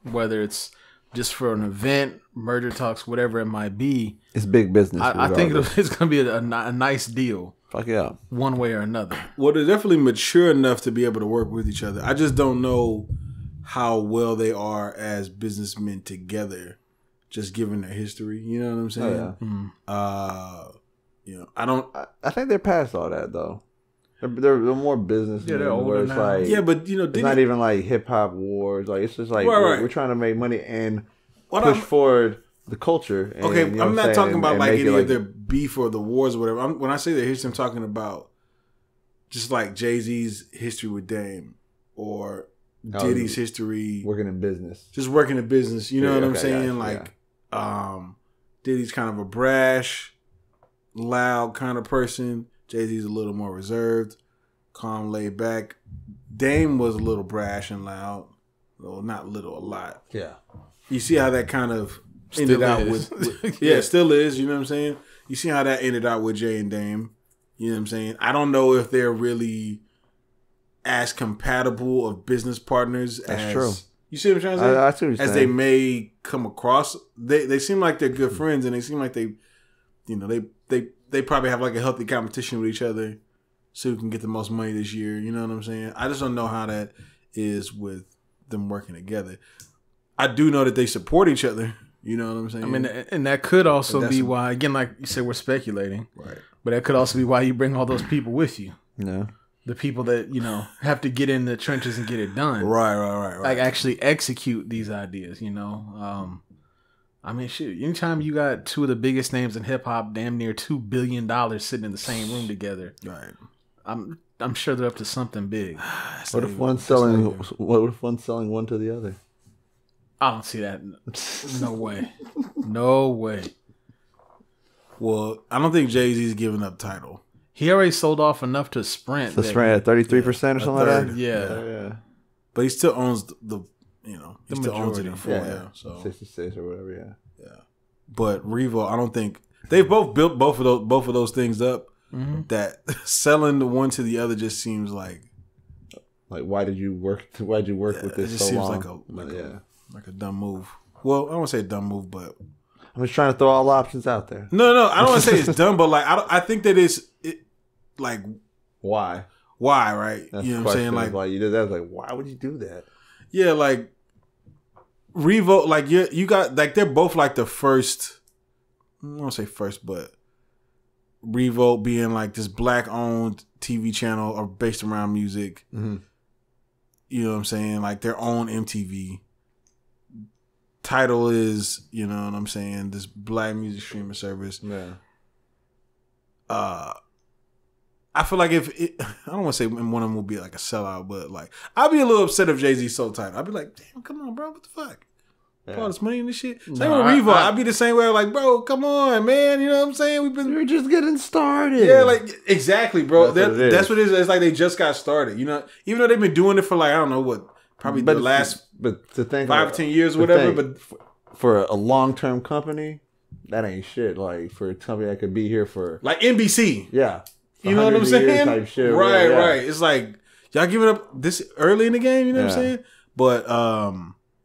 whether it's just for an event, merger talks, whatever it might be, it's big business. I think it's going to be a nice deal. Fuck yeah. One way or another. Well, they're definitely mature enough to be able to work with each other. I just don't know how well they are as businessmen together, just given their history. You know what I'm saying? Oh, yeah. I don't. I think they're past all that though. They're more business. Yeah, they're older now. Like, but it's not even like hip hop wars. Like it's just like we're trying to make money and push forward the culture. And, okay, you know I'm not talking about like any of their their beef or the wars or whatever. When I say their history, I'm talking about just like Jay-Z's history with Dame or Diddy's history working in business. Just working in business. You know what I'm saying? Gotcha, like, Diddy's kind of a brash, loud kind of person. Jay-Z's a little more reserved, calm, laid back. Dame was a little brash and loud. Well, not little, a lot. Yeah. You see how that kind of ended out with it still is, you know what I'm saying? You see how that ended out with Jay and Dame. You know what I'm saying? I don't know if they're really as compatible of business partners as true. You see what I'm trying to say? I see what you're as saying. they may come across. They seem like they're good friends, and they seem like they they probably have like a healthy competition with each other, so who can get the most money this year. You know what I'm saying? I just don't know how that is with them working together. I do know that they support each other. You know what I'm saying? I mean, and that could also be why, again, like you said, we're speculating. Right. But that could also be why you bring all those people with you. Yeah. The people that, you know, have to get in the trenches and get it done. Right. Like actually execute these ideas, you know? I mean, shit, anytime you got two of the biggest names in hip hop, damn near $2 billion sitting in the same room together. Right. I'm sure they're up to something big. What if one's selling one to the other? I don't see that. No way. No way. Well, I don't think Jay-Z's giving up title. He already sold off enough to Sprint. The Sprint at 33% or something like that? Yeah. But he still owns the he still owns it majority. in full. Yeah. So 66 or whatever, yeah. But Revo, I don't think they've both built both of those things up. Mm-hmm. That selling the one to the other just seems like why did you work with this? It just seems like a dumb move. Well, I don't want to say a dumb move, but I'm just trying to throw all options out there. No, I don't want to say it's dumb, but like I think that like why, right? That's you know what I'm saying? Like why you did that? Like why would you do that? Yeah, like Revo, like you got like they're both like the first. I don't want to say first, but Revolt being like this black-owned TV channel or based around music. Mm-hmm. You know what I'm saying? Like their own MTV. Title is, you know what I'm saying, this black music streaming service. Yeah. I feel like I don't want to say one of them will be like a sellout, but like I'd be a little upset if Jay-Z sold Title. I'd be like, damn, come on, bro, what the fuck? Yeah. All this money in this shit. Same with Revo. I'd be the same way. Like, bro, come on, man. You know what I'm saying? We're just getting started. Yeah, like exactly, bro. That's what it is. It's like they just got started. You know, even though they've been doing it for like I don't know what, probably the last to think 5 or 10 years, or whatever. But for a long-term company, that ain't shit. Like for a company that could be here for like NBC. Yeah, you know what I'm saying? Type shit, right. It's like y'all giving up this early in the game. You know what I'm saying? But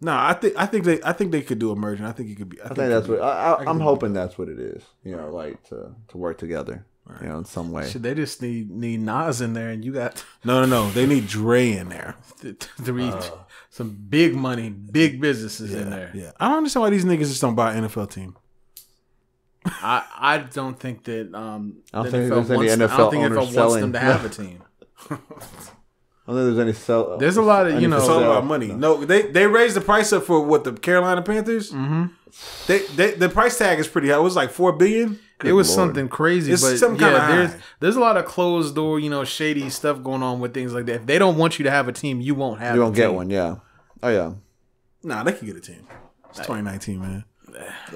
no, I think they could do a merger. I think it could be. I think that's what I'm hoping. That's what it is. You know, like to work together. Right. You know, in some way. Should they just need Nas in there, and you got no. They need Dre in there. Some big money, big businesses in there. Yeah, I don't understand why these niggas just don't buy an NFL team. I don't think that. I don't think there's any NFL owners wants them to have a team. I don't think there's any sell. There's a lot of it's all about money. No, they raised the price up for what the Carolina Panthers. Mm-hmm. The price tag is pretty high. It was like $4 billion. It was something crazy. It's but something kind of high. There's a lot of closed door, shady stuff going on with things like that. If they don't want you to have a team, you won't have. You won't get one. Yeah. Oh yeah. Nah, they can get a team. It's 2019, man.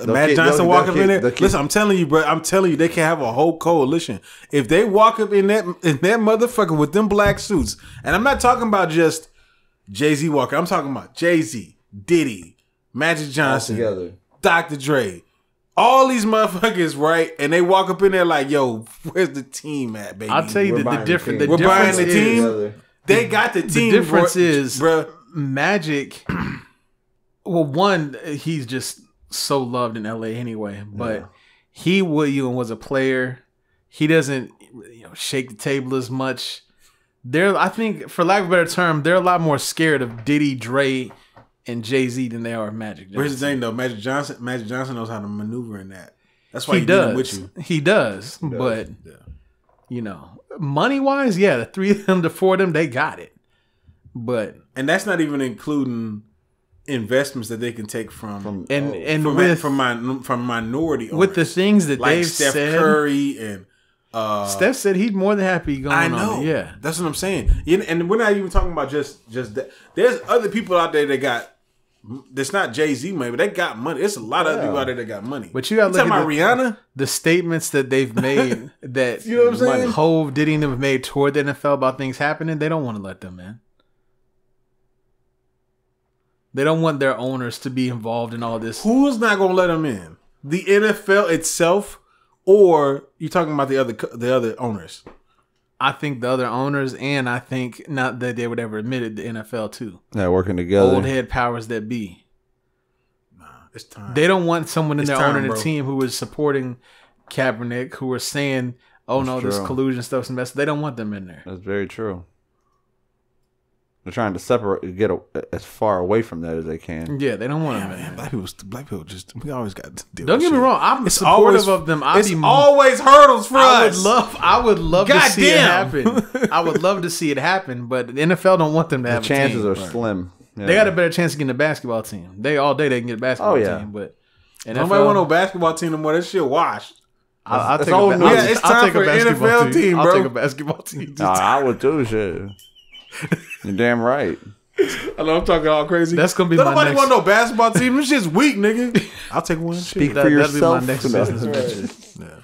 Matt Johnson walk up in there. Listen, I'm telling you, bro. I'm telling you, they can have a whole coalition if they walk up in that motherfucker with them black suits. And I'm not talking about just Jay-Z walking. I'm talking about Jay-Z, Diddy, Magic Johnson, Dr. Dre, all these motherfuckers, right? And they walk up in there like, "Yo, where's the team at, baby?" I'll tell you the difference. We're buying the team. They got the team. The difference is, bro, Magic. Well, one, he's just so loved in LA anyway, but he was a player. He doesn't shake the table as much. I think, for lack of a better term, they're a lot more scared of Diddy, Dre, and Jay-Z than they are of Magic Johnson. Here's the thing though, Magic Johnson knows how to maneuver in that. That's why he does with you. He does. But money wise, the 3 of them to 4 of them, they got it. And that's not even including investments that they can take from minority owners. With the things that like they've Steph said, Curry and Steph said he's more than happy going I know. on it. Yeah, that's what I'm saying. And we're not even talking about just that. There's other people out there that got. That's not Jay-Z money, but they got money. There's a lot of other people out there that got money. But you got to look at Rihanna. The statements that they've made that you know what I'm saying? Hove, Diddy, and them have made toward the NFL about things happening. They don't want to let them in. They don't want their owners to be involved in all this. Who's not going to let them in? The NFL itself, or you talking about the other owners? I think the other owners, and I think not that they would ever admit it, the NFL too. Yeah, working together. Old head powers that be. Nah, it's time. They don't want someone in there owning a team who is supporting Kaepernick who are saying, "Oh That's no, true. this collusion stuff's a mess." They don't want them in there. That's very true. They're trying to get as far away from that as they can. Yeah, they don't want them in Man, there. black people just we always got to deal Don't with get me shit. wrong. I'm It's supportive always- of them. It's always hurdles for us. I would love to see it Goddamn. happen. I would love to see it happen, but the NFL don't want them to The have chances a are team. slim. Yeah. They got a better chance of getting a basketball team. They can get a basketball team, but NFL, Nobody want no basketball team no more. That shit washed. I'll take all a, news. I'll, It's I'll time take for a an basketball NFL team, I'll bro. take a basketball team. Nah, I would too. Shit. You're damn right. I know I'm talking all crazy. That's gonna be Don't my nobody next. want no basketball team. This shit's weak, nigga. I'll take one. Speak Shit. for That'll be my yourself. next No. business venture. Yeah.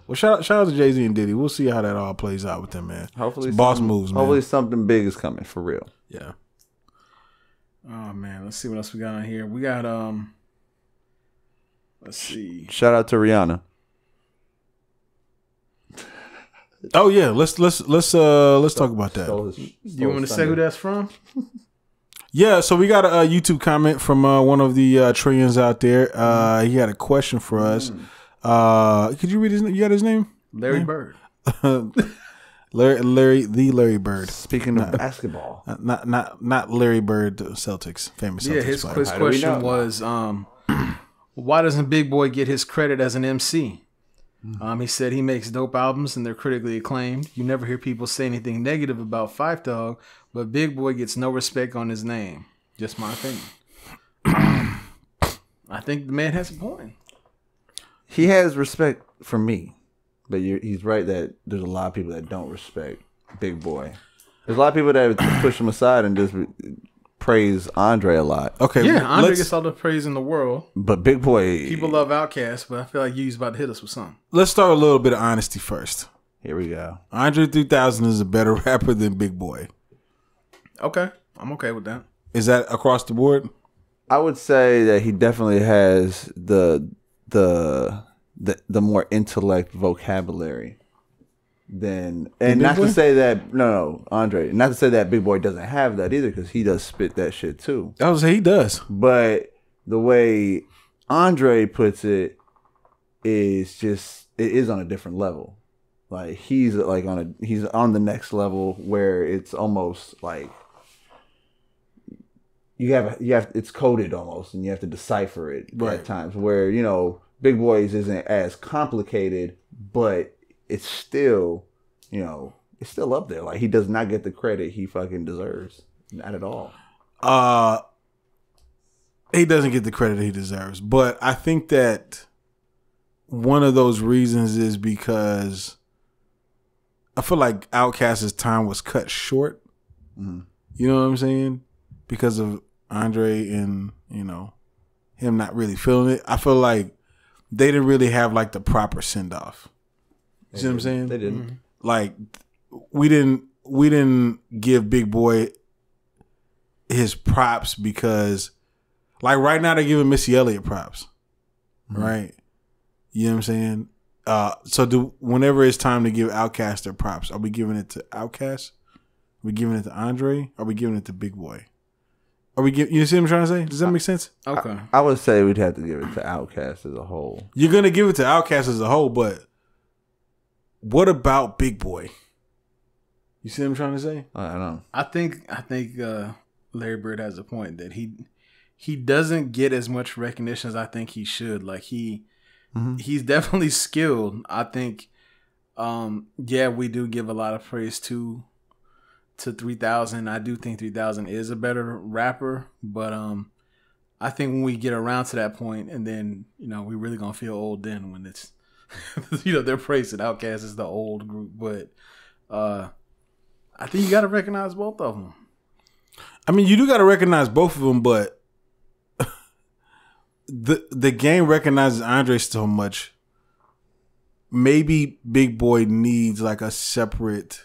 Well, shout out to Jay-Z and Diddy. We'll see how that all plays out with them, man. Hopefully, It's boss moves, man. Hopefully, something big is coming for real. Yeah. Oh man, let's see what else we got on here. We got let's see. Shout out to Rihanna. Oh yeah. Let's talk about that. You want me to say who that's from? Yeah. So we got a YouTube comment from one of the trillions out there. He had a question for us. Could you read his? You got his name? Larry Bird. Larry Bird. Speaking of basketball, Not Larry Bird, the Celtics, famous Celtics Yeah, his player. quiz How do we question know? was, why doesn't Big Boi get his credit as an MC? He said he makes dope albums and they're critically acclaimed. You never hear people say anything negative about Phife Dawg, but Big Boi gets no respect on his name. Just my opinion. I think the man has a point. he has respect for me, but he's right that there's a lot of people that don't respect Big Boi. There's a lot of people that push him aside and just praise Andre a lot. Okay, Yeah, Andre let's, gets all the praise in the world. But Big Boi, People love Outkast, but I feel like you's about to hit us with something. let's start with a little bit of honesty first. here we go. Andre 3000 is a better rapper than Big Boi. Okay, I'm okay with that. Is that across the board? I would say that he definitely has the more intellect vocabulary than, and not to say that Andre, not to say that Big Boi doesn't have that either, because he does spit that shit too. I would say he does. But the way Andre puts it is just, it is on a different level. Like he's on the next level where it's almost like you have it's coded almost, and you have to decipher it Right. at times. Where Big Boi's isn't as complicated, but it's still it's still up there. Like he does not get the credit he fucking deserves, not at all. He doesn't get the credit he deserves. But I think that one of those reasons is because I feel like Outkast's time was cut short. Mm-hmm. You know what I'm saying? Because of Andre and, him not really feeling it. I feel like they didn't really have like the proper send off. You see what I'm saying? They didn't. Like we didn't give Big Boi his props because like right now they're giving Missy Elliott props. Right? You know what I'm saying? So whenever it's time to give Outkast their props, are we giving it to Outkast? Are we giving it to Andre? Are we giving it to Big Boi? You see what I'm trying to say? Does that make sense? Okay. I would say we'd have to give it to Outkast as a whole. You're gonna give it to Outkast as a whole, but what about Big Boi? You see what I'm trying to say? I don't know. I think Larry Bird has a point that he doesn't get as much recognition as I think he should. Like he's definitely skilled. I think we do give a lot of praise to 3000. I do think 3000 is a better rapper, but I think when we get around to that point, and then we really gonna feel old then when it's they're praising Outkast as the old group, but I think you got to recognize both of them. I mean, you do got to recognize both of them, but the game recognizes Andre so much. Maybe Big Boi needs like a separate,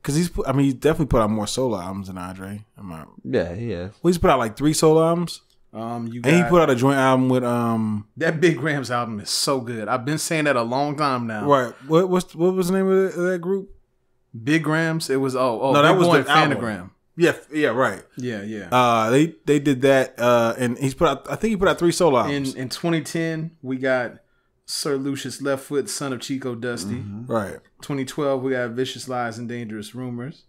because he's definitely put out more solo albums than Andre. Yeah, he is. Well, he's put out like 3 solo albums. And he put out a joint album with that Big Grams album is so good. I've been saying that a long time now. Right. What was the name of that group? Big Grams. It was no, Big that was Boi the album. Fanagram. Yeah, right. Yeah. They did that, and I think he put out 3 solo albums. In 2010, we got Sir Lucius Left Foot, son of Chico Dusty. Right. 2012, we got Vicious Lies and Dangerous Rumors.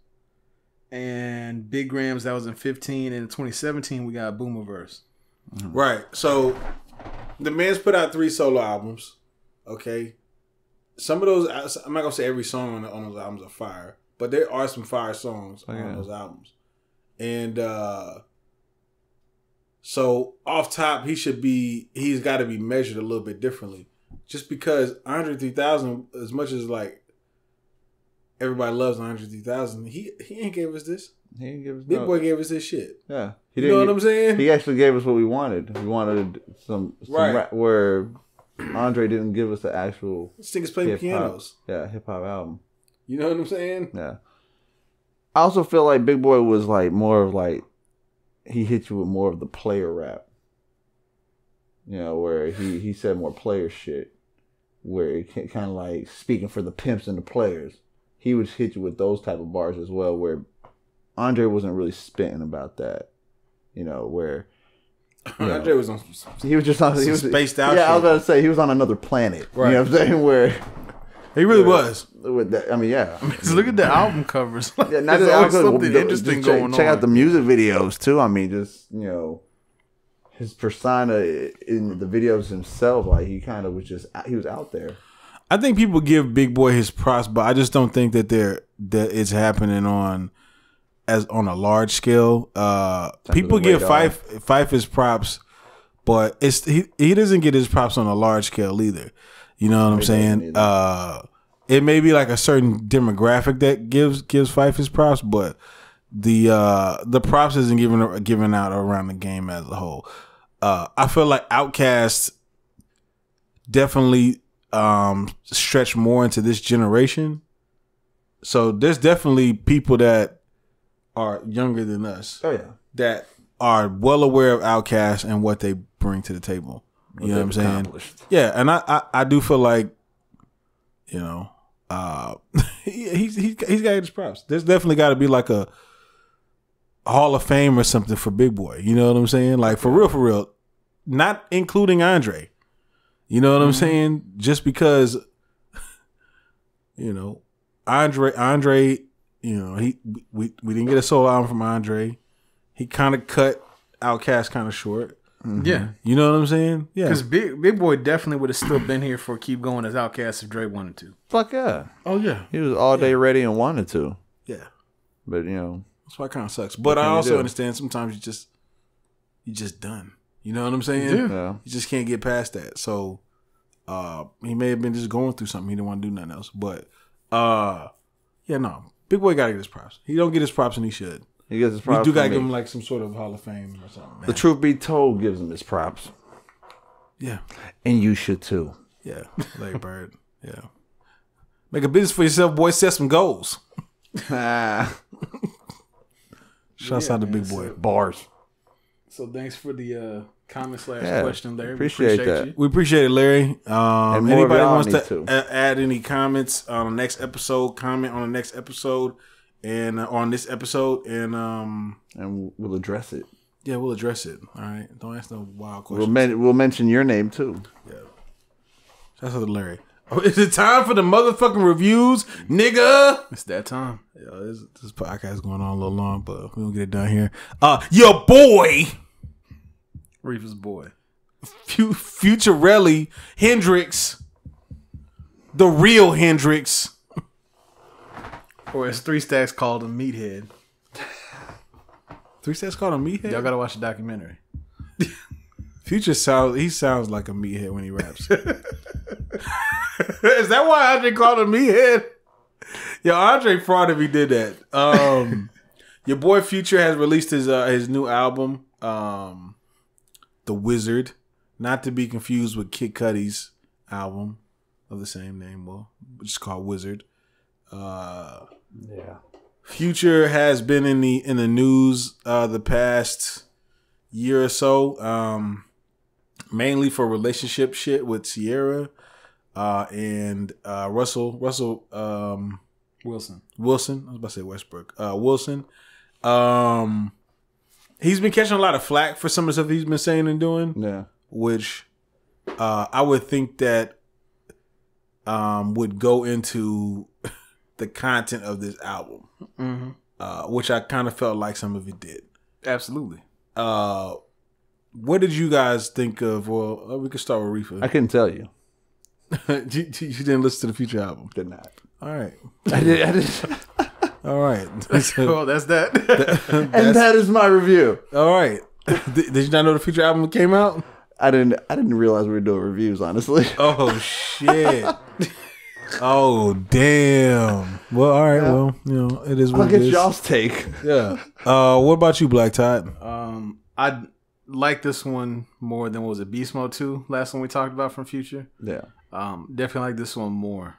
And Big Grams, that was in 15. And in 2017, we got Boomerverse. Right. So the man's put out 3 solo albums. Okay. Some of those, I'm not going to say every song on those albums are fire, but there are some fire songs on those albums. And so off top, he's got to be measured a little bit differently. Just because Andre 3000, as much as like everybody loves Andre 3000, he ain't gave us this. He didn't give us Big Boi gave us this shit. Yeah. You know what I'm saying? He actually gave us what we wanted. We wanted some right. where Andre didn't give us the actual. This nigga's playing pianos. Yeah, hip hop album. You know what I'm saying? Yeah. I also feel like Big Boi was like more of like he hit you with more of the player rap. You know, where he said more player shit, where it kind of like speaking for the pimps and the players. He would hit you with those type of bars as well, where Andre wasn't really spitting about that. You know, where Andre was on. He was just on. He was spaced out. Yeah, shit. I was gonna say he was on another planet. Right. You know what I'm saying? Where he really was. With that, I mean, yeah. Look at the album covers. Yeah, not There's the always album, something interesting going on. Check out the music videos too. I mean, just his persona in the videos himself. Like he kind of was he was out there. I think people give Big Boi his props, but I just don't think that it's happening on a large scale. People give Fife his props, but he doesn't get his props on a large scale either. You know what I'm saying? It may be like a certain demographic that gives Fife his props, but the props isn't given out around the game as a whole. I feel like Outkast definitely stretch more into this generation. So there's definitely people that are younger than us. Oh yeah. That are well aware of Outkast and what they bring to the table. You know what I'm saying? Yeah, and I do feel like, you know, he's got his props. There's definitely got to be like a Hall of Fame or something for Big Boi. You know what I'm saying? Like for real, not including Andre. You know what I'm saying? Just because, you know, Andre, you know, we didn't get a solo album from Andre. He kind of cut Outkast kind of short. Mm-hmm. Yeah. You know what I'm saying? Yeah. Because Big Boi definitely would have still been here for Keep Going as Outkast if Dre wanted to. Fuck yeah. Oh yeah. He was all day ready and wanted to. Yeah. But you know. That's why it kind of sucks. But I also understand sometimes you just done. You know what I'm saying? Yeah. You just can't get past that. So he may have been just going through something. He didn't want to do nothing else. But yeah, no. Big Boi gotta get his props. He don't get his props and he should. He gets his props. We do gotta give him like some sort of Hall of Fame or something. Man. The truth be told gives him his props. Yeah. And you should too. Yeah. Larry Bird. Yeah. Make a business for yourself, boy. Set some goals. Shouts out to Big Boi. Bars. So thanks for the comment / question, Larry. Appreciate that. You. We appreciate it, Larry. Anybody wants to add any comments on the next episode, comment on the next episode and on this episode, and we'll address it. Yeah, we'll address it. All right. Don't ask no wild questions. We'll mention your name too. Yeah. Shouts out to Larry. Oh, is it time for the motherfucking reviews, nigga? It's that time. Yo, this podcast is going on a little long, but we're gonna get it done here. Your boy, Riffa's boy, Futurelli Hendrix, the real Hendrix, or as 3 Stacks called him, Meathead. 3 Stacks called him Meathead. Y'all gotta watch the documentary. Future sounds like a meathead when he raps. Is that why Andre called him meathead? Yo, Andre fraud if he did that. Your boy Future has released his new album, The Wizrd, not to be confused with Kid Cudi's album of the same name, which is called Wizrd. Yeah. Future has been in the news the past year or so. Mainly for relationship shit with Sierra and Russell Wilson. I was about to say Westbrook. Wilson. He's been catching a lot of flack for some of the stuff he's been saying and doing. Yeah. Which I would think that would go into the content of this album, which I kind of felt like some of it did. Absolutely. What did you guys think of? Well, we could start with Riffa. I couldn't tell you. you didn't listen to the Future album? Did not. All right. I did. All right. Well, that's that. And that is my review. All right. Did you not know the Future album came out? I didn't realize we were doing reviews, honestly. Oh shit. Oh damn. Well, all right. Yeah. Well, you know, it is what I'll it get is. y'all's take. Yeah. What about you, Black Todd? I like this one more than, what was it, Beast Mode 2? Last one we talked about from Future. Yeah. Definitely like this one more.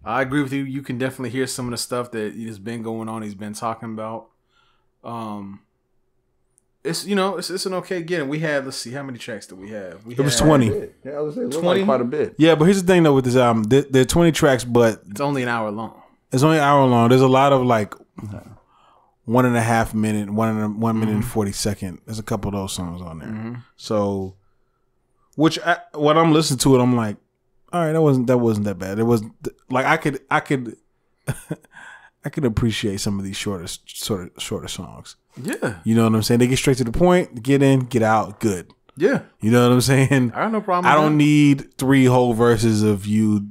I agree with you. You can definitely hear some of the stuff that has been going on. He's been talking about. It's, you know, it's an okay get. We had, let's see, how many tracks did we have? It was 20. Yeah, I was saying 20, quite a bit. Yeah, but here's the thing though with this album, there are 20 tracks, but it's only an hour long. It's only an hour long. There's a lot of like 1.5 minute, 1 minute and 40 second. There's a couple of those songs on there. So, when I'm listening to it, I'm like, all right, that wasn't that bad. It was like I could I could appreciate some of these shorter songs. Yeah, you know what I'm saying. They get straight to the point, get in, get out, good. Yeah, you know what I'm saying. I have no problem. I don't need 3 whole verses of you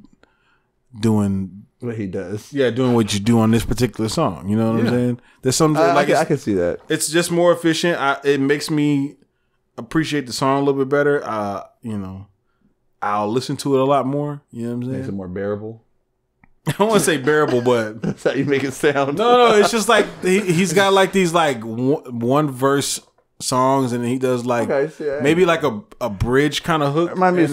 doing what he does. Yeah, doing what you do on this particular song. You know what I'm saying? There's something like I can see that. It's just more efficient. It makes me appreciate the song a little bit better. You know, I'll listen to it a lot more. You know what I'm saying? Makes it more bearable. I don't want to say bearable, but that's how you make it sound. No, it's just like he's got like these like one verse songs, and he does like maybe like a bridge kind of hook. Remind me of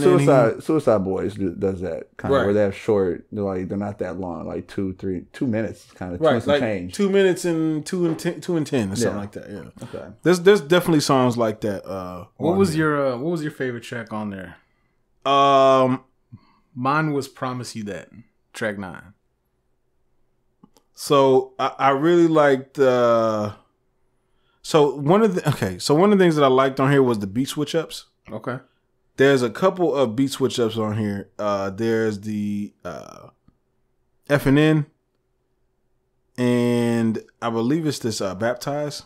Suicide Boys does that kind of where they have short. They're not that long, like 2 minutes, kind of right, like change. 2 minutes and 2 and 10 or something like that. Yeah. Okay. There's definitely songs like that. What was your favorite track on there? Mine was "Promise You That," track 9. So I really liked. So one of the things that I liked on here was the beat switch ups. Okay. There's a couple of beat switch ups on here. There's the F and N, and I believe it's this Baptize.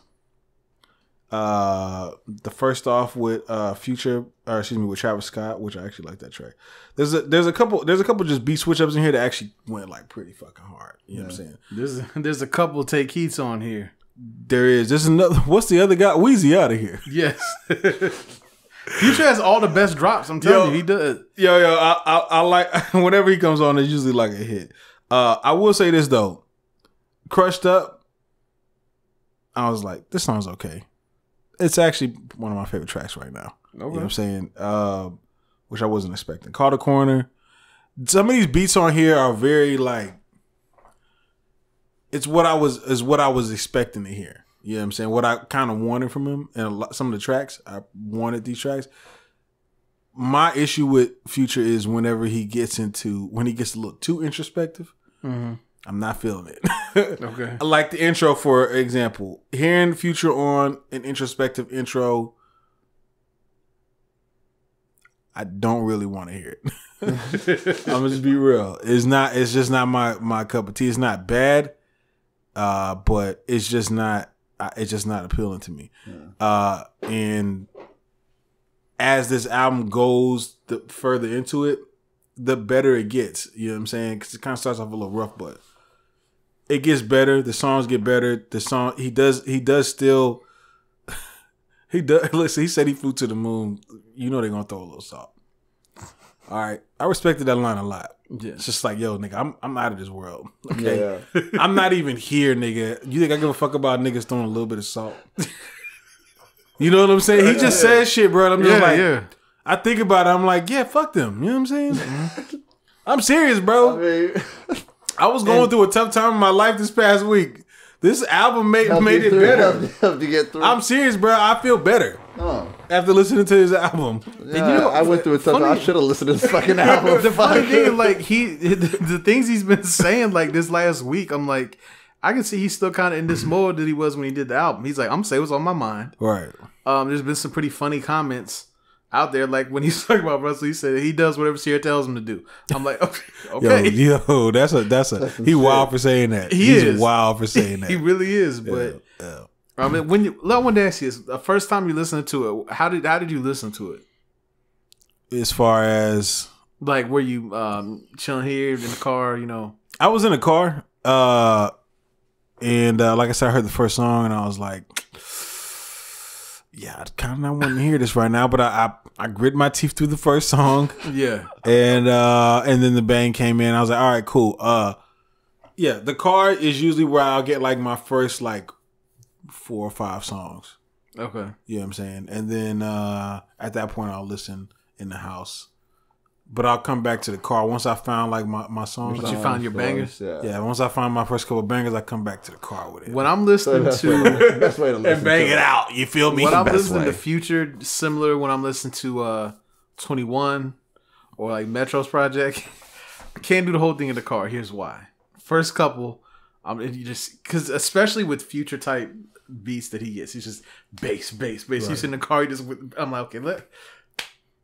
The first off with Future, or excuse me, with Travis Scott, which I actually like that track. There's a couple just beat switch ups in here that actually went like pretty fucking hard. You know what I'm saying? There's a couple take heats on here. There is. There's another. What's the other guy? Weezy out of here. Yes. Future has all the best drops. I'm telling you, he does. I like whenever he comes on. It's usually like a hit. I will say this though, Crushed Up. I was like, this song's okay. It's actually one of my favorite tracks right now. Okay. You know what I'm saying? Which I wasn't expecting. Call the Corner. Some of these beats on here are very like. It's what I was expecting to hear. You know what I'm saying? What I kind of wanted from him, and some of the tracks I wanted these tracks. My issue with Future is whenever he gets a little too introspective. Mm-hmm. I'm not feeling it. Okay. Like the intro, for example, hearing Future on an introspective intro, I don't really want to hear it. I'm gonna just be real. It's just not my cup of tea. It's not bad. But it's just not appealing to me. Yeah. And as this album goes further into it, the better it gets. You know what I'm saying? Because it kind of starts off a little rough, but it gets better. The songs get better. The song he does still. Listen, he said he flew to the moon. You know they're gonna throw a little salt. All right, I respected that line a lot. Yeah. It's just like, yo, nigga, I'm out of this world. Okay, yeah. I'm not even here, nigga. You think I give a fuck about niggas throwing a little bit of salt? You know what I'm saying? He just says shit, bro. I'm just I think about it. I'm like, yeah, fuck them. You know what I'm saying? I'm serious, bro. I was going through a tough time in my life this past week. This album made it better. Helped you get through. I'm serious, bro. I feel better. After listening to his album. Yeah, I went through a tough time. I should have listened to this fucking album. The funny thing, like, the things he's been saying, like, this last week, I'm like, I can see he's still kind of in this mode that he was when he did the album. He's like, I'm saying what's on my mind. Right. There's been some pretty funny comments. out there. Like when he's talking about Russell, he said he does whatever Sierra tells him to do. I'm like, okay. Yo, that's a he wild for saying that. He's wild for saying that. He really is. But I mean, I wanted to ask you, the first time you listened to it, how did you listen to it? As far as like, were you chilling here in the car? You know, I was in the car, and like I said, I heard the first song, and I was like, yeah, I kind of not wanting to hear this right now, but I grit my teeth through the first song. Yeah. And then the bang came in. I was like, all right, cool. Yeah, the car is usually where I'll get like my first like 4 or 5 songs. Okay. You know what I'm saying? And then at that point I'll listen in the house. But I'll come back to the car once I found like my songs. Once you found your bangers? Yeah, once I find my first couple of bangers, I come back to the car with it. When I'm listening to best way to listen and bang to it out, you feel me? When I'm listening to Future, similar when I'm listening to 21 or like Metro's Project, I can't do the whole thing in the car. Here's why. First couple, you just because especially with Future type beats that he gets, he's just bass. Right. He's in the car. I'm like, okay,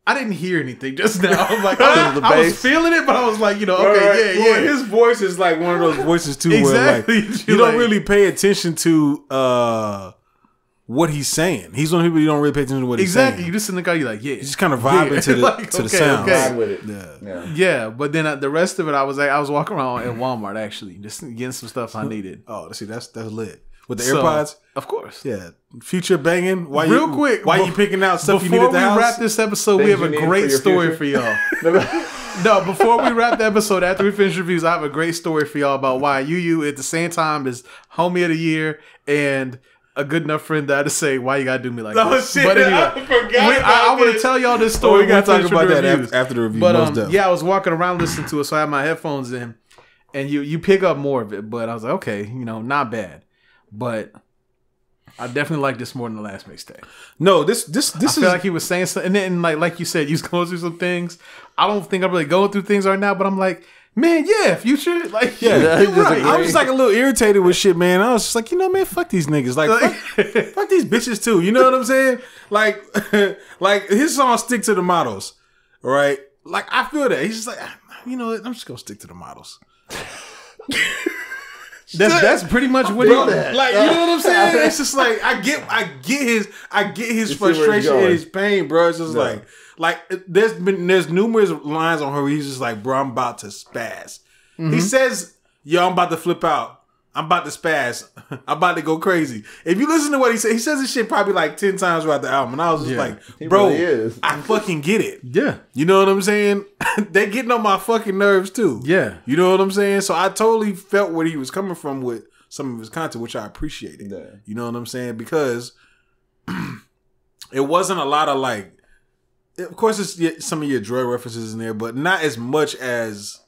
I didn't hear anything just now. I'm like, I was feeling it, but I was like, okay, right. yeah. Well, his voice is like one of those voices too, exactly. where like you don't really pay attention to what he's saying. He's one of the people you don't really pay attention to what he's saying. Exactly. You just in the car, you're like, yeah. You just kind of vibing to the like, to the sound. Vibe with it. Yeah. But then the rest of it, I was walking around at Walmart actually, just getting some stuff I needed. Oh, see, that's lit. With the AirPods? Of course. Yeah. Future banging? Real quick. Why you picking out stuff you need at the house? Before we wrap this episode, we have a great story for y'all. No, before we wrap the episode, after we finish reviews, I have a great story for y'all about why UU at the same time is homie of the year and a good enough friend that I had to say, why you gotta do me like this? Shit, but anyway, I want to tell y'all this story. We gotta talk about that after the review. But yeah, I was walking around listening to it, so I had my headphones in, and you pick up more of it. But I was like, okay, not bad. But I definitely like this more than the last mixtape. No, this I feel like he was saying something, and then like you said, you was going through some things. I don't think I'm really going through things right now, but I'm like, man, yeah, Future, like, yeah, you're right. I was just like a little irritated with shit, man. I was just like, man, fuck these niggas, like, fuck these bitches too. You know what I'm saying? Like, like his song "Stick to the Models," right? Like, I feel that he's just like, you know what? I'm just gonna stick to the models. That's pretty much what he like. You know what I'm saying? It's just like I get his frustration and his pain, bro. It's just like there's numerous lines on her where he's just like, bro, I'm about to spaz. Mm-hmm. He says, yo, I'm about to flip out. I'm about to spaz. I'm about to go crazy. If you listen to what he says this shit probably like 10 times throughout the album. And I was just like, bro, really I fucking get it. Yeah. You know what I'm saying? They getting on my fucking nerves too. Yeah. You know what I'm saying? So I totally felt where he was coming from with some of his content, which I appreciated. Yeah. You know what I'm saying? Because it wasn't a lot of like, of course it's some of your drug references in there, but not as much as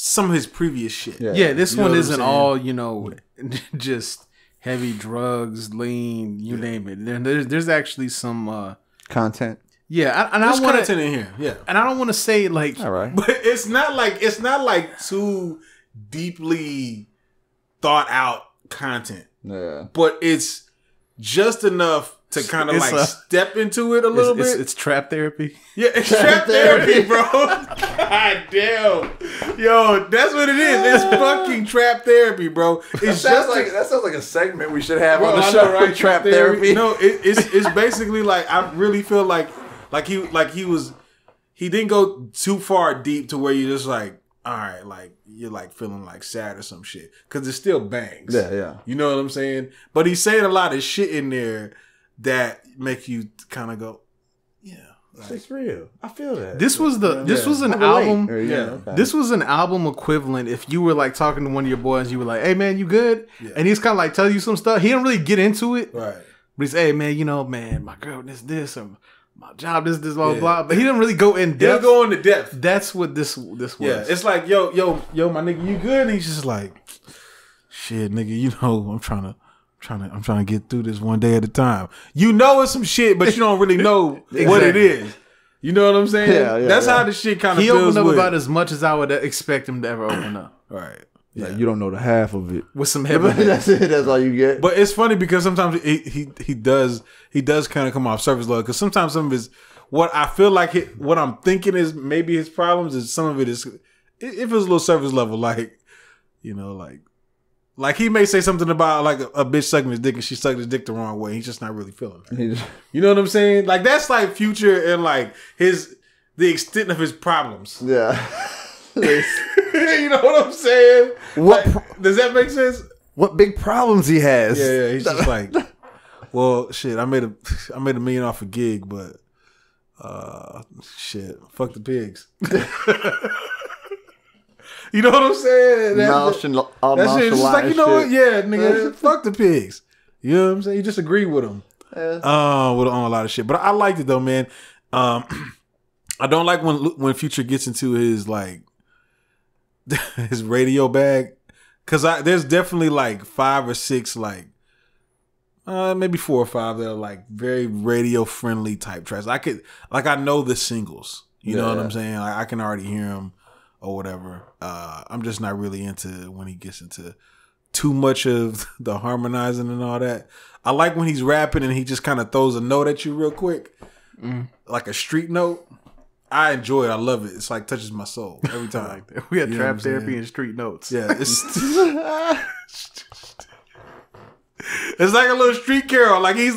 some of his previous shit. Yeah, this one isn't all, just heavy drugs, lean, you name it. There's actually some content. Yeah, and there's content in here. Yeah, and I don't want to say like, all right, but it's not like too deeply thought out content. Yeah, but it's just enough to kind of like step into it a little bit. It's trap therapy. Yeah, it's trap therapy, bro. God damn. Yo, that's what it is. It's fucking trap therapy, bro. That sounds like a segment we should have on the show, right? Trap therapy. No, it's basically like I really feel like he didn't go too far deep to where you're just like, all right, like you're like feeling like sad or some shit, because it still bangs. Yeah. You know what I'm saying? But he's saying a lot of shit in there that make you kind of go, yeah, like, it's real. I feel that. This was an album. This was an album equivalent. If you were like talking to one of your boys, you were like, "Hey man, you good?" Yeah. And he's kind of like telling you some stuff. He didn't really get into it, right? But he's, "Hey man, man, my girl this, or my job this, blah blah." But he didn't really go in depth. He didn't go into depth. That's what this was. Yeah, it's like, yo, my nigga, you good? And he's just like, shit, nigga, I'm trying to get through this one day at a time. It's some shit, but you don't really know what it is. You know what I'm saying? Yeah. That's how the shit kind of feels. He opened up about as much as I would expect him to ever open up. Right. Like, you don't know the half of it. With some heavy. That's it. That's all you get. But it's funny because sometimes he does kind of come off surface level. Because sometimes some of his what I feel like what I'm thinking is maybe his problems is some of it is if it's a little surface level, like you know, like he may say something about like a bitch sucking his dick and she sucked his dick the wrong way. He's just not really feeling it. You know what I'm saying? Like that's like Future and like the extent of his problems. Yeah. You know what I'm saying? Does that make sense? What big problems he has? Yeah. He's just like, well, shit. I made $1 million off a gig, but shit, fuck the pigs. You know what I'm saying? That's just like, you know what? Yeah, nigga, fuck the pigs. You know what I'm saying? You just agree with them. On a lot of shit, but I liked it though, man. I don't like when Future gets into his like his radio bag, because there's definitely like 5 or 6 like maybe 4 or 5 that are like very radio friendly type tracks. I know the singles, you know what I'm saying? Like, I can already hear them or whatever. I'm just not really into when he gets into too much of the harmonizing and all that. I like when he's rapping and he just kind of throws a note at you real quick, like a street note. I enjoy it. I love it. It's like touches my soul every time. We had trap therapy and street notes. Yeah, it's like a little street carol. Like he'll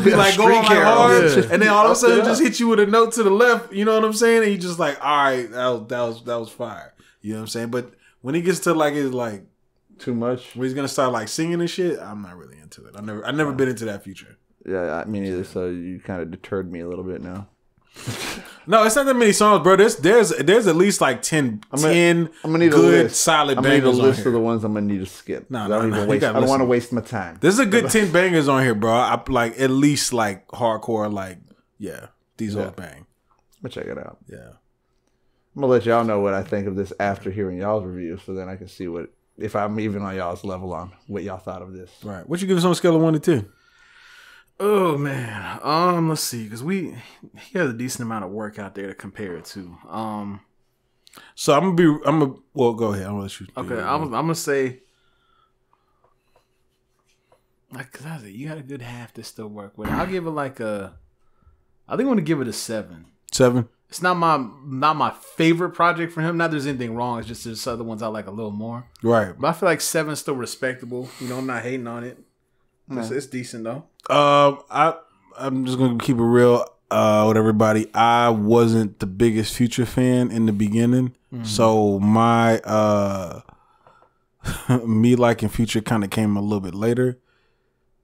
be like going like hard, and then all of a sudden he'll just hit you with a note to the left. You know what I'm saying? And you just like, all right, that was fire. You know what I'm saying? But when he gets to like his like too much, when he's gonna start like singing and shit, I'm not really into it. I never been into that Future. Yeah, I mean either. So you kind of deterred me a little bit now. No, it's not that many songs, bro. There's at least like 10 I'm gonna need good solid bangers. I'm gonna need a list of the ones I'm gonna need to skip. I don't want to waste my time. There's a good 10 bangers on here, bro. I like at least like hardcore, like these all bang. I'm gonna check it out. Yeah, I'm gonna let y'all know what I think of this after hearing y'all's review, so then I can see if I'm even on y'all's level on what y'all thought of this. Right. What you give us on a scale of 1 to 10? Oh man, let's see, because he has a decent amount of work out there to compare it to. So well, go ahead. I'm gonna let you. Okay, I'm gonna say, like, cause I was like, you got a good half to still work with. I'll give it I think I'm gonna give it a 7. 7. It's not my favorite project for him. Not there's anything wrong. It's just there's other ones I like a little more. Right. But I feel like 7 is still respectable. You know, I'm not hating on it. It's decent though. I'm just gonna keep it real with everybody. I wasn't the biggest Future fan in the beginning, so my me liking Future kind of came a little bit later.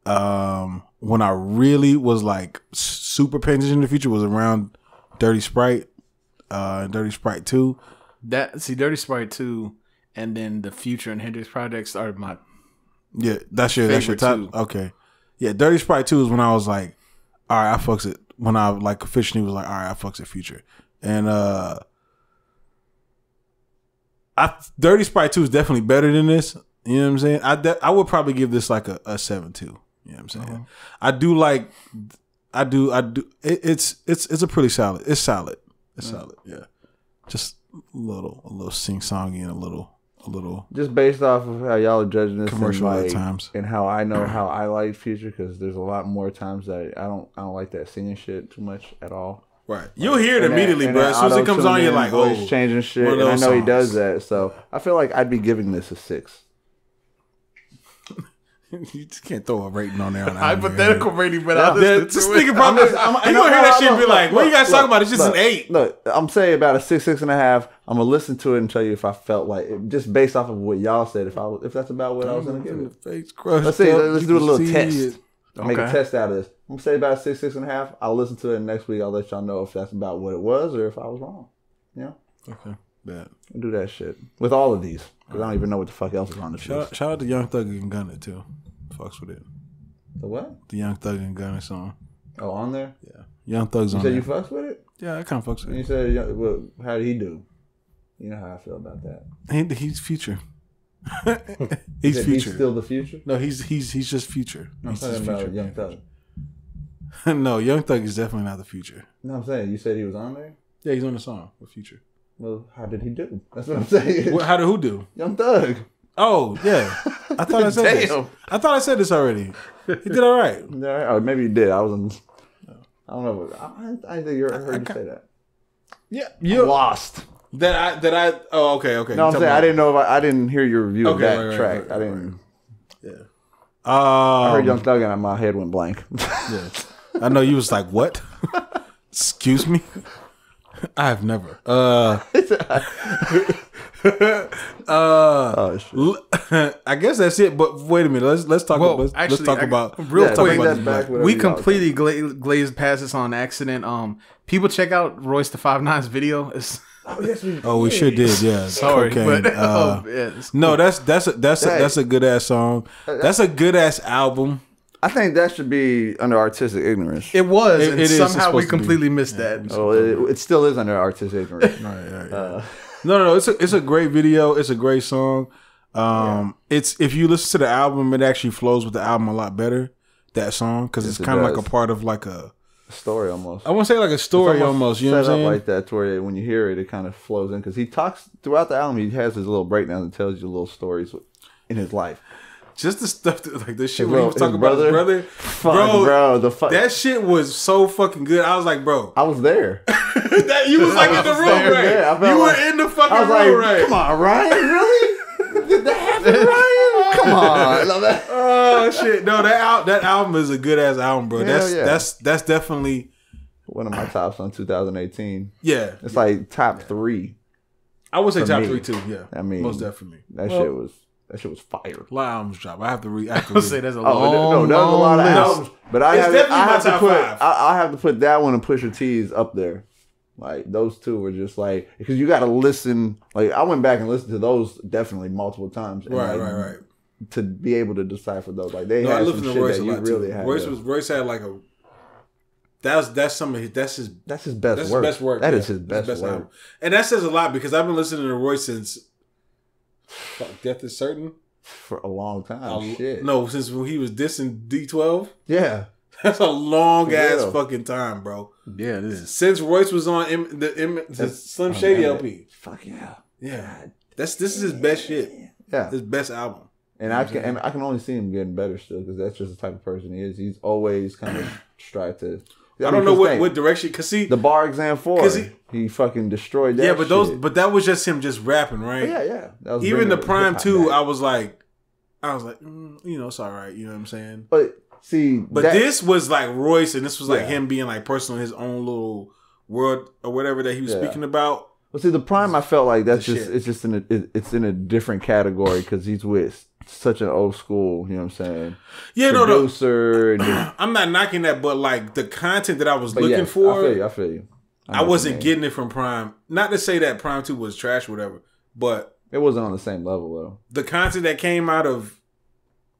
When I really was like super paying attention to Future was around Dirty Sprite, and Dirty Sprite 2. Dirty Sprite 2, and then the Future and Hendrix projects are my. Yeah, that's your top. Too. Okay, yeah, Dirty Sprite 2 is when I was like, all right, I fucks it. When I like officially was like, all right, I fucks it Future, and Dirty Sprite 2 is definitely better than this. You know what I'm saying? I would probably give this like a 7 too. You know what I'm saying? I do. It's a pretty solid. It's solid. It's solid. Yeah, just a little sing songy and a little. Just based off of how y'all are judging this commercial at times, and how I know how I like Future, because there's a lot more times that I don't like that singing shit too much at all. Right, you'll hear it immediately, bro. As soon as it comes on, you're like, oh, he's changing shit, and I know he does that. So I feel like I'd be giving this a 6. You just can't throw a rating on there. Hypothetical rating, but this nigga probably you gonna hear that shit and be like, "What you guys talking about? It's just an 8." Look, I'm saying about a 6, 6.5. I'm gonna listen to it and tell you if I felt like it, just based off of what y'all said. If that's about what I was gonna give it. Let's do a little test. Make a test out of this. I'm gonna say about a 6, 6.5. I'll listen to it next week. I'll let y'all know if that's about what it was or if I was wrong. Yeah. Okay. Bad. I'll do that shit with all of these because I don't even know what the fuck else is on the shit. Shout out to Young Thug and Gunna too. Fucks with it. The what? The Young Thug and Gunna song. Oh, on there? Yeah. Young Thug's on there. You said you fucks with it? Yeah, I kind of fucks with it. You said, well, how did he do? You know how I feel about that. He's Future. He's Future. He's still the Future? No, he's just Future. I'm talking about Young Thug. No, Young Thug is definitely not the Future. No, I'm saying, you said he was on there? Yeah, he's on the song with Future. Well, how did he do? That's what I'm saying. How did who do? Young Thug. Oh yeah, I thought I said this. I thought I said this already. He did all right. Oh, maybe you did. I wasn't. I don't know. I think you heard you say that. Yeah, you lost. That I. Oh, okay. No, I'm saying I didn't know. I didn't hear your review of that track. I didn't. Yeah. I heard Young Thug and my head went blank. Yeah. I know you was like, what? Excuse me? I have never. Oh, shit. I guess that's it. But wait a minute. Let's talk. Let's talk about real quick. We we completely glazed past this on accident. People check out Royce the 5'9's video. It's, we sure did. Yeah. Sorry, Cocaine. but no, that's a good ass song. That's a good ass album. I think that should be under artistic ignorance. It was, and it somehow we completely missed that. Oh, it still is under artistic ignorance. Right. No, it's a great video. It's a great song. It's if you listen to the album, it actually flows with the album a lot better. That song because it's kind of like a part of like a story almost. I want to say like a story almost. You know what I'm saying? Like that, to where when you hear it, it kind of flows in because he talks throughout the album. He has his little breakdowns and tells you little stories in his life. Just the stuff that, like this shit when he was talking about his brother. Bro, that shit was so fucking good. I was like, bro, I was there. You was like in the room, right? You were in the fucking room, right? Come on, Ryan, really? Did that happen, Ryan? Come on, I love that. Oh shit, no, that album is a good ass album, bro. That's definitely one of my tops on 2018. Yeah, it's like top 3. I would say top 3 too. Yeah, I mean, most definitely. That shit was fire. A lot of albums drop. I have to read. I would say there's a long, there's a lot of albums, but I have to put that one and Pusha T's up there. Like those two were just like because you got to listen. Like I went back and listened to those definitely multiple times. And right. To be able to decipher those, like they had some shit that you really had. Royce had like a. That's his best work. That is his best work, and that says a lot because I've been listening to Royce since. Death is Certain for a long time. Shit. No, since when he was dissing D12. Yeah, that's a long ass fucking time, bro. Yeah, it is. Since Royce was on the Slim Shady LP. Fuck yeah. Yeah, this is his best shit. Yeah, his best album. And I can only see him getting better still because that's just the type of person he is. He's always kind of tried to. I don't know what direction. Cause see the Bar Exam 4, he fucking destroyed that. Yeah, but that was just him just rapping, right? Yeah. That was even the Prime 2, I was like, it's all right. You know what I'm saying? But see, this was like Royce, and this was like him being like personal in his own little world or whatever that he was speaking about. Well, see, the Prime, I felt like it's in a different category because he's with such an old school, you know what I'm saying? Yeah, producer. I'm not knocking that, but like the content that I was looking for, I feel you. I wasn't getting it from Prime. Not to say that Prime 2 was trash or whatever, but it wasn't on the same level though. The content that came out of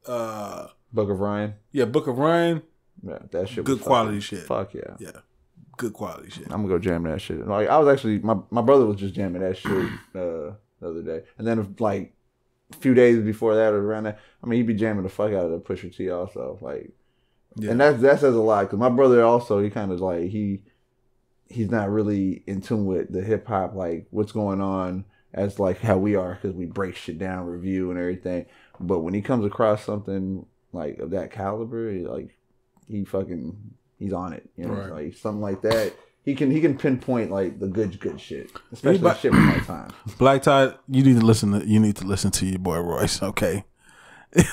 Book of Ryan. Yeah, Book of Ryan. Yeah, that shit good quality shit. Fuck yeah. Yeah. Good quality shit. I'm gonna go jam that shit. Like I was actually my brother was just jamming that shit the other day. And then like a few days before that or around that, I mean he'd be jamming the fuck out of the Pusha T also. Like and that says a lot because my brother also he kind of like he's not really in tune with the hip hop like what's going on as like how we are because we break shit down, review and everything. But when he comes across something like of that caliber, he's on it. You know, like something like that. He can pinpoint like the good shit, especially shit from my time. Black Todd, you need to listen to your boy Royce. Okay,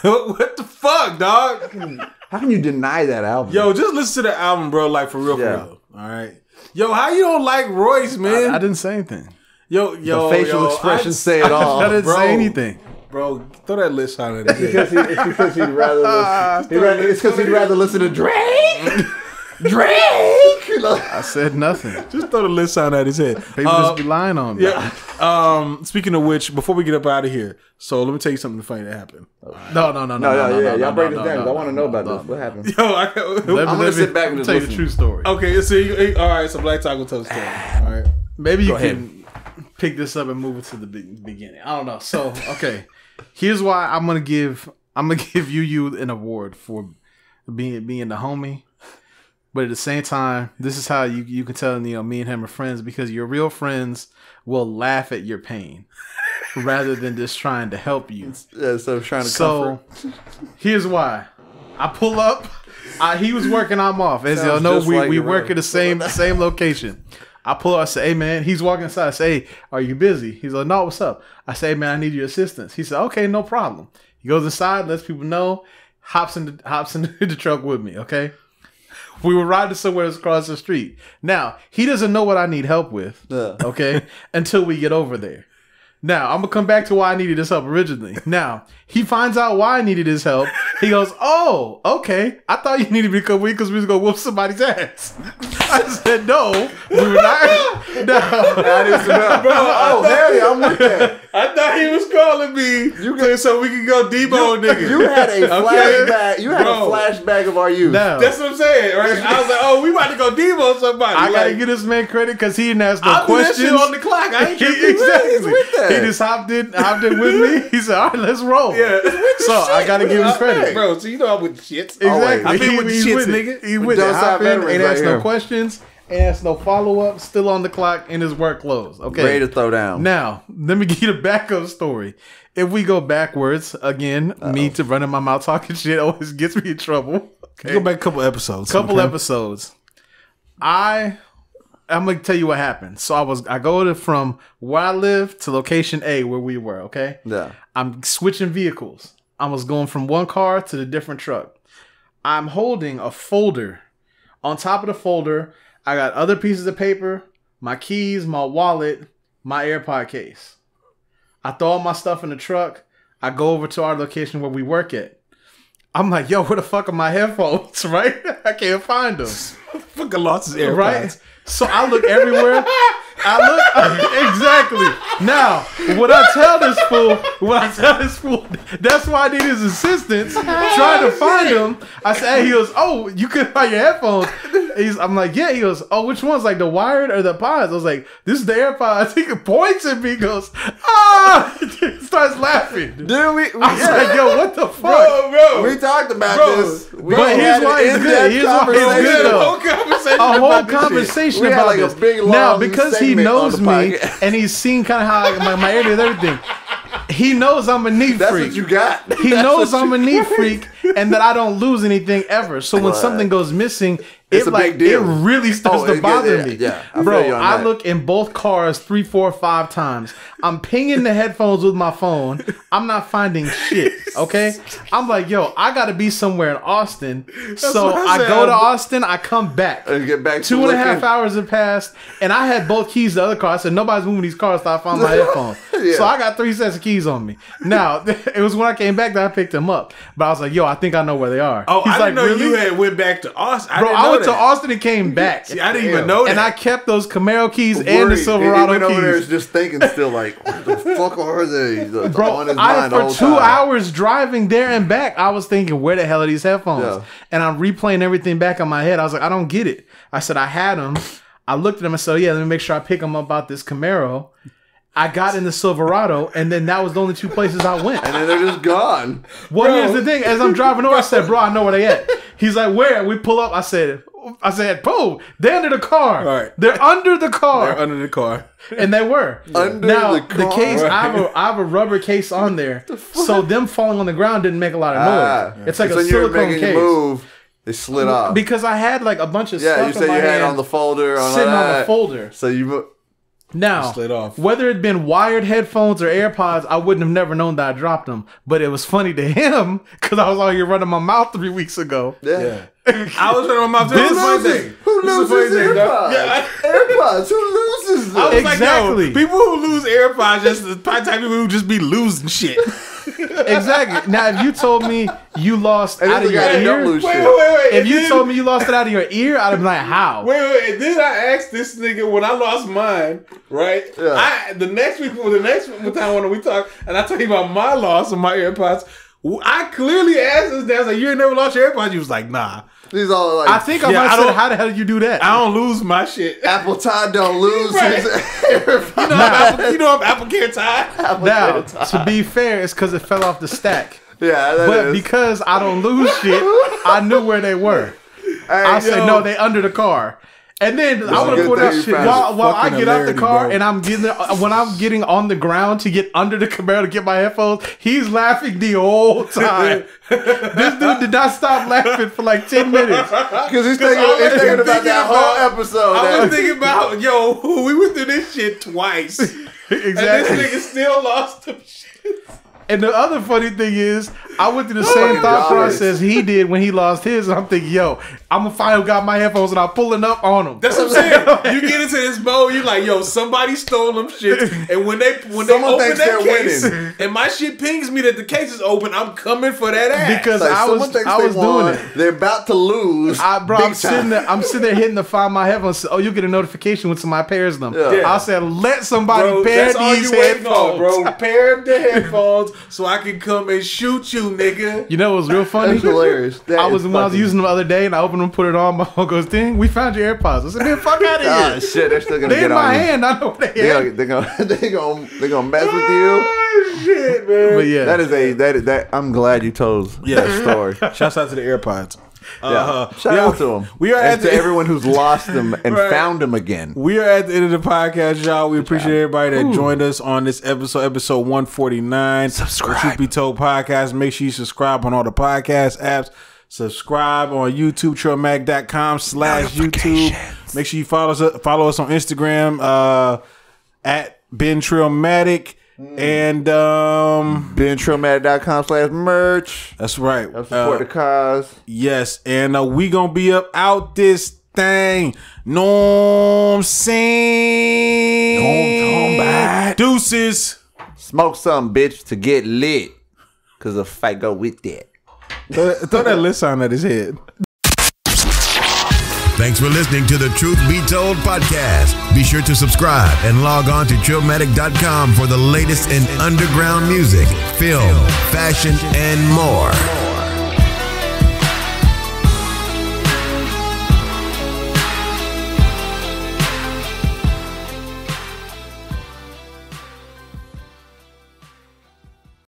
what the fuck, dog? How can you deny that album? Yo, just listen to the album, bro. Like for real, for real. All right. Yo, how you don't like Royce, man? I didn't say anything. The facial expressions say it all. I didn't say anything. Bro, throw that list on it. It's because he'd rather listen. It's because he'd rather listen to Drake. I said nothing. Just throw the list on at his head. People just be lying on me. Yeah. Speaking of which, before we get up out of here, so let me tell you something funny that happened. No. Y'all break this down. I want to know about this. What happened? Yo, I'm gonna sit back and tell you the true story. Okay, so all right. So Black Todd will tell the story. All right. Maybe you can pick this up and move it to the beginning. I don't know. So okay, here's why I'm gonna give UU an award for being the homie. But at the same time, this is how you can tell me and him are friends because your real friends will laugh at your pain. rather than just trying to help you. Yeah, so trying to comfort. Here's why. I pull up. He was working. I'm off. As y'all know, we work at the same location. I pull up. I say, "Hey man," he's walking inside. I say, "Hey, are you busy?" He's like, "No, what's up?" I say, "Hey man, I need your assistance." He said, "Okay, no problem." He goes inside, lets people know, hops into the truck with me. Okay, we were riding somewhere across the street. Now he doesn't know what I need help with. Okay, until we get over there. Now, I'm going to come back to why I needed his help originally. Now, he finds out why I needed his help. He goes, "Oh, okay. I thought you needed me to come with because we was going to whoop somebody's ass." I said, "No, we were not." No. Bro, oh, hell yeah, I'm with that. I thought he was calling me so we could go debo nigga. You had a flashback. You had a flashback of our youth. No. That's what I'm saying, right? I was like, "Oh, we about to go debo somebody." I gotta give this man credit because he didn't ask no questions. That shit on the clock. I ain't exactly. with that. He just hopped in with me. He said, "All right, let's roll." Yeah. So I gotta give him credit, bro. So you know I'm with shits. Exactly. I've been with shits, nigga. He with it. Hop in, ain't ask no questions, ain't ask no follow up. Still on the clock in his work clothes. Okay, ready to throw down. Now let me give you the backup story. If we go backwards again, me to running my mouth talking shit always gets me in trouble. Okay, Go back a couple episodes. Episodes. I'm gonna tell you what happened. So I go from where I live to location A where we were. Okay. Yeah. I'm switching vehicles. I was going from one car to the different truck. I'm holding a folder. On top of the folder, I got other pieces of paper, my keys, my wallet, my AirPod case. I throw all my stuff in the truck. I go over to our location where we work at. I'm like, "Yo, where the fuck are my headphones?" Right? I can't find them. Fucking lost his AirPods. Right? So I look everywhere. Exactly. Now, when I tell this fool, that's why I need his assistance trying to find him. I said, "Hey," he goes, "Oh, you could find your headphones." I'm like, "Yeah." He goes, "Oh, which ones? Like the wired or the pods?" I was like, "This is the AirPods." He points at me, goes, "Ah!" He starts laughing. Dude, I was like, "Yo, what the fuck?" Bro. We talked about this. But here's why it's good. Here's why it's good, though. A whole conversation about like this. A big, long now, because he knows me podcast. and he's seen kind of how my area is everything, he knows I'm a neat That's freak. what you got. He knows I'm a neat freak and that I don't lose anything ever. So when something goes missing, it's it like it really starts to bother me. Yeah, bro, I look in both cars 3, 4, 5 times. I'm pinging the headphones with my phone. I'm not finding shit. Okay, I'm like, "Yo, I gotta be somewhere in Austin." So I go to Austin. I come back. Get back. 2.5 hours have passed, and I had both keys to the other car. I said, "Nobody's moving these cars till I find my headphones." So I got 3 sets of keys on me. Now it was when I came back that I picked them up. But I was like, "Yo, I think I know where they are." Oh, he's I like, didn't know "Really?" you had went back to Austin. I went to Austin and came back. See, I didn't even know that. And I kept those Camaro keys and the Silverado he went over there keys. just thinking still like, "What the fuck are they?" Bro, for 2 hours driving there and back, I was thinking, "Where the hell are these headphones?" Yeah. And I'm replaying everything back in my head. I was like, "I don't get it." I said, "I had them." I looked at them and said, "Yeah, let me make sure I pick them up out this Camaro." I got in the Silverado, and then that was the only 2 places I went. And then they're just gone. Well, here's the thing. As I'm driving over, I said, "Bro, I know where they at." He's like, "Where?" We pull up. I said, "Bro, they're under the car. Right. They're under the car." They're under the car. And they were. Under now, the car. the case, Right. I have a rubber case on there. So them falling on the ground didn't make a lot of noise. It's like so a when you were silicone making case. your move, it slid off. Because I had like a bunch of Yeah, stuff you said in my you had hand on the folder. sitting on the folder. So you... Now, Slid off. whether it'd been wired headphones or AirPods, I wouldn't have never known that I dropped them. But it was funny to him because I was out here running my mouth 3 weeks ago. Yeah. I was running my mouth. This is the funny thing. Who This is the loses funny thing, dog. AirPods? Yeah, AirPods. Who loses them? I was Exactly. like, yo, people who lose AirPods just the type of people who just be losing shit. Exactly. Now, if you told me you lost And out of this your guy don't ear, lose Wait, shit. wait, wait. if And you then- told me you lost it out of your ear, I'd have been like, "How?" Wait. And then I asked this nigga when I lost mine, right? Yeah. The next time when we talked, and I told you about my loss of my AirPods, I clearly asked this guy, like, "You ain't never lost your AirPods?" He was like, "Nah, These all like... I think I Yeah, might I have said, don't- "How the hell did you do that?" I don't lose my shit." Apple Todd don't lose Right. his AirPods. You know I'm Apple Care Tie. Now, to be fair, it's because it fell off the stack. Yeah, that But is. because I don't lose shit, I knew where they were. I said, "No, they under the car." And then I want to point out while I get out the car bro. and when I'm getting on the ground to get under the Camaro to get my headphones, he's laughing the whole time. This dude did not stop laughing for like 10 minutes because he's thinking about that whole episode. I was thinking about we went through this shit twice. Exactly. And this nigga still lost them shit. And the other funny thing is, I went through the same thought process he did when he lost his. And I'm thinking, I'm gonna find who got my headphones, and I'm pulling up on him. That's what I'm saying. You get into this mode, you like, somebody stole them shit, and when they open that case, and my shit pings me that the case is open, I'm coming for that ass. Because I was doing it. They're about to lose. I'm sitting there hitting to find my headphones. Oh, you get a notification when somebody pairs them. Yeah. I said, let somebody pair these headphones, bro. Pair the headphones so I can come and shoot you, nigga. You know what was real funny? That's hilarious. I was using them the other day, and I opened them, put it on. My phone goes, ding, we found your AirPods. I said, man, fuck out of here. Oh shit, they're still gonna they get in on my you. hand. I know what they are. They're gonna mess with you. Oh shit, man. But yeah, that is I'm glad you told that story. Shouts out to the AirPods. Shout out to them. We are to everyone who's lost them and found them again. We are at the end of the podcast, y'all. We appreciate everybody that joined us on this episode 149. Subscribe. Truth Be Told podcast. Make sure you subscribe on all the podcast apps. Subscribe on YouTube, trailmatic.com/YouTube. Make sure you follow us on Instagram at Ben Trailmatic. And BenTrailmatic.com/merch. That's right. Help support the cause. Yes, and we gonna be up out this thing. Know what I'm saying? Deuces. Smoke some, bitch, to get lit. Cause the fight go with that. Throw that list sign at his head. Thanks for listening to the Truth Be Told podcast. Be sure to subscribe and log on to trailmatic.com for the latest in underground music, film, fashion, and more.